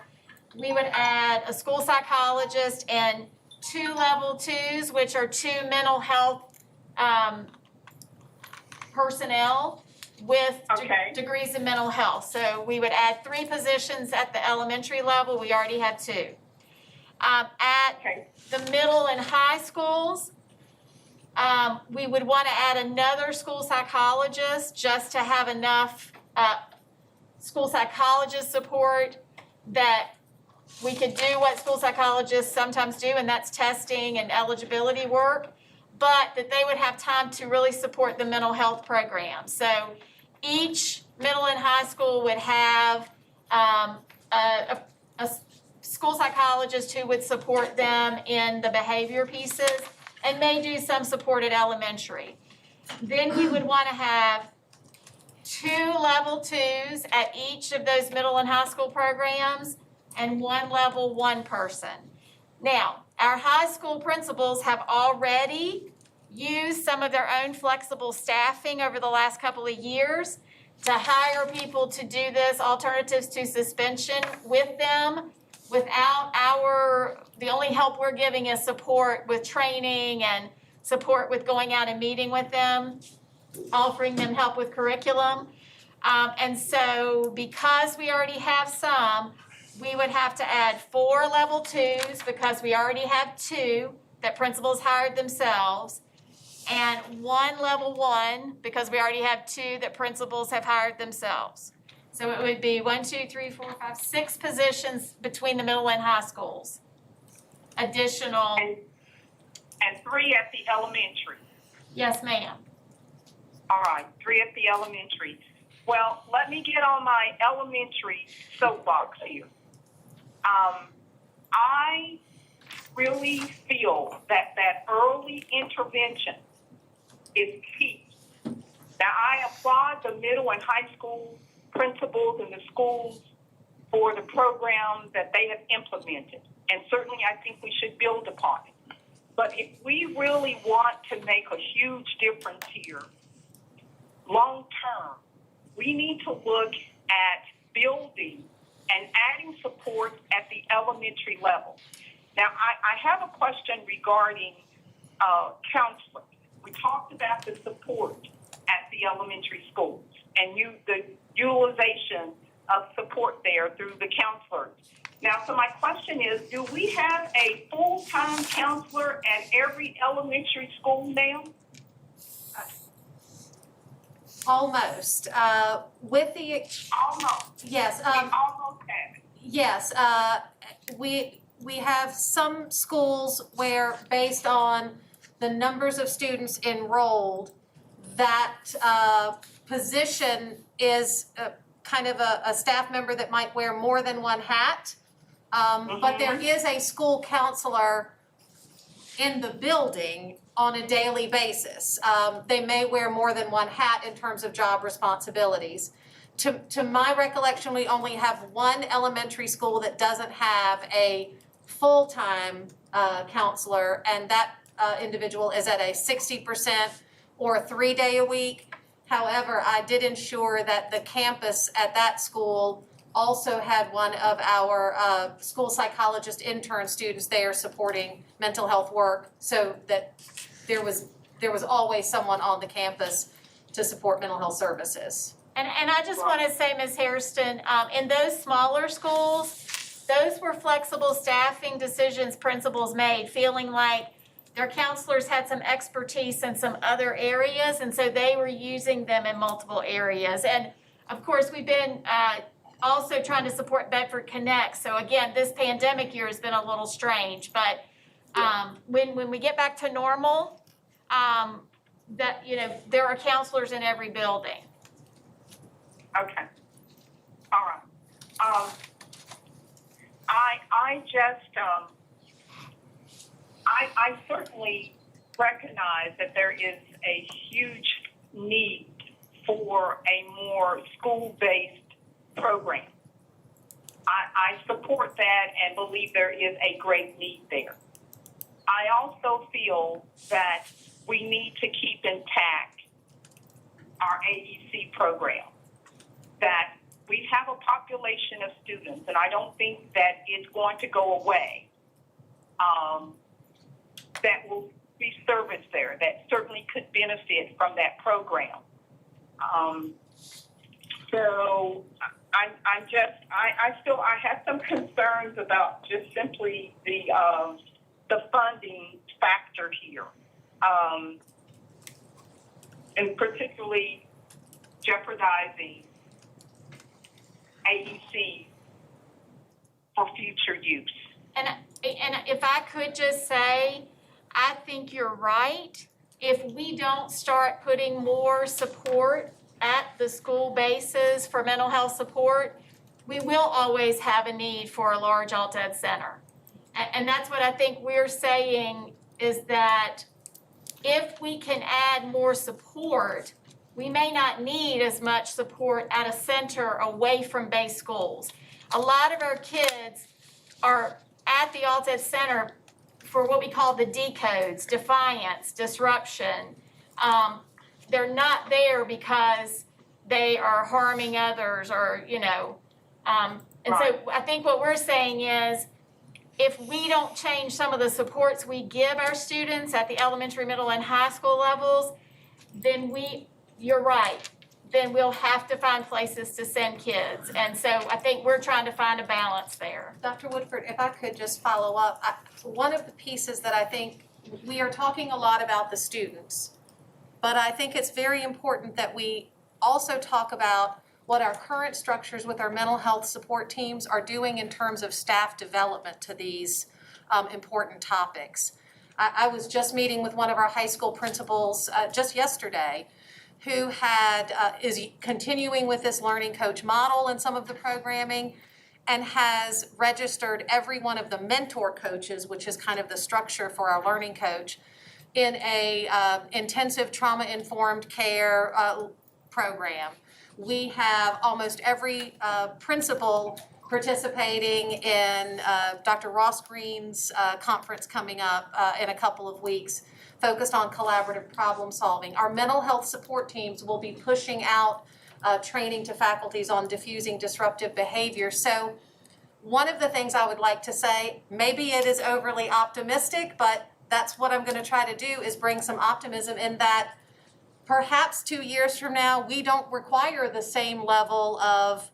we would add a school psychologist and 2 level 2s, which are 2 mental health personnel with degrees in mental health. So we would add 3 positions at the elementary level. We already have 2. At the middle and high schools, We would want to add another school psychologist just to have enough school psychologist support that we could do what school psychologists sometimes do, and that's testing and eligibility work, but that they would have time to really support the mental health program. So each middle and high school would have a school psychologist who would support them in the behavior pieces and may do some support at elementary. Then we would want to have 2 level 2s at each of those middle and high school programs and 1 level 1 person. Now, our high school principals have already used some of their own flexible staffing over the last couple of years to hire people to do this, alternatives to suspension, with them without the only help we're giving is support with training and support with going out and meeting with them, offering them help with curriculum. And so because we already have some, we would have to add 4 level 2s because we already have 2 that principals hired themselves, and 1 level 1 because we already have 2 that principals have hired themselves. So it would be 1, 2, 3, 4, 5, 6 positions between the middle and high schools. Additional. And 3 at the elementary. Yes, ma'am. All right, 3 at the elementary. Well, let me get on my elementary soapbox here. I really feel that early intervention is key. Now, I applaud the middle and high school principals and the schools for the program that they have implemented. And certainly I think we should build upon it. But if we really want to make a huge difference here, long term, we need to look at building and adding support at the elementary level. Now, I have a question regarding counselors. We talked about the support at the elementary schools and the utilization of support there through the counselors. Now, so my question is, do we have a full-time counselor at every elementary school now? Almost. With the almost. Yes. We almost have it. Yes. We have some schools where, based on the numbers of students enrolled, that position is kind of a staff member that might wear more than one hat. But there is a school counselor in the building on a daily basis. They may wear more than one hat in terms of job responsibilities. To my recollection, we only have 1 elementary school that doesn't have a full-time counselor, and that individual is at a 60% or a 3-day-a-week. However, I did ensure that the campus at that school also had one of our school psychologist intern students there supporting mental health work, so that there was always someone on the campus to support mental health services. And I just want to say, Ms. Hairston, in those smaller schools, those were flexible staffing decisions principals made, feeling like their counselors had some expertise in some other areas, and so they were using them in multiple areas. And of course, we've been also trying to support Bedford Connect. So again, this pandemic year has been a little strange, but when we get back to normal, that, you know, there are counselors in every building. Okay. All right. I just, I certainly recognize that there is a huge need for a more school-based program. I support that and believe there is a great need there. I also feel that we need to keep intact our AEC program, that we have a population of students, and I don't think that it's going to go away, that will be serviced there, that certainly could benefit from that program. So I have some concerns about just simply the funding factor here. and particularly jeopardizing AEC for future use. And if I could just say, I think you're right. If we don't start putting more support at the school bases for mental health support, we will always have a need for a large alt-ed center. And that's what I think we're saying, is that if we can add more support, we may not need as much support at a center away from base schools. A lot of our kids are at the alt-ed center for what we call the D codes, defiance, disruption. They're not there because they are harming others or, and so I think what we're saying is, if we don't change some of the supports we give our students at the elementary, middle, and high school levels, then you're right, then we'll have to find places to send kids. And so I think we're trying to find a balance there. Dr. Woodford, if I could just follow up, one of the pieces that I think, we are talking a lot about the students, but I think it's very important that we also talk about what our current structures with our mental health support teams are doing in terms of staff development to these important topics. I was just meeting with one of our high school principals just yesterday, who is continuing with this learning coach model in some of the programming, and has registered every one of the mentor coaches, which is kind of the structure for our learning coach, in a intensive trauma-informed care program. We have almost every principal participating in Dr. Ross Green's conference coming up in a couple of weeks, focused on collaborative problem solving. Our mental health support teams will be pushing out training to faculties on diffusing disruptive behavior. So one of the things I would like to say, maybe it is overly optimistic, but that's what I'm going to try to do, is bring some optimism in that perhaps 2 years from now, we don't require the same level of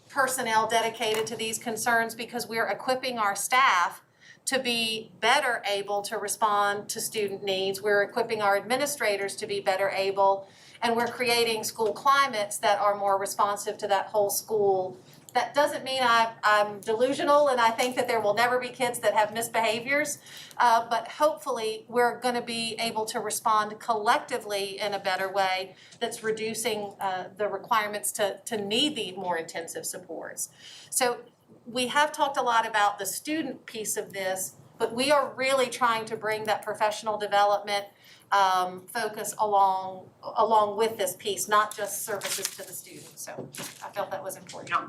personnel dedicated to these concerns, because we're equipping our staff to be better able to respond to student needs. We're equipping our administrators to be better able, and we're creating school climates that are more responsive to that whole school. That doesn't mean I'm delusional and I think that there will never be kids that have misbehaviors, but hopefully we're going to be able to respond collectively in a better way that's reducing the requirements to need the more intensive supports. So we have talked a lot about the student piece of this, but we are really trying to bring that professional development focus along with this piece, not just services to the students. So I felt that was important. No.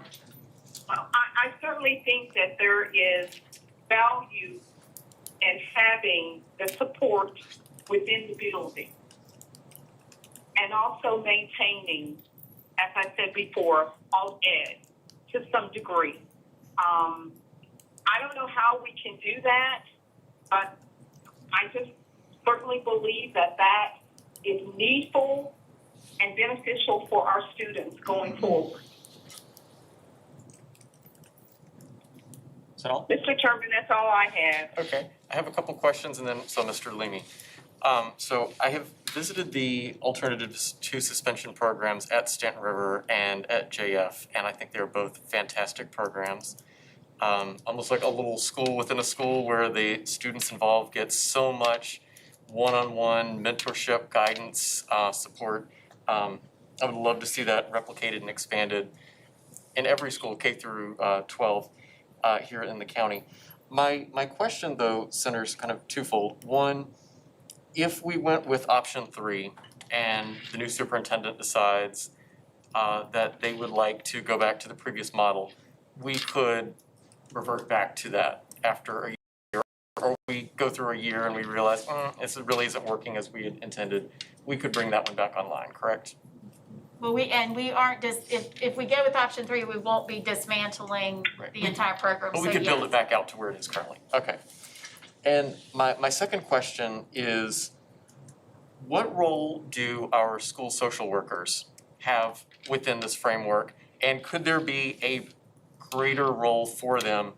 Well, I certainly think that there is value in having the support within the building, and also maintaining, as I said before, alt-ed to some degree. I don't know how we can do that, but I just certainly believe that that is needful and beneficial for our students going forward. Is that all? Mr. Chairman, that's all I have. Okay, I have a couple questions and then, so Mr. Leamy. So I have visited the alternatives to suspension programs at Stanton River and at JF, and I think they're both fantastic programs. Almost like a little school within a school where the students involved get so much one-on-one mentorship, guidance, support. I would love to see that replicated and expanded in every school, K through 12, here in the county. My question though centers kind of twofold. One, if we went with option 3 and the new superintendent decides that they would like to go back to the previous model, we could revert back to that after a year, or we go through a year and we realize this really isn't working as we had intended, we could bring that one back online, correct? Well, we aren't if we go with option 3, we won't be dismantling the entire program. But we could build it back out to where it is currently. Okay. And my second question is, what role do our school social workers have within this framework? And could there be a greater role for them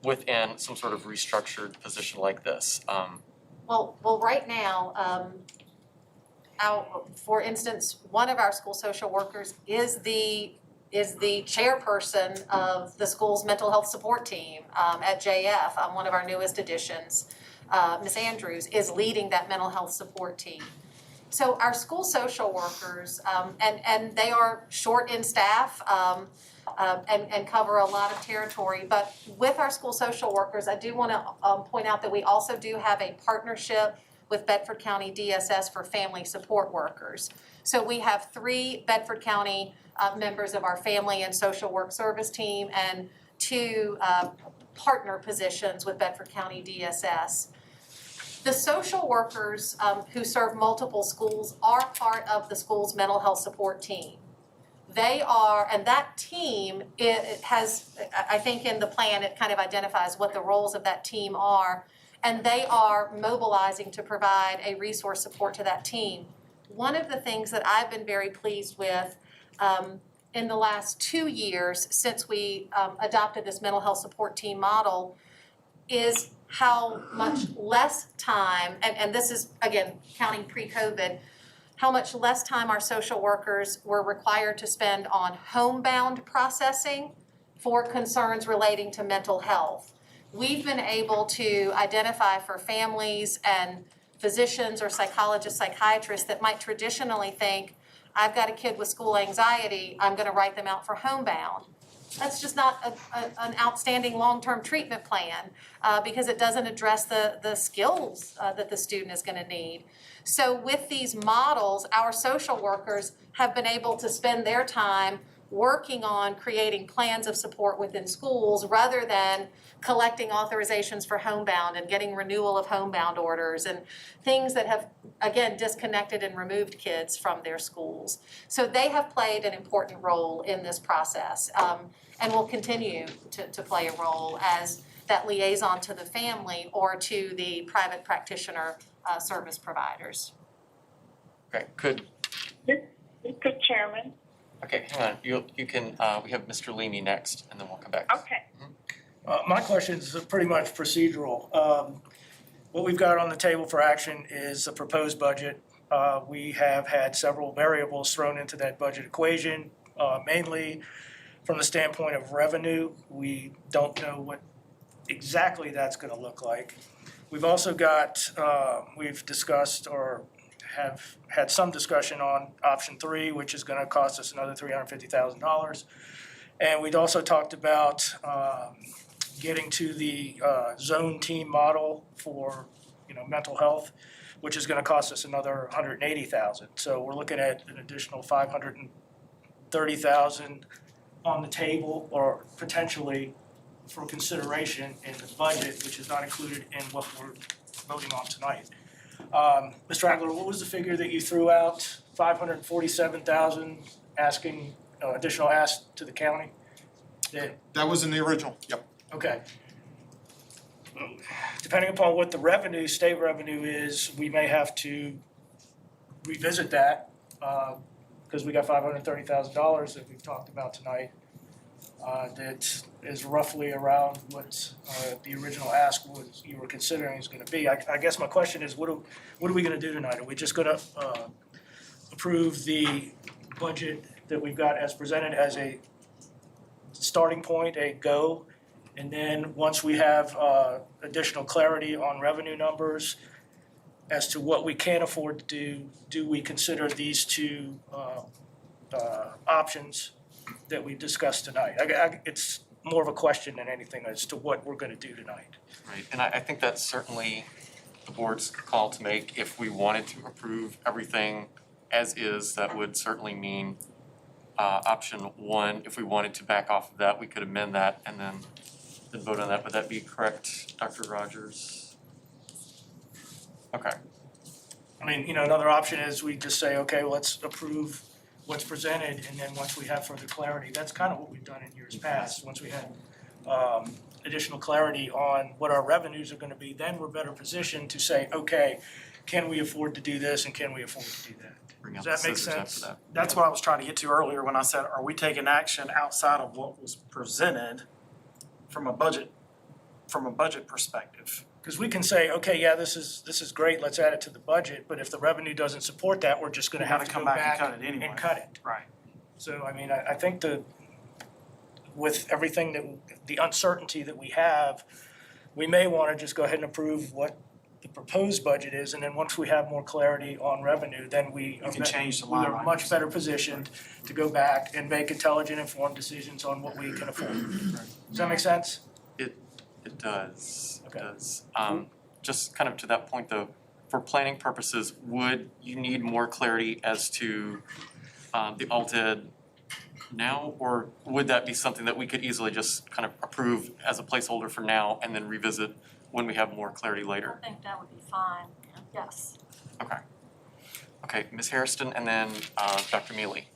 within some sort of restructured position like this? Well, right now, for instance, one of our school social workers is the chairperson of the school's mental health support team at JF. One of our newest additions, Ms. Andrews, is leading that mental health support team. So our school social workers, and they are short in staff and cover a lot of territory, but with our school social workers, I do want to point out that we also do have a partnership with Bedford County DSS for family support workers. So we have 3 Bedford County members of our family and social work service team and 2 partner positions with Bedford County DSS. The social workers who serve multiple schools are part of the school's mental health support team. They are, and that team, it has, I think in the plan, it kind of identifies what the roles of that team are, and they are mobilizing to provide a resource support to that team. One of the things that I've been very pleased with in the last 2 years since we adopted this mental health support team model is how much less time, and this is, again, counting pre-COVID, how much less time our social workers were required to spend on homebound processing for concerns relating to mental health. We've been able to identify for families and physicians or psychologists, psychiatrists that might traditionally think, I've got a kid with school anxiety, I'm going to write them out for homebound. That's just not an outstanding long-term treatment plan because it doesn't address the skills that the student is going to need. So with these models, our social workers have been able to spend their time working on creating plans of support within schools rather than collecting authorizations for homebound and getting renewal of homebound orders and things that have, again, disconnected and removed kids from their schools. So they have played an important role in this process and will continue to play a role as that liaison to the family or to the private practitioner service providers. Okay, could. Mr. Chairman. Okay, hang on, you can, we have Mr. Leamy next, and then we'll come back. Okay. My question is pretty much procedural. What we've got on the table for action is a proposed budget. We have had several variables thrown into that budget equation, mainly from the standpoint of revenue. We don't know what exactly that's going to look like. We've also got, we've discussed or have had some discussion on option 3, which is going to cost us another $350,000. And we'd also talked about getting to the zone team model for mental health, which is going to cost us another $180,000. So we're looking at an additional $530,000 on the table, or potentially for consideration in the budget, which is not included in what we're voting on tonight. Mr. Hagler, what was the figure that you threw out? $547,000 asking additional ask to the county? That was in the original, yep. Okay. Depending upon what the revenue, state revenue is, we may have to revisit that because we got $530,000 that we've talked about tonight. That is roughly around what the original ask was you were considering is going to be. I guess my question is, what are we going to do tonight? Are we just going to approve the budget that we've got as presented as a starting point, a go, and then once we have additional clarity on revenue numbers as to what we can afford to do we consider these 2 options that we discussed tonight? It's more of a question than anything as to what we're going to do tonight. Right, and I think that's certainly the board's call to make. If we wanted to approve everything as is, that would certainly mean option 1. If we wanted to back off of that, we could amend that and then vote on that. Would that be correct, Dr. Rogers? Okay. I mean, another option is we just say, okay, well, let's approve what's presented, and then once we have further clarity, that's kind of what we've done in years past. Once we had additional clarity on what our revenues are going to be, then we're better positioned to say, okay, can we afford to do this and can we afford to do that? Does that make sense? That. That's what I was trying to get to earlier when I said, are we taking action outside of what was presented from a budget from a budget perspective. Because we can say, okay, yeah, this is great, let's add it to the budget, but if the revenue doesn't support that, we're just gonna We have gotta to come go back and back cut it anyway. and cut it. Right. So, I mean, I think with everything the uncertainty that we have, we may wanna just go ahead and approve what the proposed budget is, and then once we have more clarity on revenue, then we can change the we line are items. much better positioned to go back and make intelligent, informed decisions on what we can afford. Does that make sense? It does, it Okay. does. Just kind of to that point though, for planning purposes, would you need more clarity as to the ALTED now? Or would that be something that we could easily just kind of approve as a placeholder for now and then revisit when we have more clarity later? I think that would be fine, yes. Okay. Okay, Ms. Hairston and then Dr. Mealy.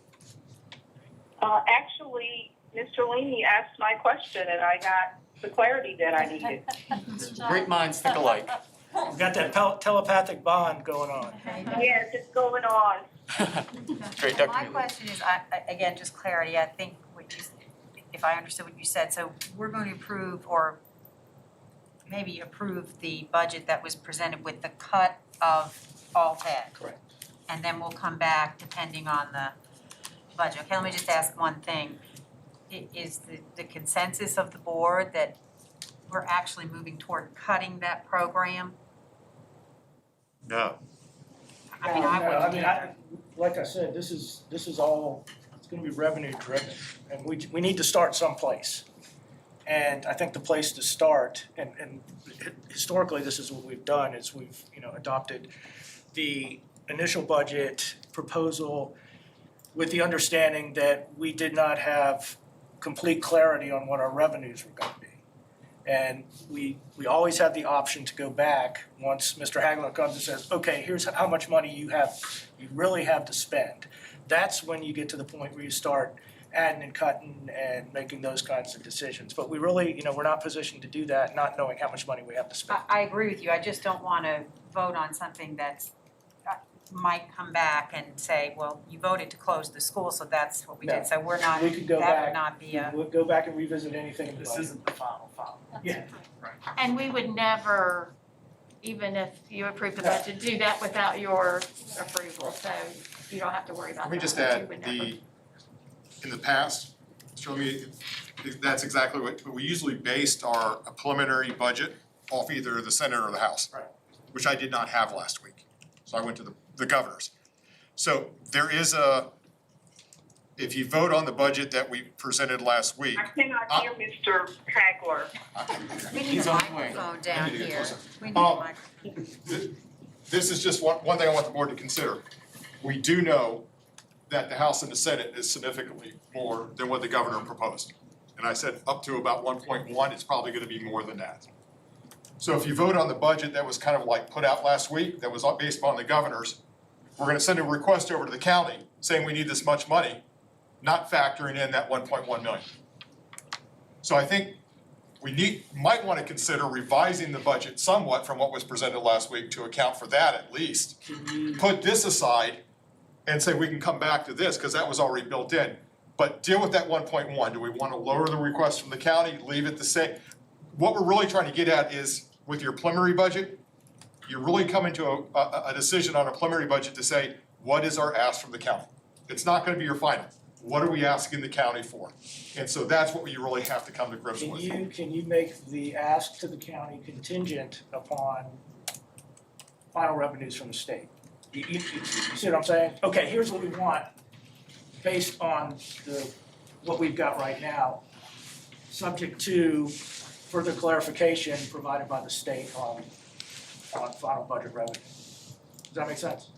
Actually, Mr. Leamy asked my question and I got the clarity that I needed. Good job. Great minds think alike. We've got that telepathic bond going on. Yes, it's going on. Great, Dr. My Mealy. question is, again, just clarity, I think if I understood what you said, so we're going to approve or maybe approve the budget that was presented with the cut of all that. Correct. And then we'll come back depending on the budget. Okay, let me just ask one thing. Is the consensus of the board that we're actually moving toward cutting that program? No. I mean, I No, wouldn't. like I said, this is all, it's gonna be revenue driven, and we need to start someplace. And I think the place to start, and historically, this is what we've done, is we've, adopted the initial budget proposal with the understanding that we did not have complete clarity on what our revenues were gonna be. And we always have the option to go back once Mr. Hagler comes and says, okay, here's how much money you really have to spend. That's when you get to the point where you start adding and cutting and making those kinds of decisions. But we really, we're not positioned to do that, not knowing how much money we have to spend. I agree with you, I just don't wanna vote on something that's might come back and say, well, you voted to close the school, so that's what we No. did, so we're not, We could go that would back, not be a. we'll go back and revisit anything in the This budget. isn't the final. Yeah. And we would never, even if you approve the budget, do that without your approval, so you don't have to worry about that. Let me just You add, would never. in the past, that's exactly what, we usually based our preliminary budget off either the Senate or the House. Right. Which I did not have last week, so I went to the governor's. So there is if you vote on the budget that we presented last week. I cannot hear Mr. Hagler. We need He's a on the way. microphone I down need to get here. closer. We need a microphone. This is just one thing I want the board to consider. We do know that the House and the Senate is significantly more than what the governor proposed. And I said up to about 1.1, it's probably gonna be more than that. So if you vote on the budget that was kind of like put out last week, that was based upon the governor's, we're gonna send a request over to the county saying we need this much money, not factoring in that 1.1 million. So I think we might wanna consider revising the budget somewhat from what was presented last week to account for that at least. Put this aside and say we can come back to this, cause that was already built in. But deal with that 1.1, do we wanna lower the request from the county, leave it the same? What we're really trying to get at is, with your preliminary budget, you're really coming to a decision on a preliminary budget to say, what is our ask from the county? It's not gonna be your final. What are we asking the county for? And so that's what you really have to come to grips with. Can you make the ask to the county contingent upon final revenues from the state? You see what I'm saying? Okay, here's what we want, based on what we've got right now, subject to further clarification provided by the state on final budget revenue. Does that make sense?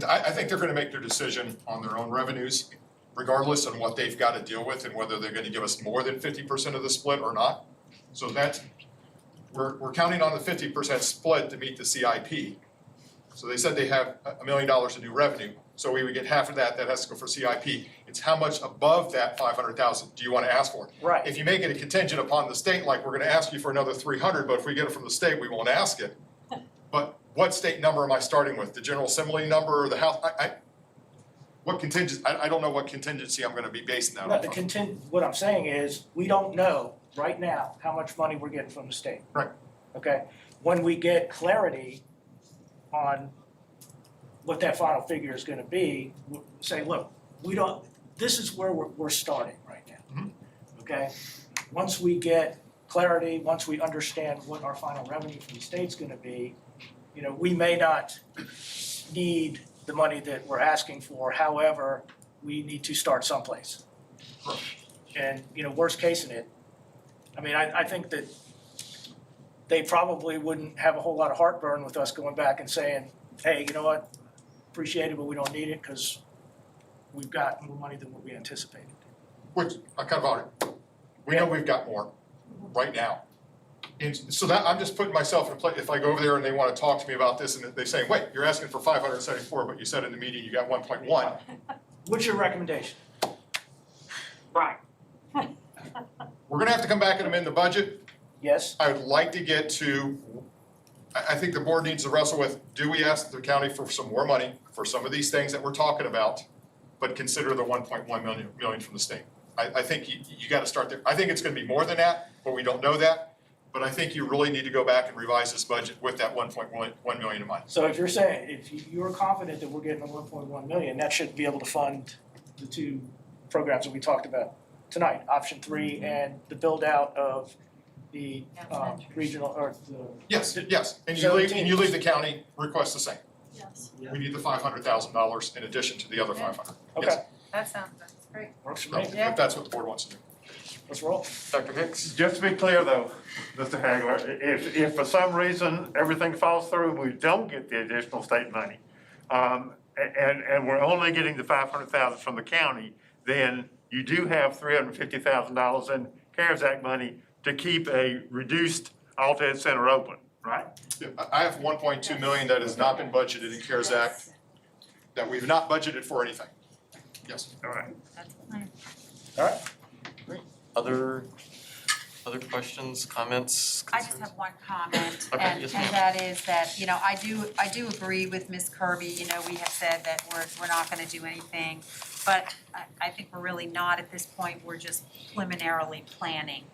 I think they're gonna make their decision on their own revenues, regardless of what they've gotta deal with and whether they're gonna give us more than 50% of the split or not. So we're counting on the 50% split to meet the CIP. So they said they have $1 million in new revenue, so we would get half of that has to go for CIP. It's how much above that 500,000 do you wanna ask for? Right. If you make it a contingent upon the state, like we're gonna ask you for another 300, but if we get it from the state, we won't ask it. But what state number am I starting with? The General Assembly number or the House? What contingent, I don't know what contingency I'm gonna be basing that No, off of. what I'm saying is, we don't know right now how much money we're getting from the state. Right. Okay? When we get clarity on what that final figure is gonna be, we'll say, look, this is where we're starting right now. Okay? Once we get clarity, once we understand what our final revenue from the state's gonna be, we may not need the money that we're asking for, however, we need to start someplace. And, worst case in it, I think that they probably wouldn't have a whole lot of heartburn with us going back and saying, hey, you know what, appreciate it, but we don't need it because we've got more money than what we anticipated. Which, I kind of already, we know we've got more right now. And so that, I'm just putting myself in place, if I go over there and they want to talk to me about this and they say, wait, you're asking for 574, but you said in the meeting you got 1.1. What's your recommendation? Right. We're gonna have to come back and amend the budget. Yes. I would like to get to, I think the board needs to wrestle with, do we ask the county for some more money for some of these things that we're talking about, but consider the 1.1 million from the state? I think you gotta start there. I think it's gonna be more than that, but we don't know that. But I think you really need to go back and revise this budget with that 1.1 million in mind. So if you're confident that we're getting the 1.1 million, that should be able to fund the two programs that we talked about tonight, option 3 and the build out of the regional or the. Yes, and you 17. leave the county request the same. Yes. We need the $500,000 in addition to the other 500. Okay. Yes. That's great. Works for So, me. if that's what the board wants to do. Let's roll. Dr. Hicks? Just to be clear though, Mr. Hagler, if for some reason everything falls through and we don't get the additional state money, and we're only getting the 500,000 from the county, then you do have $350,000 in CARES Act money to keep a reduced Alt Ed Center open, right? Yeah, I have 1.2 million that has not been budgeted in CARES Act, that we've not budgeted for anything. Yes. All right. All right. Other questions, comments, I concerns? just have one comment, Okay, and yes, ma'am. that is that, I do agree with Ms. Kirby, we have said that we're not gonna do anything, but I think we're really not at this point, we're just preliminarily planning.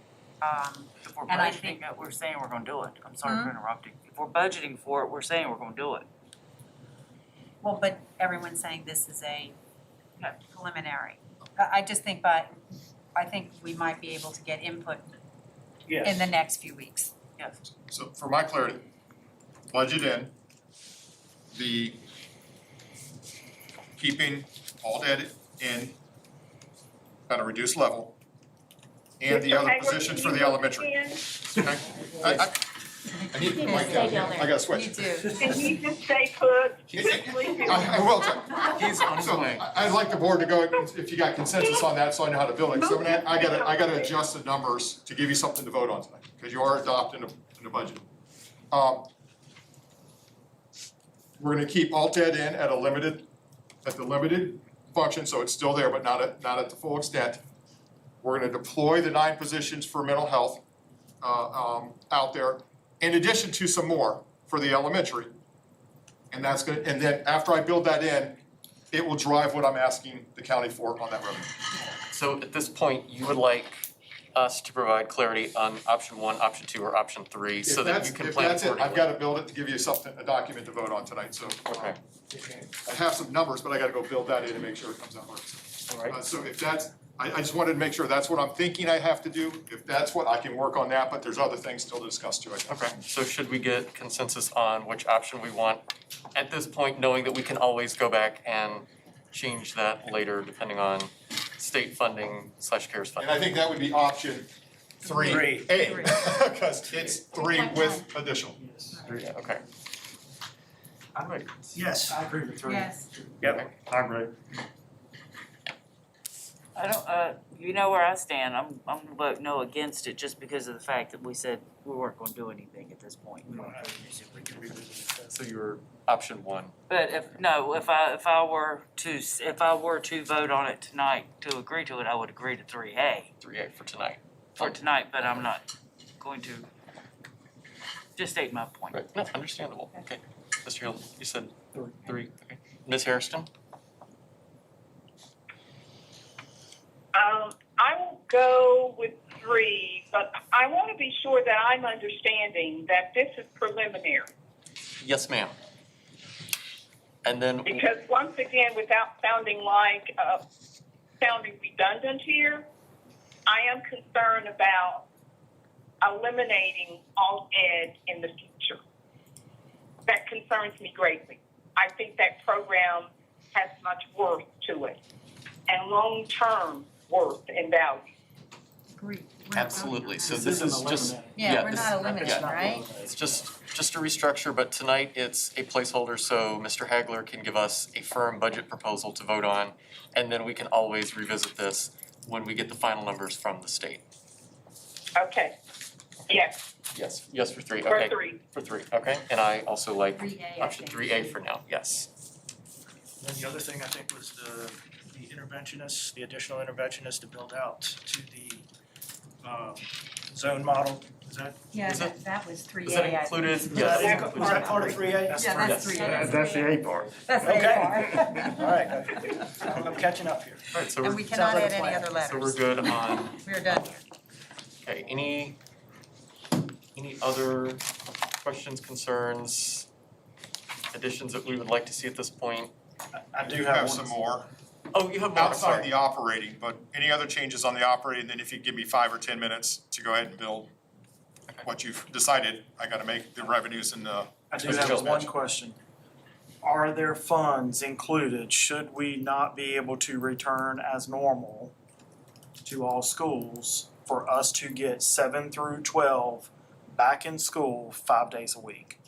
If we're And I budgeting think- it, we're saying we're gonna do it. I'm sorry for interrupting. If we're budgeting for it, we're saying we're gonna do it. Well, but everyone's saying this is a preliminary. I just think, I think we might be able to get input Yes. in the next few weeks. Yes. So for my clarity, budget in, the keeping Alt Ed in at a reduced level, and the other position for the elementary. Okay? I need to put my down here. I gotta switch. You do. Can you just stay put? I will try. He's on his So way. I'd like the board to go, if you got consensus on that, so I know how to build it. So I gotta adjust the numbers to give you something to vote on tonight, because you are adopting the budget. We're gonna keep Alt Ed in at the limited function, so it's still there, but not at the full extent. We're gonna deploy the 9 positions for mental health out there, in addition to some more for the elementary. And then after I build that in, it will drive what I'm asking the county for on that revenue. So at this point, you would like us to provide clarity on option 1, option 2, or option 3, so that you can plan If that's it, accordingly? I've gotta build it to give you a document to vote on tonight, so. Okay. I have some numbers, but I gotta go build that in and make sure it comes out right. All right. So if that's, I just wanted to make sure that's what I'm thinking I have to do. If that's what, I can work on that, but there's other things still to discuss too, I think. Okay, so should we get consensus on which option we want at this point, knowing that we can always go back and change that later depending on state funding / CARES And funding? I think that would be option 3A, because it's 3 with additional. 3, okay. I'm ready. Yes. I agree with 3. Yes. Yep, I agree. I don't, you know where I stand. I'm gonna vote no against it just because of the fact that we said we weren't gonna do anything at this point. So you're option 1. But if I were to vote on it tonight to agree to it, I would agree to 3A 3A for tonight. for tonight, but I'm not going to just state my point. Right, no, understandable, okay. Mr. Hill, you said 3, okay. Ms. Hairston? I will go with agree, but I want to be sure that I'm understanding that this is preliminary. Yes, ma'am. And then, Because once again, without sounding redundant here, I am concerned about eliminating alt ed in the future. That concerns me greatly. I think that program has much worth to it and long-term worth and value. absolutely, so this is just, Yeah, we're this- not eliminating, right? It's just a restructure, but tonight it's a placeholder, so Mr. Hagler can give us a firm budget proposal to vote on, and then we can always revisit this when we get the final numbers from the state. Okay. Yes. Yes for three, For okay. three. For three, okay, and I also like 3A, I option think. 3A for now, yes. And the other thing I think was the interventionists, the additional interventionists to build out to the zone model. Is that? Yeah, Is it- that was 3A. Is that I think. included? Is Yes. that part of 3A? Yeah, that's 3A. That's the A part. That's the A Okay. part. All right, I'm catching up here. All right, so And we're, we cannot like a add any plan. other letters. so we're good on, We're done here. okay, any other questions, concerns, additions that we would like to see at this point? I do You have have one. some more Oh, you have more, outside sorry. the operating, but any other changes on the operating, then if you give me 5 or 10 minutes to go ahead and build what you've decided, I gotta make the revenues and the. I do Mr. have Gill's one mentioned. question. Are there funds included, should we not be able to return as normal to all schools for us to get 7 through 12 back in school 5 days a week?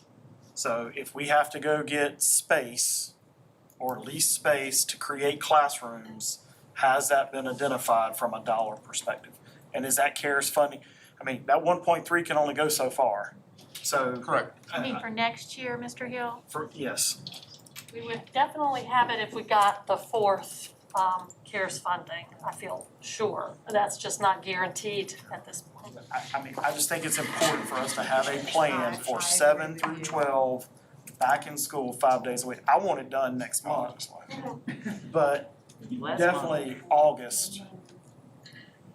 So if we have to go get space or lease space to create classrooms, has that been identified from a dollar perspective? And is that CARES funding? I mean, that 1.3 can only go so far. So, Correct. You mean for next year, Mr. Hill? yes. We would definitely have it if we got the fourth CARES funding, I feel sure. That's just not guaranteed at this point. I mean, I just think it's important for us to have a plan for 7 through 12 back in school 5 days a week. I want it done next month, but definitely August,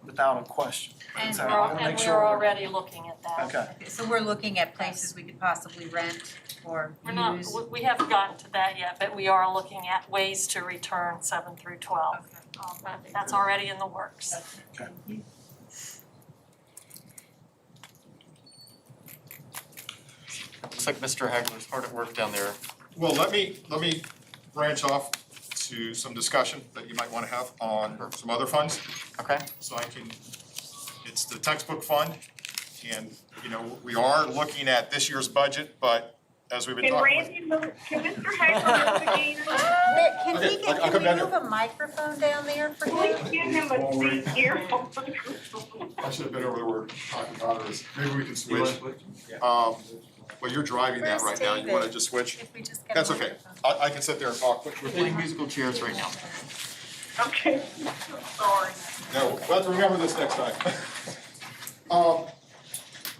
without a question. And So I wanna make we're sure. already looking at that. Okay, So we're looking at places we could possibly rent or We're not, use. we haven't gotten to that yet, but we are looking at ways to return 7 through 12. That's already in the works. okay. Looks like Mr. Hagler's hard at work down there. Well, let me branch off to some discussion that you might wanna have on some other funds. Okay. So it's the textbook fund, and, you know, we are looking at this year's budget, but as we've been Can talking. Randy move, can Mr. Hagler move again? Nick, can Okay, he get, I'll come can down we here. move a microphone down there for him? Please give him a seat here. I should have been over there where talking about it. Maybe we can switch. Well, you're driving that right now, you wanna just switch? If we just get a That's okay, microphone. I can sit there and talk. We're playing musical chairs right now. Okay, sorry. No, we'll have to remember this next time.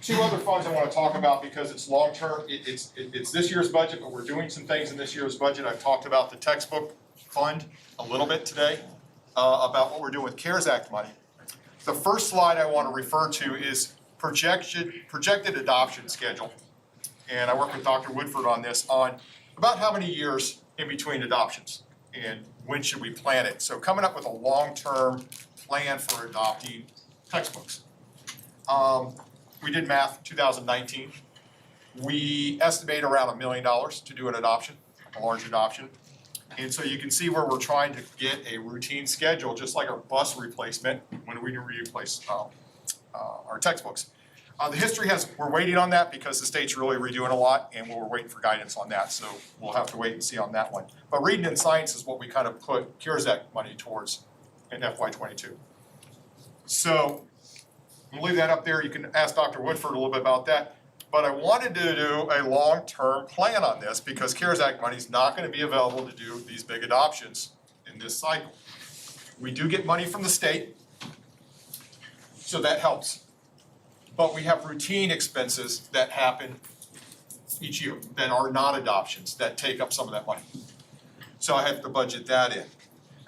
Two other funds I wanna talk about because it's long-term, it's this year's budget, but we're doing some things in this year's budget. I've talked about the textbook fund a little bit today, about what we're doing with CARES Act money. The first slide I wanna refer to is projected adoption schedule. And I worked with Dr. Woodford on this, on about how many years in between adoptions and when should we plan it. So coming up with a long-term plan for adopting textbooks. We did math 2019. We estimate around $1 million to do an adoption, a large adoption. And so you can see where we're trying to get a routine schedule, just like our bus replacement, when we replace our textbooks. The history we're waiting on that because the state's really redoing a lot and we're waiting for guidance on that, so we'll have to wait and see on that one. But reading and science is what we kind of put CARES Act money towards in FY '22. So, I'm gonna leave that up there, you can ask Dr. Woodford a little bit about that. But I wanted to do a long-term plan on this because CARES Act money is not gonna be available to do these big adoptions in this cycle. We do get money from the state, so that helps. But we have routine expenses that happen each year that are not adoptions, that take up some of that money. So I have to budget that in.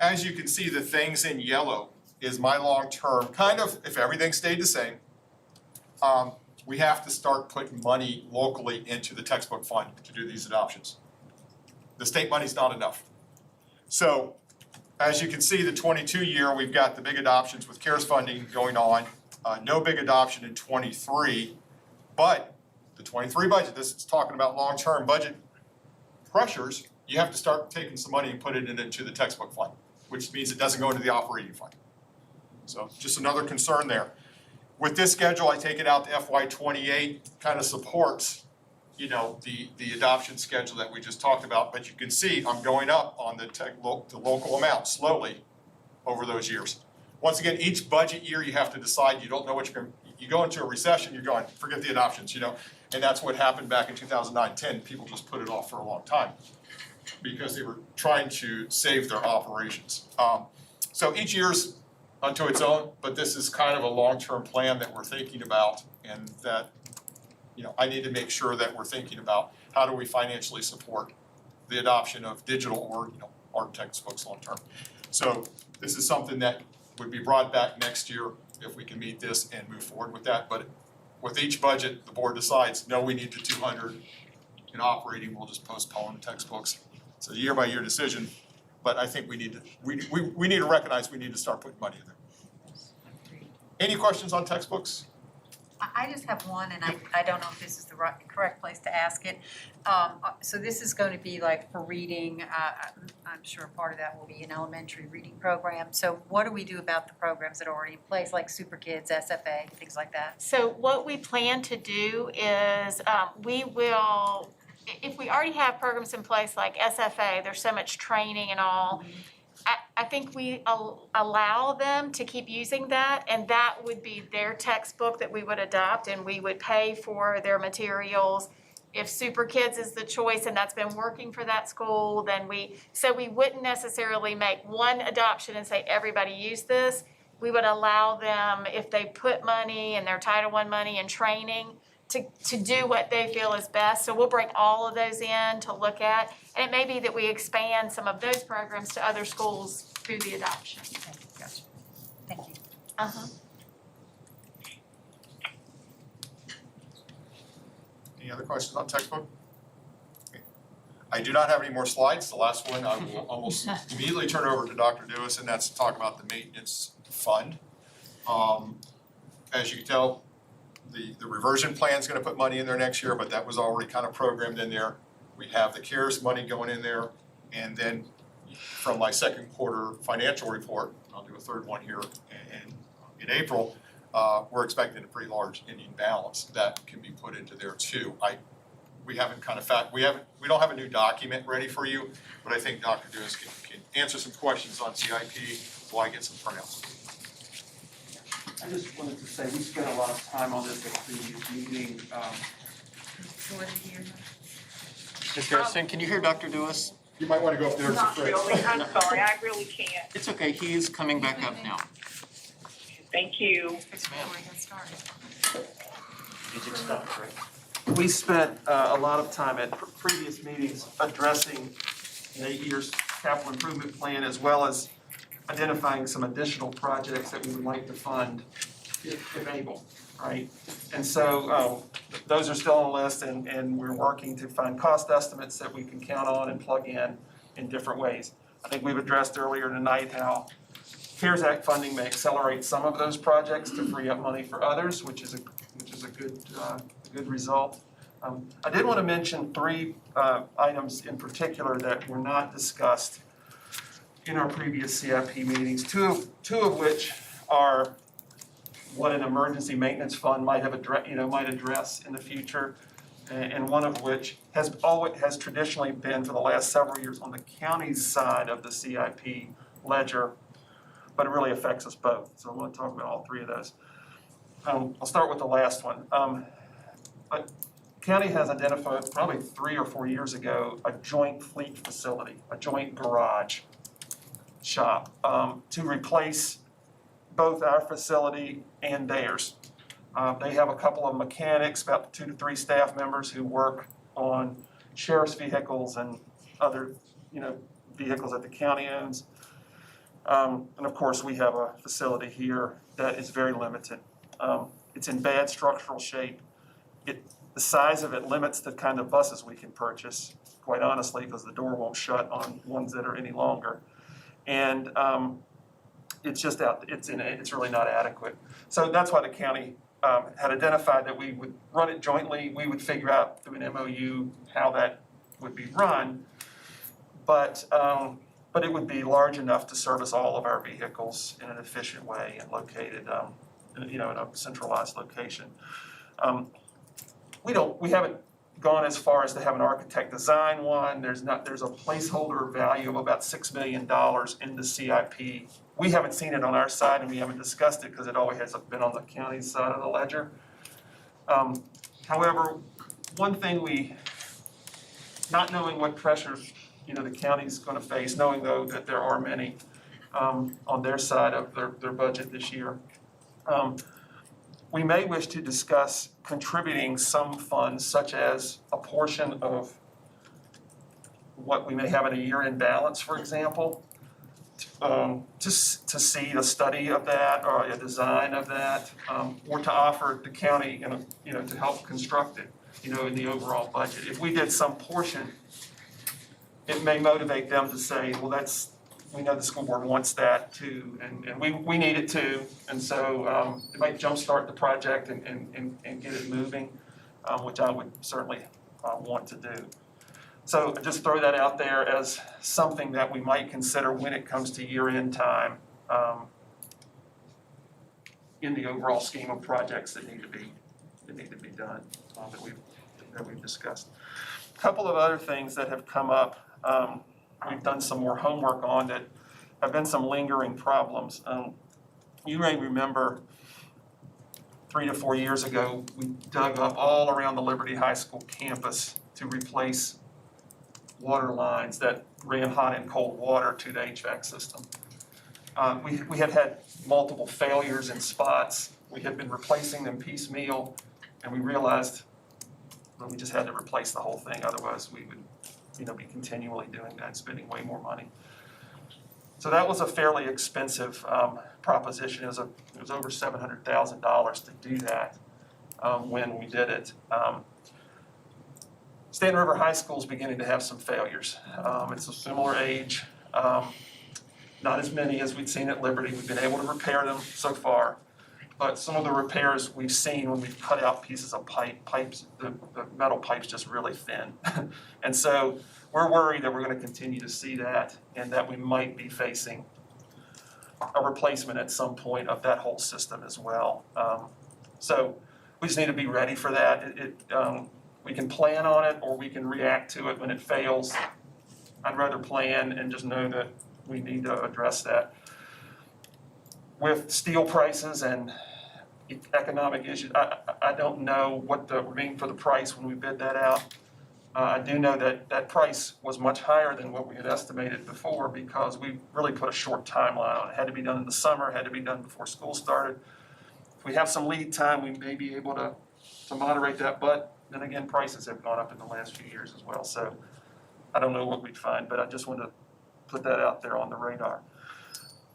As you can see, the things in yellow is my long-term, kind of, if everything stayed the same, we have to start putting money locally into the textbook fund to do these adoptions. The state money's not enough. So, as you can see, the 22 year, we've got the big adoptions with CARES funding going on. No big adoption in 23, but the 23 budget, this is talking about long-term budget pressures, you have to start taking some money and put it into the textbook fund, which means it doesn't go into the operating fund. So just another concern there. With this schedule, I take it out to FY28, kind of supports, you know, the adoption schedule that we just talked about, but you can see I'm going up on the local amount slowly over those years. Once again, each budget year you have to decide, you don't know what you're going to, you go into a recession, you're going, forget the adoptions, you know, and that's what happened back in 2009-10, people just put it off for a long time because they were trying to save their operations. So each year's unto its own, but this is kind of a long-term plan that we're thinking about, and that, you know, I need to make sure that we're thinking about how do we financially support the adoption of digital or, you know, art textbooks long-term. So this is something that would be brought back next year if we can meet this and move forward with that. But with each budget, the board decides, no, we need the 200 in operating, we'll just postpone the textbooks. It's a year-by-year decision, but I think we need to we need to recognize we need to start putting money in there. Any questions on textbooks? I just have one, and I don't know if this is the correct place to ask it. So this is going to be like for reading, I'm sure part of that will be an elementary reading program. So what do we do about the programs that are already in place, like Super Kids, SFA, things like that? So what we plan to do is we will, if we already have programs in place like SFA, there's so much training and all, I think we allow them to keep using that, and that would be their textbook that we would adopt, and we would pay for their materials. If Super Kids is the choice and that's been working for that school, then we wouldn't necessarily make one adoption and say everybody use this. We would allow them, if they put money and their Title I money in training, to do what they feel is best. So we'll bring all of those in to look at. And it may be that we expand some of those programs to other schools through the adoption. Okay, gotcha. Thank you. Uh-huh. Any other questions on textbook? Okay. I do not have any more slides. The last one I will almost immediately turn over to Dr. Dewis, and that's to talk about the maintenance fund. As you can tell, the reversion plan is going to put money in there next year, but that was already kind of programmed in there. We have the CARES money going in there, and then from my second quarter financial report, I'll do a third one here in April, we're expecting a pretty large ending balance that can be put into there too. We haven't kind of we don't have a new document ready for you, but I think Dr. Dewis can answer some questions on CIP while I get some printouts. I just wanted to say, we spent a lot of time on this at the previous meeting. Ms. Garrison, can you hear Dr. Dewis? You might want to go up there. Not really, I'm sorry, I really can't. It's okay, he's coming back up now. Thank you. Yes, ma'am. We spent a lot of time at previous meetings addressing an 8 years capital improvement plan, as well as identifying some additional projects that we would like to fund if able, right? And so those are still on the list, and we're working to find cost estimates that we can count on and plug in different ways. I think we've addressed earlier tonight how CARES Act funding may accelerate some of those projects to free up money for others, which is a good result. I did want to mention three items in particular that were not discussed in our previous CIP meetings, two of which are what an emergency maintenance fund might address in the future, and one of which has traditionally been for the last several years on the county's side of the CIP ledger, but it really affects us both. So I want to talk about all three of those. I'll start with the last one. County has identified probably 3 or 4 years ago a joint fleet facility, a joint garage shop to replace both our facility and theirs. They have a couple of mechanics, about 2 to 3 staff members who work on sheriff's vehicles and other, vehicles that the county owns. And of course, we have a facility here that is very limited. It's in bad structural shape. The size of it limits the kind of buses we can purchase, quite honestly, because the door won't shut on ones that are any longer. And it's just it's really not adequate. So that's why the county had identified that we would run it jointly. We would figure out through an MOU how that would be run. But it would be large enough to service all of our vehicles in an efficient way and located, in a centralized location. We haven't gone as far as to have an architect design one. There's a placeholder value of about $6 million in the CIP. We haven't seen it on our side, and we haven't discussed it because it always has been on the county's side of the ledger. However, one thing not knowing what pressures the county's going to face, knowing though that there are many on their side of their budget this year, we may wish to discuss contributing some funds, such as a portion of what we may have in a year-end balance, for example, to see the study of that or a design of that, or to offer the county, to help construct it, in the overall budget. If we did some portion, it may motivate them to say, well, we know the school board wants that too, and we need it too, and so it might jumpstart the project and get it moving, which I would certainly want to do. So just throw that out there as something that we might consider when it comes to year-end time in the overall scheme of projects that need to be done that we've discussed. A couple of other things that have come up. We've done some more homework on that have been some lingering problems. You may remember 3 to 4 years ago, we dug up all around the Liberty High School campus to replace water lines that ran hot and cold water to the HVAC system. We had multiple failures in spots. We had been replacing them piecemeal, and we realized we just had to replace the whole thing. Otherwise, we would be continually doing that, spending way more money. So that was a fairly expensive proposition. It was over $700,000 to do that when we did it. Stanton River High School is beginning to have some failures. It's a similar age, not as many as we'd seen at Liberty. We've been able to repair them so far, but some of the repairs we've seen when we've cut out pieces of pipes, the metal pipe's just really thin. And so we're worried that we're going to continue to see that, and that we might be facing a replacement at some point of that whole system as well. So we just need to be ready for that. We can plan on it, or we can react to it when it fails. I'd rather plan and just know that we need to address that. With steel prices and economic issues, I don't know what the remaining for the price when we bid that out. I do know that price was much higher than what we had estimated before, because we really put a short timeline on it. It had to be done in the summer, had to be done before school started. If we have some lead time, we may be able to moderate that, but then again, prices have gone up in the last few years as well. So I don't know what we'd find, but I just wanted to put that out there on the radar.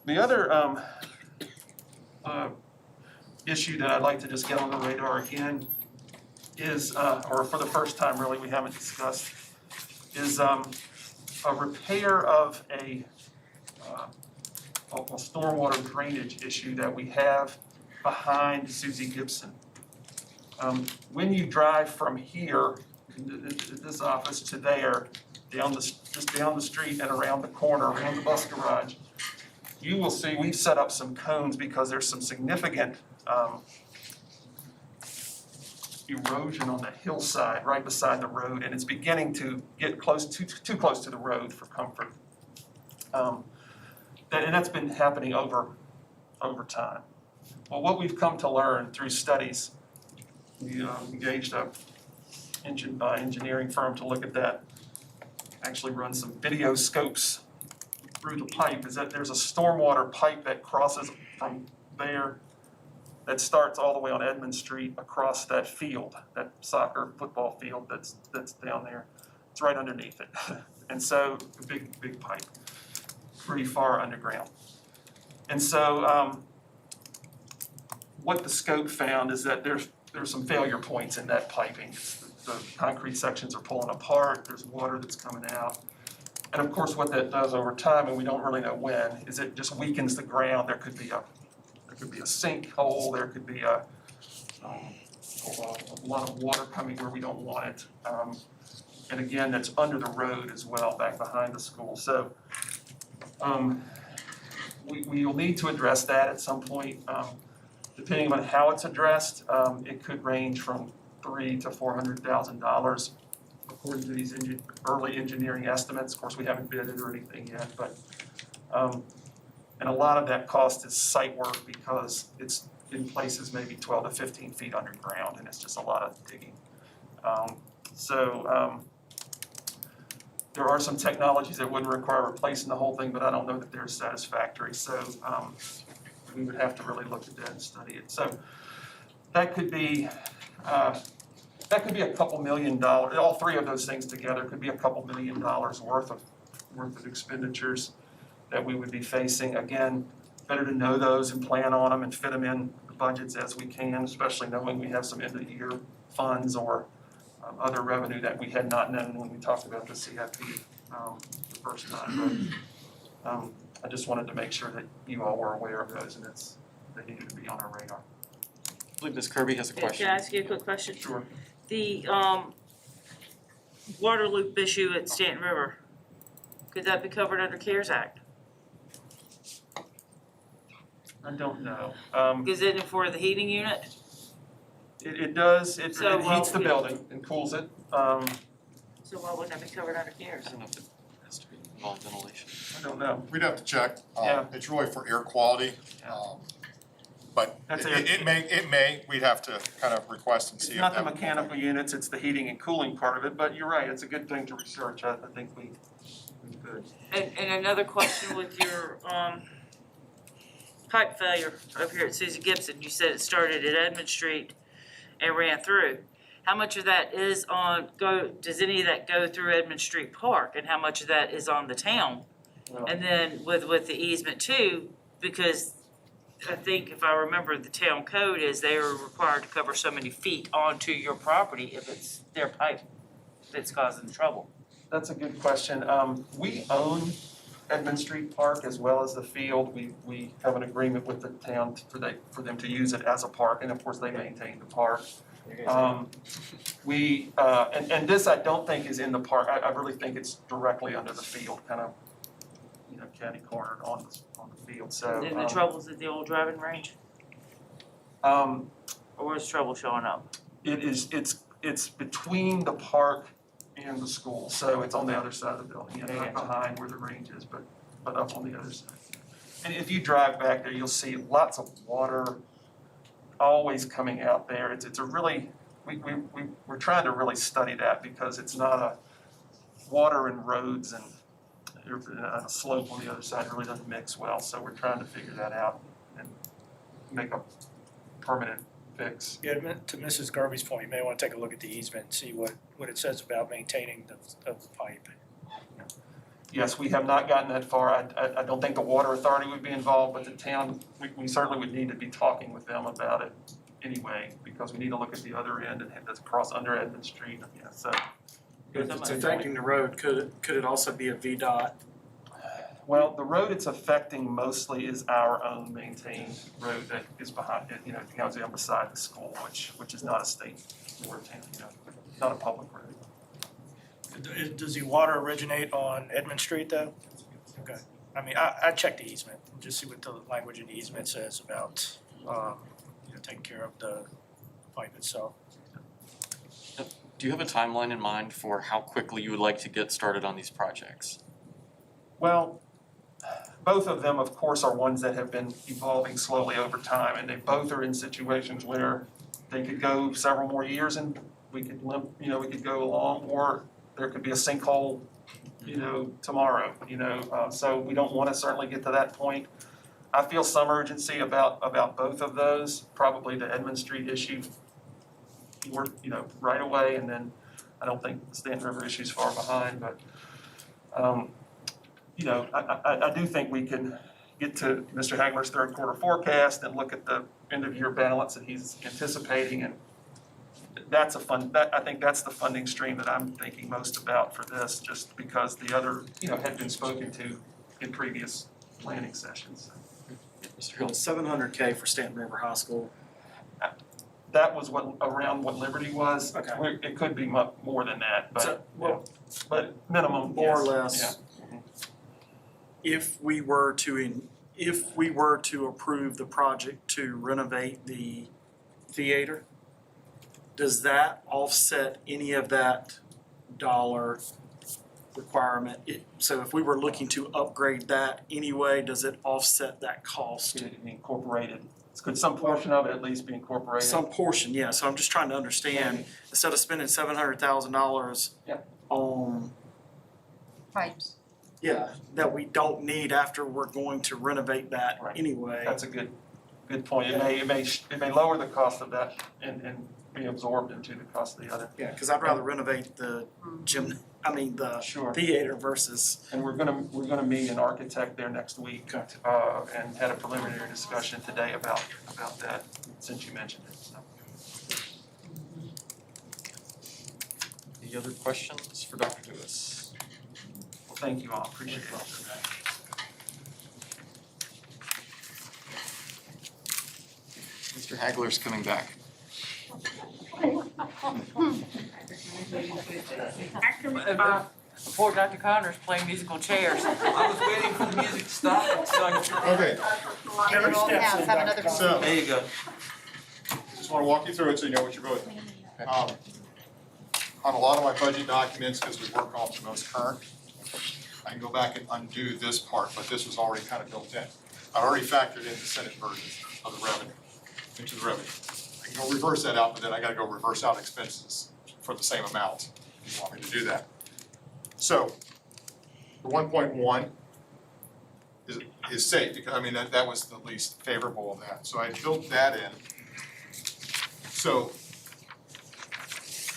The other issue that I'd like to just get on the radar again is, or for the first time really we haven't discussed, is a repair of a stormwater drainage issue that we have behind Susie Gibson. When you drive from here, this office, to there, just down the street and around the corner, around the bus garage, you will see we've set up some cones because there's some significant erosion on the hillside right beside the road, and it's beginning to get too close to the road for comfort. And that's been happening over time. Well, what we've come to learn through studies, we engaged a engineering firm to look at that, actually run some video scopes through the pipe, is that there's a stormwater pipe that crosses from there that starts all the way on Edmond Street across that field, that soccer football field that's down there. It's right underneath it. And so a big pipe, pretty far underground. And so, what the scope found is that there's some failure points in that piping. The concrete sections are pulling apart, there's water that's coming out. And of course, what that does over time, and we don't really know when, is it just weakens the ground. There could be a sinkhole, there could be a lot of water coming where we don't want it. And again, that's under the road as well, back behind the school. So we will need to address that at some point. Depending on how it's addressed, it could range from $300,000 to $400,000 according to these early engineering estimates. Of course, we haven't bid it or anything yet, but and a lot of that cost is site work because it's in places maybe 12 to 15 feet underground, and it's just a lot of digging. There are some technologies that wouldn't require replacing the whole thing, but I don't know that they're satisfactory. So we would have to really look at that and study it. So that could be a couple $1 million. All three of those things together could be a couple $1 million worth of expenditures that we would be facing. Again, better to know those and plan on them and fit them in the budgets as we can, especially knowing we have some end of the year funds or other revenue that we had not known when we talked about the CIP the first time. But I just wanted to make sure that you all were aware of those, and they needed to be on our radar. I believe Ms. Kirby has a question. Can I ask you a quick question? Sure. The water loop issue at Stanton River, could that be covered under CARES Act? I don't know. Is it for the heating unit? It does. It heats the building and cools it. So why wouldn't that be covered under CARES? I don't know if it has to be involved ventilation. I don't know. We'd have to check. Yeah. It's really for air quality. But it may, we'd have to kind of request and see It's if not the that. mechanical units, it's the heating and cooling part of it, but you're right, it's a good thing to research. I think we could. And another question with your pipe failure over here at Susie Gibson, you said it started at Edmond Street and ran through. How much of that is does any of that go through Edmond Street Park, and how much of that is on the town? Well, And then with the easement too, because I think if I remember the town code is they are required to cover so many feet onto your property if it's their pipe that's causing trouble. that's a good question. We own Edmond Street Park as well as the field. We have an agreement with the town for them to use it as a park, and of course they maintain the park. And this I don't think is in the park. I really think it's directly under the field, kind of, catty cornered on the field. So And the trouble's at the old driving range? um, Or where's trouble showing up? it's between the park and the school, so it's on the other side of the building, and not behind where the range is, but up on the other side. And if you drive back there, you'll see lots of water always coming out there. It's a really, we're trying to really study that because it's not a water and roads and a slope on the other side really doesn't mix well, so we're trying to figure that out and make a permanent fix. Yeah, to Mrs. Garvey's point, you may want to take a look at the easement and see what it says about maintaining the pipe. Yes, we have not gotten that far. I don't think the water authority would be involved, but the town, we certainly would need to be talking with them about it anyway, because we need to look at the other end and have this cross under Edmond Street, so. If it's affecting the road, could it also be a VDOT? Well, the road it's affecting mostly is our own maintained road that is behind it, it goes down beside the school, which is not a state or town, not a public road. Does the water originate on Edmond Street though? Okay. I mean, I checked the easement, just see what the language in the easement says about, taking care of the pipe itself. Do you have a timeline in mind for how quickly you would like to get started on these projects? Well, both of them, of course, are ones that have been evolving slowly over time, and they both are in situations where they could go several more years and we could we could go along, or there could be a sinkhole, tomorrow, so we don't want to certainly get to that point. I feel some urgency about both of those, probably the Edmond Street issue, right away, and then I don't think the Stanton River issue is far behind, but I do think we can get to Mr. Hagler's third quarter forecast and look at the end of year balance that he's anticipating, and I think that's the funding stream that I'm thinking most about for this, just because the other, had been spoken to in previous planning sessions. Mr. Hill? 700K for Stanton River High School. That was around what Liberty was. Okay. It could be more than that, So, but minimum, more or yes. less. If we were to approve the project to renovate the theater, does that offset any of that dollar requirement? So if we were looking to upgrade that anyway, does it offset that cost? Could it be incorporated? Could some portion of it at least be incorporated? Some portion, yeah. So I'm just trying to understand, instead of spending $700,000 on Pipes. that we don't need after we're going to renovate that Right. anyway. That's a good point. It may lower the cost of that and be absorbed into the cost of the other. Yeah, because I'd rather renovate the theater versus. And we're gonna meet an architect there next week, and had a preliminary discussion today about that, since you mentioned it, so. Any other questions for Dr. Lewis? Well, thank you all, appreciate it. Mr. Hagler's coming back. Before Dr. Connor's playing musical chairs. I was waiting for the music to stop so I could. Okay, so, There you go. just wanna walk you through it so you know what you're voting. On a lot of my budget documents, because we work off the most current, I can go back and undo this part, but this was already kind of built in. I already factored in the Senate version of the revenue, into the revenue. I can go reverse that out, but then I gotta go reverse out expenses for the same amount, if you want me to do that. So, the 1.1 is safe, because, that was the least favorable of that, so I built that in. So,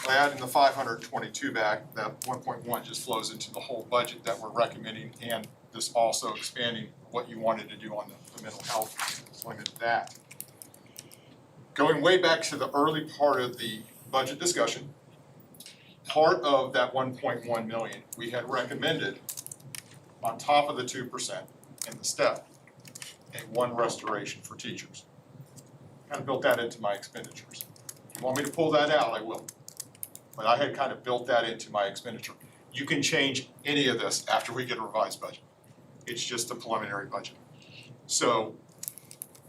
by adding the 522 back, that 1.1 just flows into the whole budget that we're recommending, and this also expanding what you wanted to do on the mental health, going into that. Going way back to the early part of the budget discussion, part of that 1.1 million, we had recommended, on top of the 2% in the step, a one restoration for teachers. Kind of built that into my expenditures. If you want me to pull that out, I will. But I had kind of built that into my expenditure. You can change any of this after we get a revised budget. It's just a preliminary budget. So,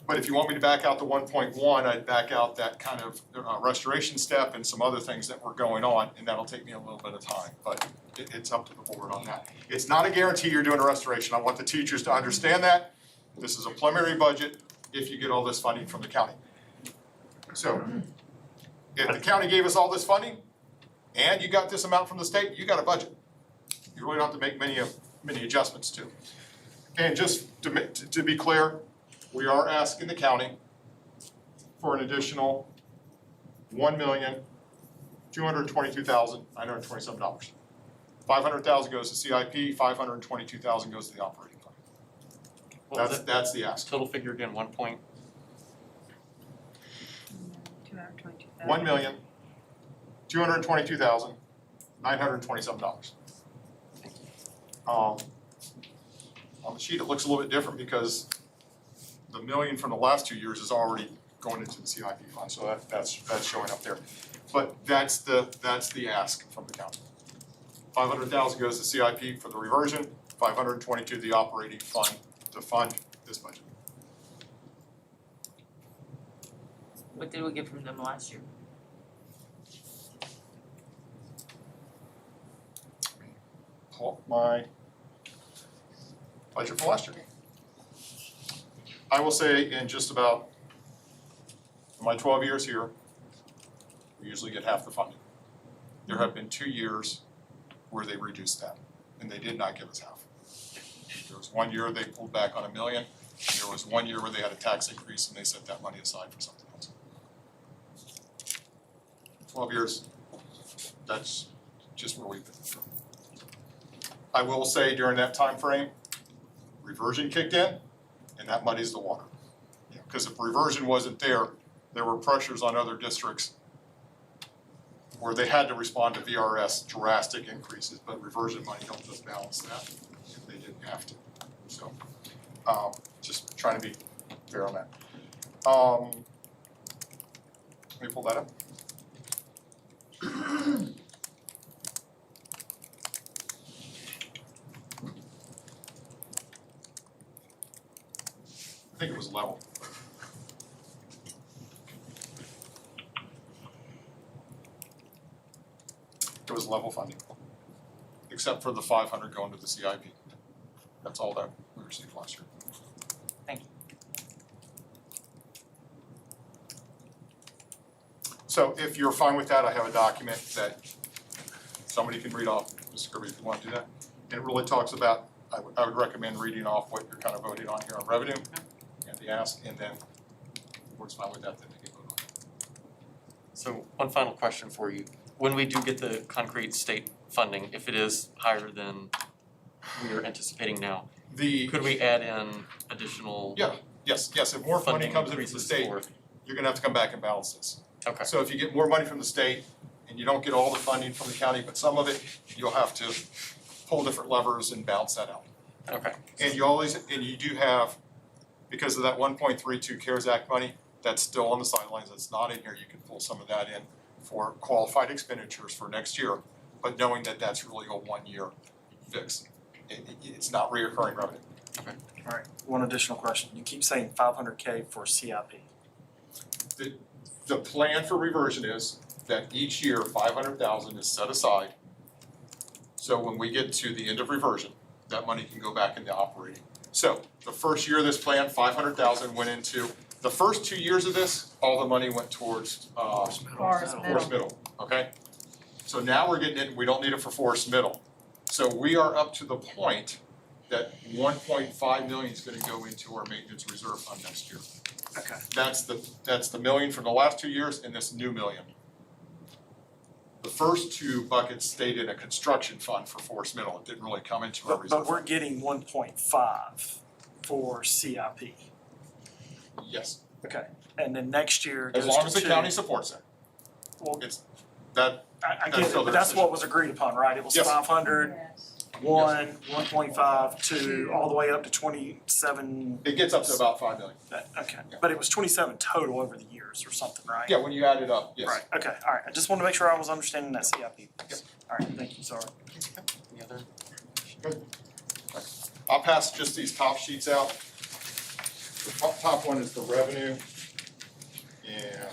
but if you want me to back out the 1.1, I'd back out that kind of restoration step and some other things that were going on, and that'll take me a little bit of time, but it's up to the board on that. It's not a guarantee you're doing a restoration. I want the teachers to understand that. This is a preliminary budget if you get all this funding from the county. So, if the county gave us all this funding, and you got this amount from the state, you got a budget. You really don't have to make many adjustments to. And just to be clear, we are asking the county for an additional $1,222,927. $500,000 goes to CIP, $522,000 goes to the operating fund. That's the ask. Total figure again, $1,222,927. On the sheet, it looks a little bit different because the million from the last 2 years is already going into the CIP fund, so that's showing up there. But that's the ask from the county. 500,000 goes to CIP for the reversion, 522 the operating fund to fund this budget. What did we get from them last year? Pull up my budget for last year. I will say in just about my 12 years here, we usually get half the funding. There have been 2 years where they reduced that, and they did not give us half. There was 1 year they pulled back on $1 million, and there was 1 year where they had a tax increase and they set that money aside for something else. 12 years, that's just where we've been. I will say during that time frame, reversion kicked in, and that muddies the water. Because if reversion wasn't there, there were pressures on other districts where they had to respond to VRS drastic increases, but reversion money helped us balance that if they didn't have to. So, just trying to be fair on that. Let me pull that up. I think it was level. It was level funding, except for the 500 going to the CIP. That's all that we received last year. Thank you. So if you're fine with that, I have a document that somebody can read off, Mr. Kirby, if you want to do that. And it really talks about, I would recommend reading off what you're kind of voting on here on revenue and the ask, and then the board's fine with that, then they can vote on it. So one final question for you. When we do get the concrete state funding, if it is higher than we are anticipating now, could we add in additional Yes, if more money funding comes in from the increases state, for? you're gonna have to come back and balance this. Okay. So if you get more money from the state and you don't get all the funding from the county, but some of it, you'll have to pull different levers and balance that out. Okay. And you do have, because of that 1.32 CARES Act money, that's still on the sidelines, that's not in here, you can pull some of that in for qualified expenditures for next year, but knowing that that's really a one-year fix. It's not reoccurring revenue. Okay. All right, one additional question. You keep saying 500K for CIP. The plan for reversion is that each year 500,000 is set aside. So when we get to the end of reversion, that money can go back into operating. So the first year of this plan, 500,000 went into, the first 2 years of this, all the money went towards Forest Middle, okay? So now we're getting it, we don't need it for Forest Middle. So we are up to the point that 1.5 million is gonna go into our maintenance reserve fund next year. Okay. That's the million from the last 2 years and this new million. The first two buckets stayed in a construction fund for Forest Middle, it didn't really come into our reserve. But we're getting 1.5 for CIP. Yes, Okay, and then next year as goes long as the to county 2. supports it. Well, It's, that, I that's get it, still but their that's decision. what was agreed upon, right? It was Yes. 500, 1.5, 2, all the way up to 27. It gets up to about 5 million. Okay, but it was 27 total over the years or something, right? Yeah, when you add it up, yes. Right, okay, all right. I just wanted to make sure I was understanding that CIP piece. All right, thank you, sorry. Any other? I'll pass just these top sheets out. The top one is the revenue. And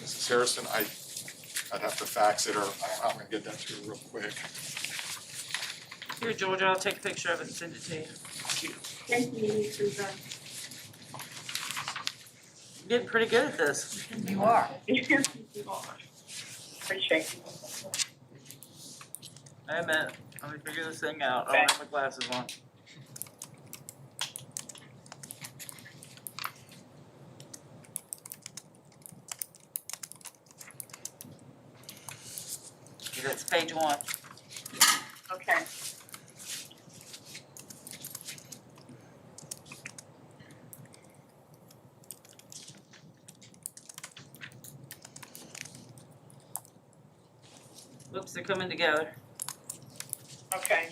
Mrs. Harrison, I'd have to fax it, or I'm gonna get that to you real quick. Here, Georgia, I'll take a picture of it and send it to you. Thank you, Susan. You're getting pretty good at this. You are. Appreciate it. Hey, a minute, let me figure this thing out. I'll have my glasses on. Okay, that's page 1. Okay. Whoops, they're coming together. Okay.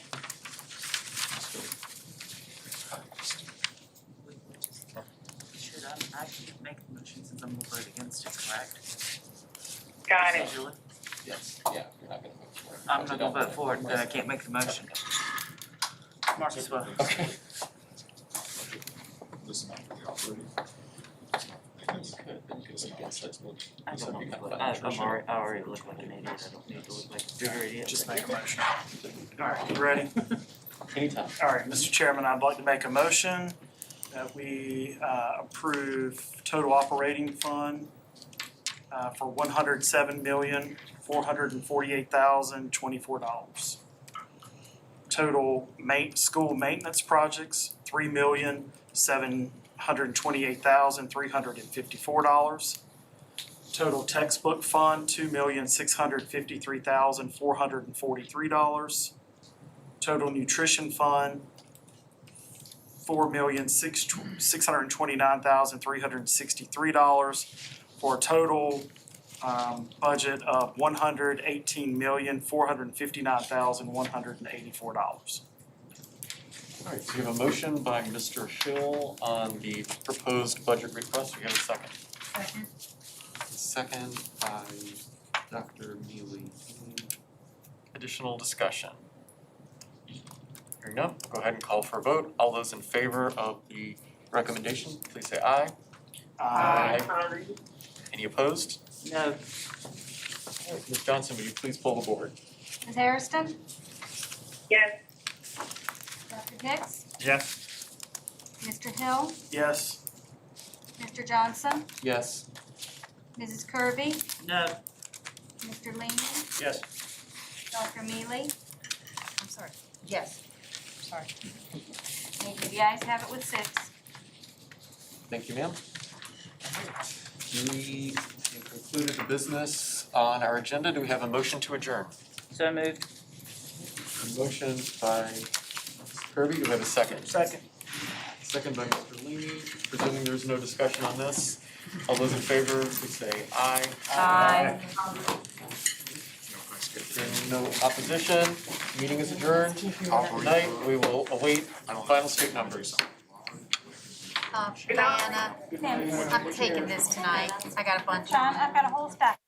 Should I can't make the motion since I'm gonna vote against it, correct? Got it. Usually. Yes, yeah, you're not gonna vote for it. I'm not gonna vote for it, then I can't make the motion. Marcus will. Okay. This is not for the operating. You could, then you could say against textbook. I already look like an idiot, I don't need to look like a bigger idiot. Just make a motion. All right, you ready? Anytime. All right, Mr. Chairman, I'd like to make a motion that we approve total operating fund for $107,448,024. Total school maintenance projects, $3,728,354. Total textbook fund, $2,653,443. Total nutrition fund, $4,629,363 for a total budget of $118,459,184. All right, so we have a motion by Mr. Hill on the proposed budget request. We have a second. Second. Second by Dr. Neely. Additional discussion? Hearing none, we'll go ahead and call for a vote. All those in favor of the recommendation, please say aye. Aye. Any opposed? No. All right, Ms. Johnson, will you please pull the board? Ms. Hairston? Yes. Dr. Hicks? Yes. Mr. Hill? Yes. Mr. Johnson? Yes. Mrs. Kirby? No. Mr. Leamy? Yes. Dr. Mealy? I'm sorry. Yes. Sorry. Thank you. The ayes have it with 6. Thank you, ma'am. We have concluded the business on our agenda. Do we have a motion to adjourn? So moved. A motion by Ms. Kirby. Do we have a second? Second. Second by Mr. Leamy. Presuming there's no discussion on this, all those in favor, please say aye. Aye. Hearing no opposition, meeting is adjourned. Good night. We will await final state numbers. Diana, I'm taking this tonight. I got a bunch of John, I've got a whole stack.